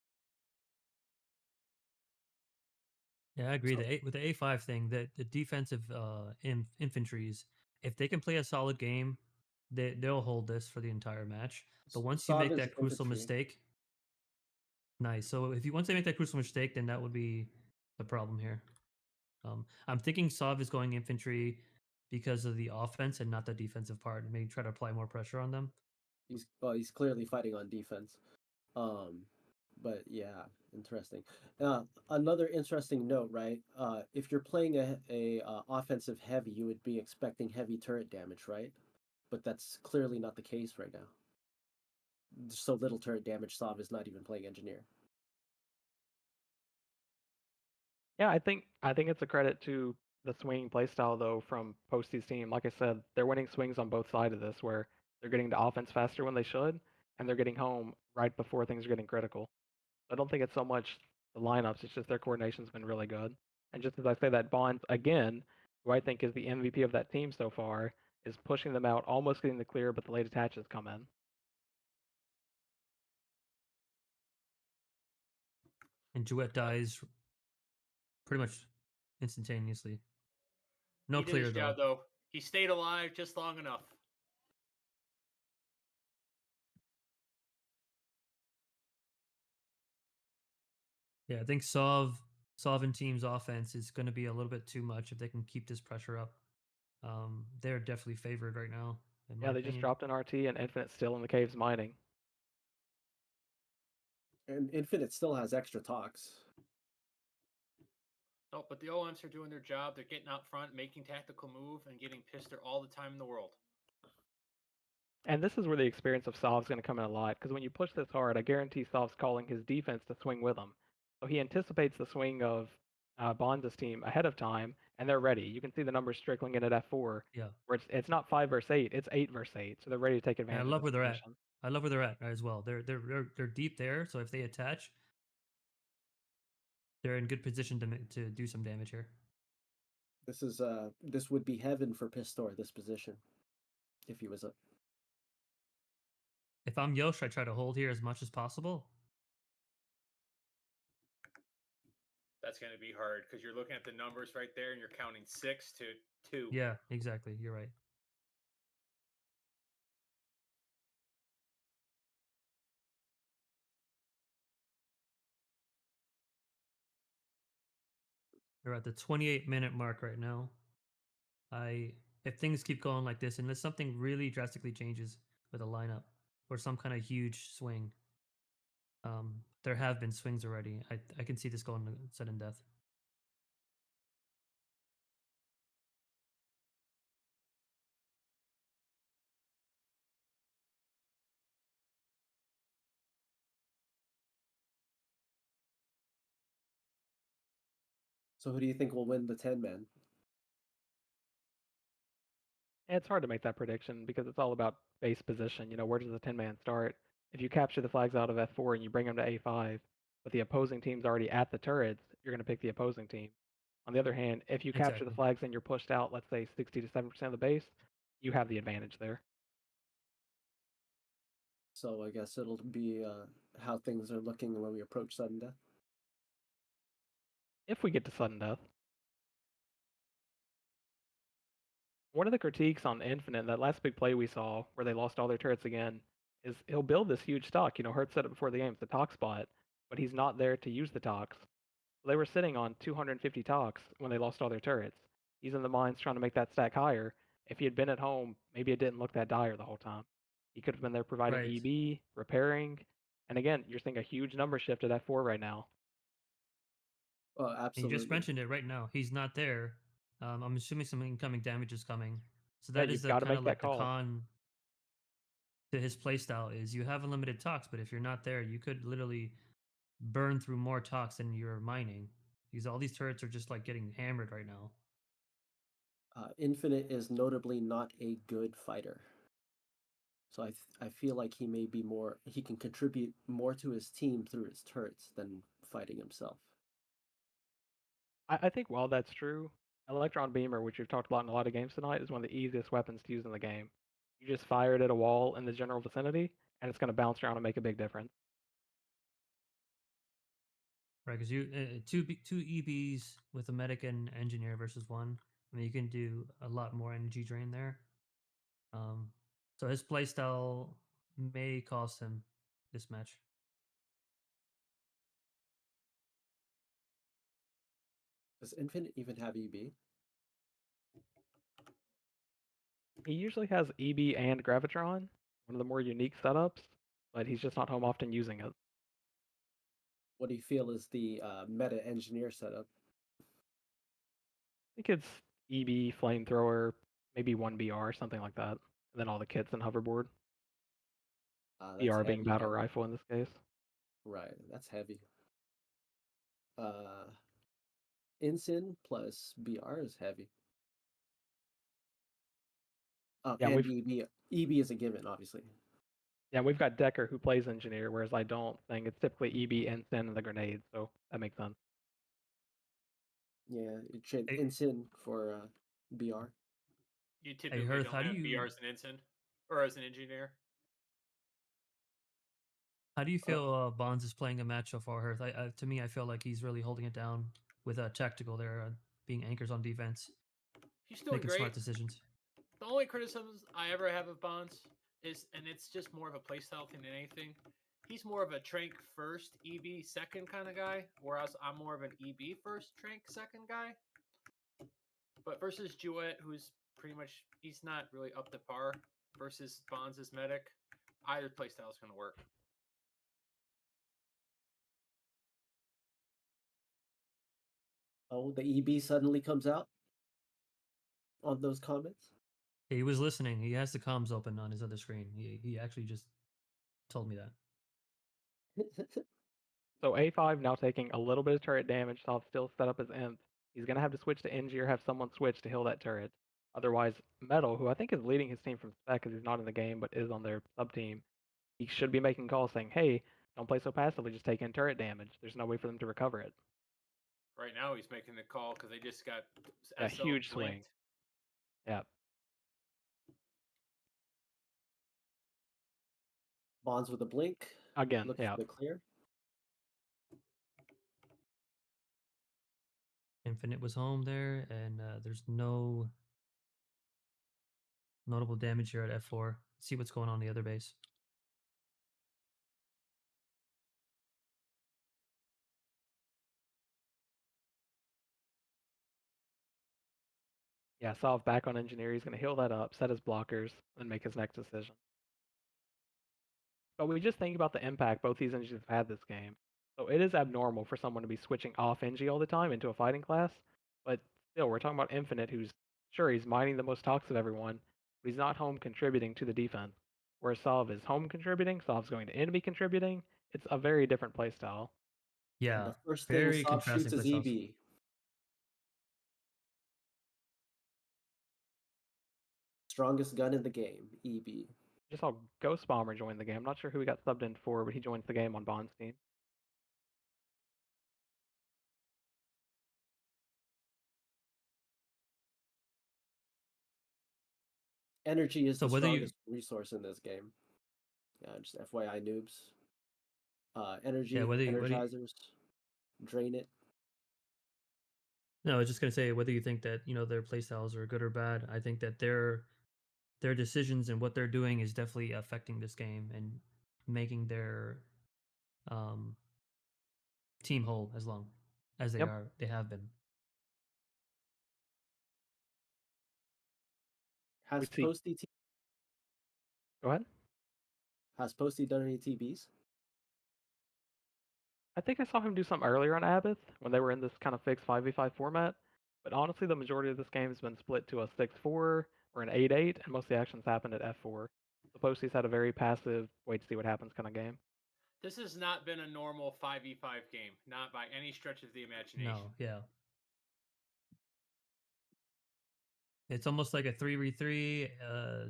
Yeah, I agree. So, With the A5 thing, the defensive infantries, if they can play a solid game, they'll hold this for the entire match. But once you Sov make is that crucial infantry. mistake, nice. So if you once they make that crucial mistake, then that would be the problem here. I'm thinking Sov is going infantry because of the offense and not the defensive part, and maybe try to apply more pressure on them. He's clearly fighting on defense. But yeah, interesting. Another interesting note, right? If you're playing a offensive heavy, you would be expecting heavy turret damage, right? But that's clearly not the case right now. There's so little turret damage. Sov is not even playing engineer. Yeah, I think it's a credit to the swinging playstyle though from Posty's team. Like I said, they're winning swings on both sides of this, where they're getting to offense faster when they should, and they're getting home right before things are getting critical. I don't think it's so much the lineups; it's just their coordination's been really good. And just as I say that, Bonds again, who I think is the MVP of that team so far, is pushing them out, almost getting the clear, but the late attaches come in. And Jouet dies pretty much instantaneously. No He did his clear though. job though. He stayed alive just long enough. Yeah, I think Sov and team's offense is going to be a little bit too much if they can keep this pressure up. They're definitely favored right now, in my Yeah, they just opinion. dropped an RT, and Infinite's still in the caves mining. And Infinite still has extra talks. No, but the OMs are doing their job. They're getting out front, making tactical move, and getting pissed all the time in the world. And this is where the experience of Sov's going to come in a lot, because when you push this hard, I guarantee Sov's calling his defense to swing with him. So he anticipates the swing of Bonds' team ahead of time, and they're ready. You can see the numbers trickling in at F4, Yeah. where it's not 5 versus 8, it's 8 versus 8, so they're ready to take And I advantage of love this where they're at. position. I love where they're at as well. They're deep there, so if they attach, they're in good position to do some damage here. This would be heaven for Pistor, this position, if he was up. If I'm Yosh, I try to hold here as much as possible. That's going to be hard because you're looking at the numbers right there and you're counting 6 to 2. Yeah, exactly. You're right. We're at the 28-minute mark right now. If things keep going like this, unless something really drastically changes with a lineup or some kind of huge swing, there have been swings already. I can see this going to sudden death. So who do you think will win the 10-man? It's hard to make that prediction because it's all about base position. Where does the 10-man start? If you capture the flags out of F4 and you bring them to A5, but the opposing team's already at the turrets, you're going to pick the opposing team. On the other hand, if you capture the Exactly. flags and you're pushed out, let's say 60 to 7% of the base, you have the advantage there. So I guess it'll be how things are looking when we approach sudden death. If we get to sudden death. One of the critiques on Infinite, that last big play we saw where they lost all their turrets again, is he'll build this huge stock. Hurt said it before the game, it's the talk spot, but he's not there to use the talks. They were sitting on 250 talks when they lost all their turrets. He's in the mines trying to make that stack higher. If he had been at home, maybe it didn't look that dire the whole time. He could have been there providing Right. EB, repairing, and again, you're seeing a huge number shift at F4 right now. Oh, And you absolutely. just mentioned it right now. He's not there. I'm assuming some incoming damage is coming. So Yeah, that is you've the got to kind make of that like the call. con to his playstyle is you have unlimited talks, but if you're not there, you could literally burn through more talks than you're mining because all these turrets are just like getting hammered right now. Infinite is notably not a good fighter. So I feel like he may be more. He can contribute more to his team through his turrets than fighting himself. I think while that's true, Electron Beamer, which we've talked about in a lot of games tonight, is one of the easiest weapons to use in the game. You just fire it at a wall in the general vicinity, and it's going to bounce around and make a big difference. Right, because you two EBs with a medic and engineer versus one. I mean, you can do a lot more energy drain there. So his playstyle may cost him this match. Does Infinite even have EB? He usually has EB and Gravitron, one of the more unique setups, but he's just not home often using it. What do you feel is the meta engineer setup? I think it's EB, Flamethrower, maybe one BR, something like that. And then all the kits and hoverboard. That's BR being heavy, battle man. rifle in this case. Right, that's heavy. Ensign plus BR is heavy. Yeah, And EB is a given, obviously. Yeah, we've got Decker who plays engineer, whereas I don't think it's typically EB, Ensign, and the grenade, so that makes sense. Yeah, you trade Hey, ensign for BR. You hey, typically Hearth, don't have BR as an ensign or as an engineer. how do you Uh, feel Bonds is playing a match so far, Hearth? To me, I feel like he's really holding it down with tactical there, being anchors on defense, He's doing making smart great. decisions. The only criticisms I ever have of Bonds is, and it's just more of a playstyle thing than anything. He's more of a Trank first, EB second kind of guy, whereas I'm more of an EB first, Trank second guy. But versus Jewett, who's pretty much he's not really up to par, versus Bonds' medic, either playstyle is going to work. oh, the EB suddenly comes out on those comments. He was listening. He has the comms open on his other screen. He actually just told me that. So A5 now taking a little bit of turret damage, so I'll still set up his imp. He's going to have to switch to Engi or have someone switch to heal that turret. Otherwise, Metal, who I think is leading his team from spec because he's not in the game but is on their sub team, he should be making calls saying, hey, don't play so passively, just take in turret damage. There's no way for them to recover it. Right now, he's making the call because they just got A SL huge blinked. swing. Yeah. Bonds with a blink. Again, Looks yeah. for the clear. Infinite was home there, and there's no notable damage here at F4. See what's going on in the other base. Yeah, Solve back on engineer. He's going to heal that up, set his blockers, and make his next decision. But we just think about the impact both these engines have had this game. So it is abnormal for someone to be switching off Engie all the time into a fighting class. But still, we're talking about Infinite, who's sure he's mining the most talks of everyone, but he's not home contributing to the defense. Whereas Solve is home contributing, Solve's going to enemy contributing. It's a very different playstyle. And Yeah, the first thing very Sob shoots contrasting is playstyles. EB. Strongest gun in the game, E EB. Just saw Ghost Bomber join the game. I'm not sure who he got subbed in for, but he joins the game on Bond's team. Energy is So the whether you strongest resource in this game. Just FYI, noobs. Energy, whether you, energizers, drain it. no, I was just gonna say whether you think that their playstyles are good or bad. I think that their decisions and what they're doing is definitely affecting this game and making their um, team whole as long as Yep. they have been. We Has see. Posty Go ahead. done any TBs? I think I saw him do something earlier on Abbott when they were in this kind of fixed 5v5 format. But honestly, the majority of this game has been split to a 6-4 or an 8-8, and most of the actions happened at F4. So Postie's had a very passive, wait to see what happens kind of game. This has not been a normal 5v5 game, not by any stretch of the imagination. No, yeah. It's almost like a 3v3,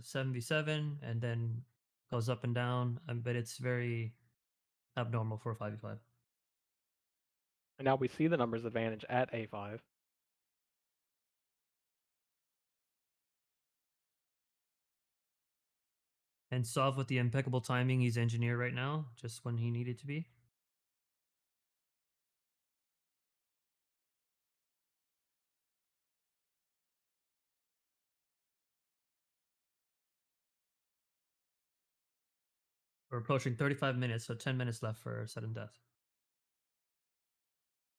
7v7, and then goes up and down. But it's very abnormal for a 5v5. And now we see the numbers advantage at A5. And Solve with the impeccable timing, he's engineer right now, just when he needed to be. We're approaching 35 minutes, so 10 minutes left for sudden death.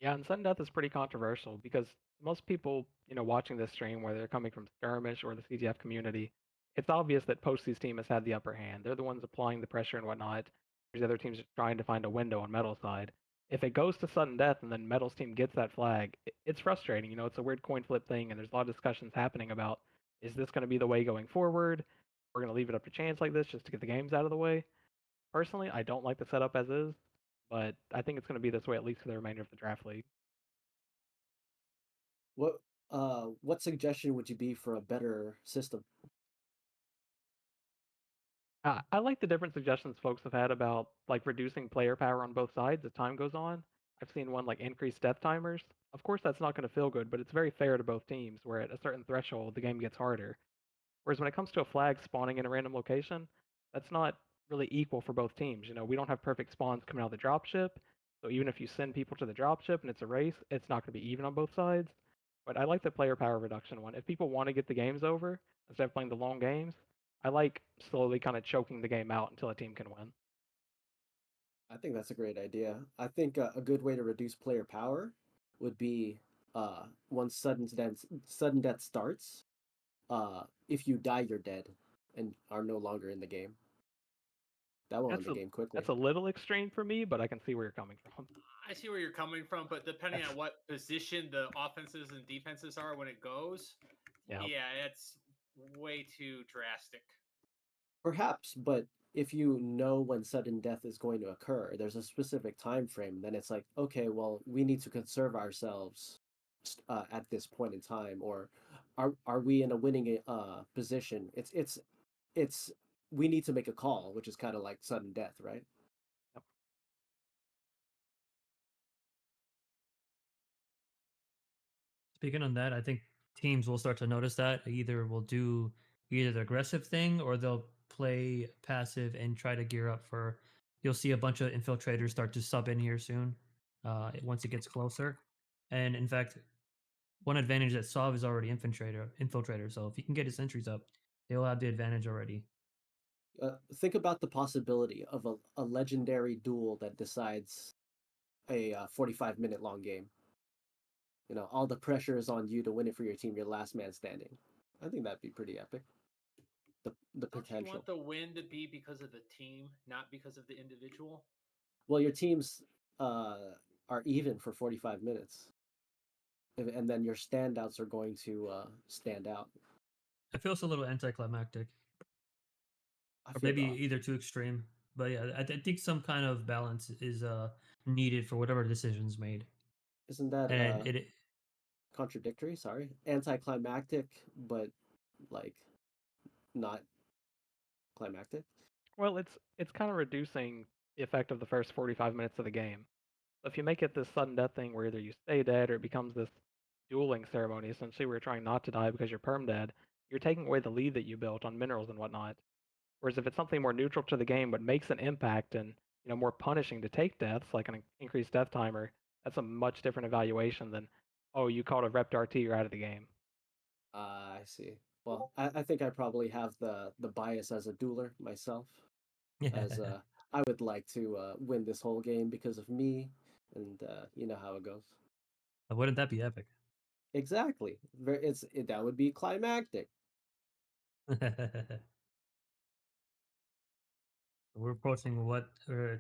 Yeah, and sudden death is pretty controversial because most people, watching this stream, whether they're coming from Skirmish or the CTF community, it's obvious that Postie's team has had the upper hand. They're the ones applying the pressure and whatnot. There's other teams just trying to find a window on Metal's side. If it goes to sudden death and then Metal's team gets that flag, it's frustrating. It's a weird coin flip thing, and there's a lot of discussions happening about, is this going to be the way going forward? We're going to leave it up to chance like this just to get the games out of the way. Personally, I don't like the setup as is, but I think it's going to be this way at least for the remainder of the draft league. What suggestion would you be for a better system? I like the different suggestions folks have had about like reducing player power on both sides as time goes on. I've seen one like increase death timers. Of course, that's not going to feel good, but it's very fair to both teams. Where at a certain threshold, the game gets harder. Whereas when it comes to a flag spawning in a random location, that's not really equal for both teams. You know, we don't have perfect spawns coming out of the dropship, so even if you send people to the dropship and it's a race, it's not going to be even on both sides. But I like the player power reduction one. If people want to get the games over instead of playing the long games, I like slowly kind of choking the game out until a team can win. I think that's a great idea. I think a good way to reduce player power would be once sudden death starts. If you die, you're dead and are no longer in the game. That will end That's the a game quickly. that's a little extreme for me, but I can see where you're coming from. I see where you're coming from, but depending That's on what position the offenses and defenses are when it goes, yeah. yeah, it's way too drastic. Perhaps, but if you know when sudden death is going to occur, there's a specific time frame, then it's like, okay, well, we need to conserve ourselves at this point in time, or are we in a winning position? It's we need to make a call, which is kind of like sudden death, right? Yep. Speaking on that, I think teams will start to notice that either will do either the aggressive thing or they'll play passive and try to gear up for. You'll see a bunch of infiltrators start to sub in here soon, once it gets closer. And in fact, one advantage that Sov is already infiltrator. So if he can get his entries up, they'll have the advantage already. Think about the possibility of a legendary duel that decides a 45-minute long game. You know, all the pressure is on you to win it for your team. You're last man standing. I think that'd be pretty epic. The Don't you potential. want the win to be because of the team, not because of the individual? Well, your teams uh, are even for 45 minutes, and then your standouts are going to stand out. It feels a little anticlimactic, I or feel maybe the either too extreme. But yeah, I think some kind of balance is needed for whatever decisions made. isn't that And it contradictory? Sorry, anticlimactic, but like not climactic. Well, it's kind of reducing the effect of the first 45 minutes of the game. So if you make it this sudden death thing where either you stay dead or it becomes this dueling ceremony, essentially where you're trying not to die because you're perm dead, you're taking away the lead that you built on minerals and whatnot. Whereas if it's something more neutral to the game but makes an impact and more punishing to take deaths, like an increased death timer, that's a much different evaluation than, oh, you called a rep RT, you're out of the game. I see. Well, I think I probably have the bias as a dueler myself, as yeah, I would like to win this whole game because of me, and you know how it goes. wouldn't that be epic? Exactly. That would be climactic. We're approaching what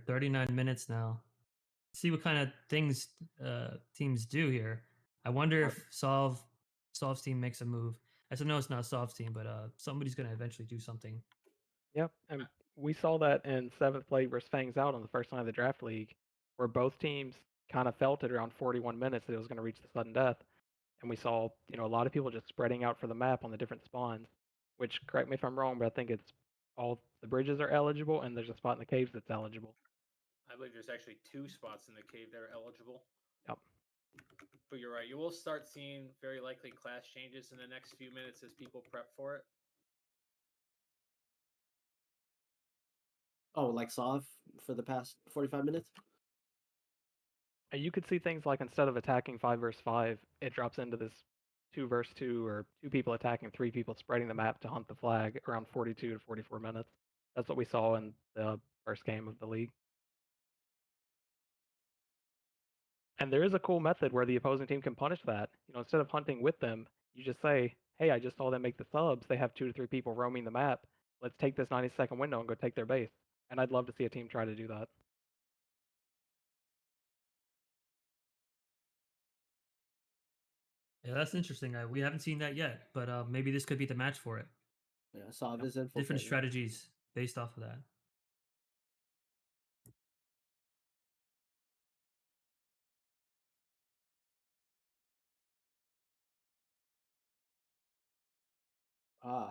39 minutes now. See what kind of things teams do here. I wonder Uh, if Solve's team makes a move. I said no, it's not Solve's team, but somebody's gonna eventually do something. Yep, and we saw that in seventh place versus Fangs Out on the first night of the draft league, where both teams kind of felt it around 41 minutes that it was going to reach the sudden death, and we saw a lot of people just spreading out for the map on the different spawns. Which, correct me if I'm wrong, but I think it's all the bridges are eligible, and there's a spot in the caves that's eligible. I believe there's actually 2 spots in the cave that are eligible. Yep. But you're right. You will start seeing very likely class changes in the next few minutes as people prep for it. oh, like Sov for the past 45 minutes. And you could see things like instead of attacking 5 versus 5, it drops into this 2 versus 2, or 2 people attacking 3 people spreading the map to hunt the flag around 42 to 44 minutes. That's what we saw in the first game of the league. And there is a cool method where the opposing team can punish that. Instead of hunting with them, you just say, hey, I just saw them make the subs. They have 2 to 3 people roaming the map. Let's take this 90-second window and go take their base. And I'd love to see a team try to do that. Yeah, that's interesting. We haven't seen that yet, but maybe this could be the match for it. Yeah, Sov Yep. is Different infiltrator. strategies based off of that.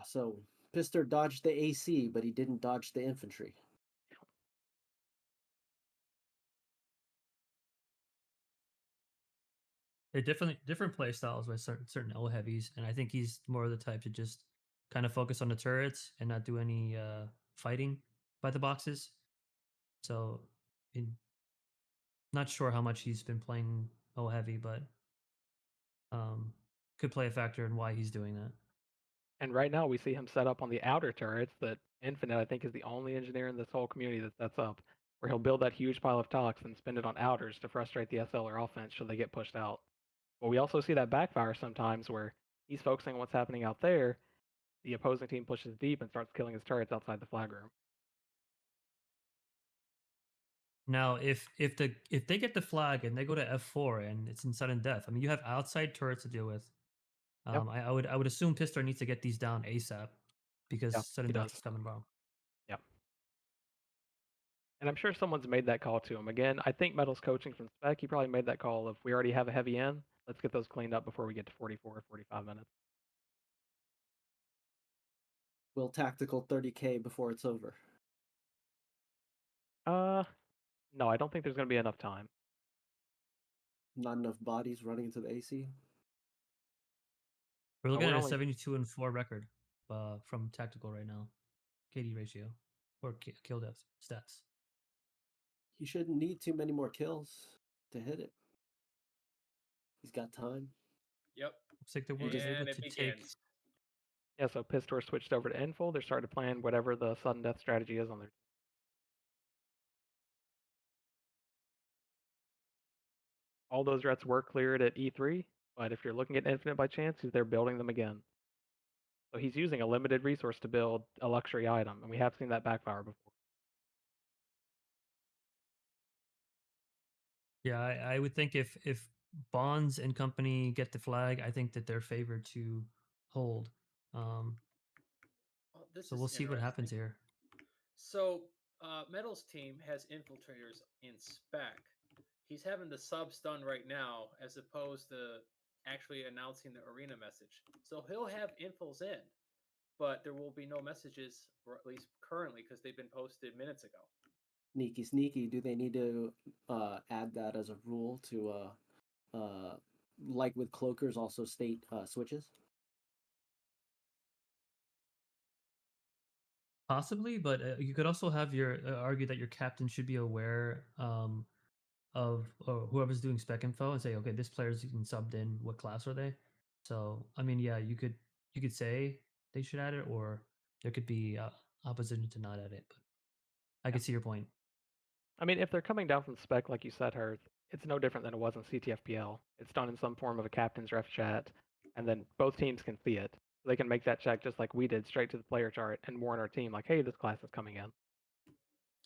So Pister dodged the AC, but he didn't dodge the infantry. They're definitely different play styles with certain L heavies, and I think he's more of the type to just kind of focus on the turrets and not do any fighting by the boxes. So, in, not sure how much he's been playing O heavy, but um, could play a factor in why he's doing that. And right now we see him set up on the outer turrets that Infinite, I think, is the only engineer in this whole community that sets up, where he'll build that huge pile of tox and spend it on outers to frustrate the SLR offense should they get pushed out. But we also see that backfire sometimes where he's focusing on what's happening out there, the opposing team pushes deep and starts killing his turrets outside the flag room. Now, if they get the flag and they go to F4 and it's in sudden death, I mean, you have outside turrets to deal with. Yep. I would assume Pistor needs to get these down ASAP because Yeah, sudden he death does. is coming, bro. Yep. And I'm sure someone's made that call to him. Again, I think Metal's coaching from spec. He probably made that call of we already have a heavy in. Let's get those cleaned up before we get to 44 or 45 minutes. Will tactical 30K before it's over. No, I don't think there's going to be enough time. Not enough bodies running into the AC. We're looking we're at a only 72-4 record from tactical right now, KD ratio or kill death stats. He shouldn't need too many more kills to hit it. He's got time. Yep. Looks like they were just- able And it to take. begins. Yeah, so Pistor switched over to Info. They're starting to plan whatever the sudden death strategy is on their. All those rets were cleared at E3, but if you're looking at Infinite by chance, they're building them again. So he's using a limited resource to build a luxury item, and we have seen that backfire before. Yeah, I would think if Bonds and company get the flag, I think that they're favored to hold. Oh, this So is we'll see what happens interesting. here. So, Metal's team has infiltrators in spec. He's having the subs done right now, as opposed to actually announcing the arena message. So he'll have infos in, but there will be no messages, or at least currently, because they've been posted minutes ago. Sneaky, sneaky. Do they need to add that as a rule to, like with cloakers, also state switches? Possibly, but you could also have your argue that your captain should be aware of whoever's doing spec info and say, okay, this player's getting subbed in. What class are they? So I mean, yeah, you could say they should add it, or there could be opposition to not add it. But I Yeah. can see your point. I mean, if they're coming down from spec, like you said, Hearth, it's no different than it was in CTFPL. It's done in some form of a captain's ref chat, and then both teams can see it. They can make that check just like we did, straight to the player chart, and warn our team, like, hey, this class is coming in. Well,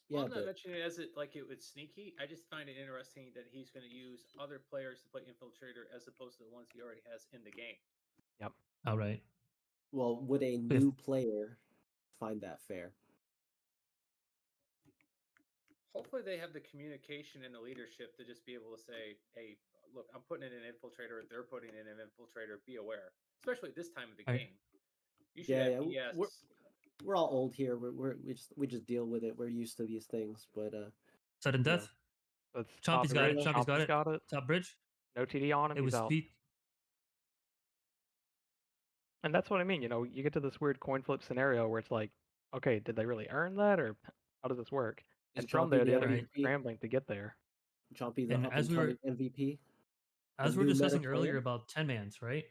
Yeah, I'm not but mentioning it as it like it was sneaky. I just find it interesting that he's going to use other players to play infiltrator as opposed to the ones he already has in the game. Yep. All right. well, would a If new player find that fair? Hopefully, they have the communication and the leadership to just be able to say, "Hey, look, I'm putting in an infiltrator. They're putting in an infiltrator. Be aware." Especially at this time of the All right. game, you should Yeah, have yeah. BS. We're all old here. We just deal with it. We're used to these things. But sudden you know, death. So it's Chompy's top got bridge. it. Chompy's got Chompy's it. got it. Top bridge. No TD on him. It He's was out. speed. And that's what I mean. You get to this weird coin flip scenario where it's like, okay, did they really earn that, or how does this work? is And from Chompy there, the the other Right. team's MVP? scrambling to get there. Chompy the And up and coming MVP? The as we were new meta discussing earlier player? about 10 mans, right?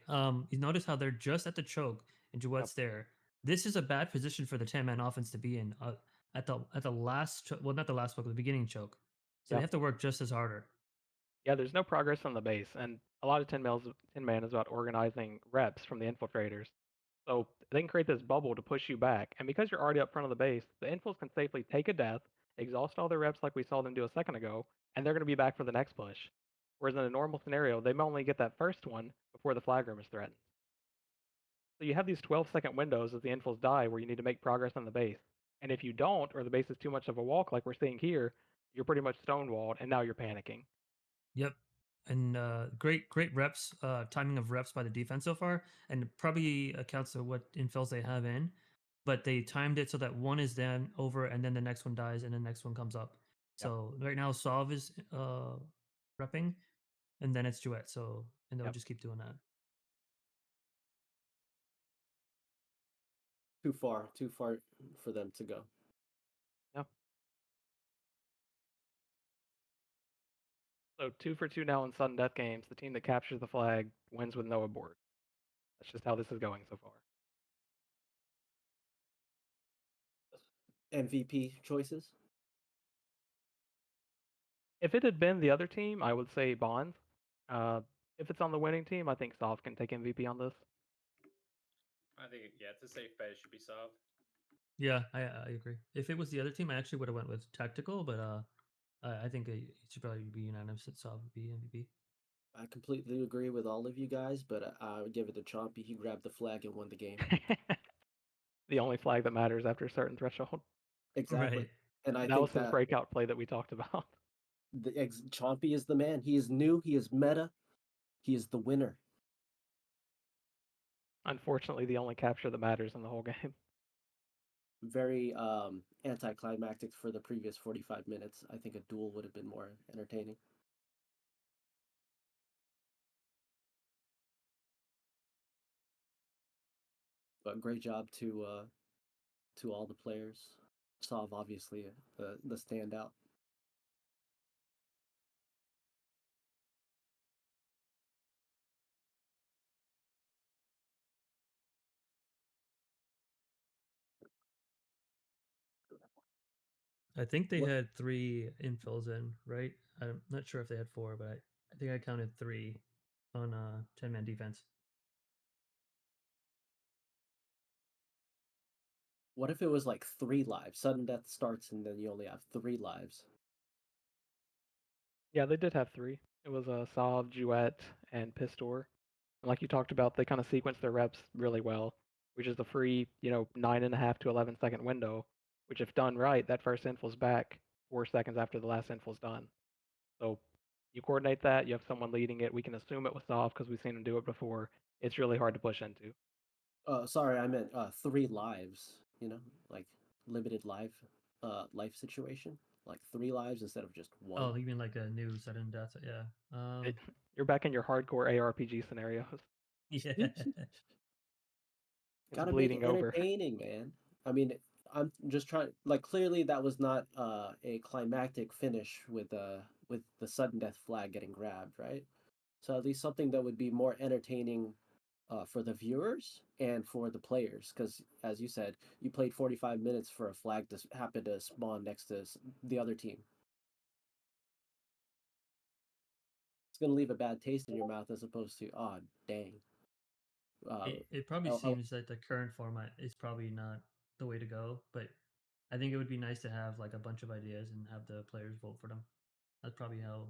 You notice how they're just at the choke and Yep. Jouette's there. This is a bad position for the 10-man offense to be in at the last well, not the last choke, the beginning choke. So they Yep. have to work just as harder. Yeah, there's no progress on the base, and a lot of 10 man is about organizing reps from the infiltrators. So they can create this bubble to push you back, and because you're already up front of the base, the infils can safely take a death, exhaust all their reps like we saw them do a second ago, and they're going to be back for the next push. Whereas in a normal scenario, they may only get that first one before the flag room is threatened. So you have these 12-second windows as the infils die where you need to make progress on the base. And if you don't, or the base is too much of a walk like we're seeing here, you're pretty much stonewalled, and now you're panicking. Yep. And great reps, timing of reps by the defense so far, and probably accounts of what infills they have in. but they timed it so that one is then over and then the next one dies and the next one comes up. Yep. So right now Sov is repping and then it's Duet. So and they'll Yep. just keep doing that. Too far for them to go. Yeah. So 2 for 2 now in sudden death games. The team that captures the flag wins with no abort. That's just how this is going so far. MVP choices. If it had been the other team, I would say Bond. If it's on the winning team, I think Sov can take MVP on this. I think it's a safe bet. It should be Sov. Yeah, I agree. If it was the other team, I actually would have went with tactical, but I think it should probably be unanimous that Sov would be MVP. I completely agree with all of you guys, but I would give it to Chompy. He grabbed the flag and won the game. The only flag that matters after a certain threshold. Exactly. Right. And I That was think his that breakout play that we talked about. Chompy is the man. He is new. He is meta. He is the winner. Unfortunately, the only capture that matters in the whole game. Very anticlimactic for the previous 45 minutes. I think a duel would have been more entertaining. But great job to all the players. Sov obviously the standout. I think they What had 3 infills in, right? I'm not sure if they had 4, but I think I counted 3 on 10-man defense. what if it was like 3 lives? Sudden death starts and then you only have 3 lives. Yeah, they did have 3. It was Sov, Duet, and Pistor. And like you talked about, they kind of sequenced their reps really well, which is the free, 9.5 to 11-second window, which if done right, that first infil's back 4 seconds after the last infil's done. So you coordinate that, you have someone leading it. We can assume it was Sov because we've seen him do it before. It's really hard to push into. Sorry, I meant 3 lives. Like limited life situation. Like 3 lives instead of just 1. Oh, you mean like a new sudden death? Yeah. You're back in your hardcore ARPG scenarios. Yeah. It's Gotta make it bleeding over. entertaining, man. I mean, I'm just trying. Like, clearly that was not a climactic finish with the sudden death flag getting grabbed, right? So at least something that would be more entertaining for the viewers and for the players, because as you said, you played 45 minutes for a flag to happen to spawn next to the other team. It's gonna leave a bad taste in your mouth as opposed to, oh dang. It probably Oh, seems that the current format is probably not the way to go, but I think it would be nice to have like a bunch of ideas and have the players vote for them. That's probably how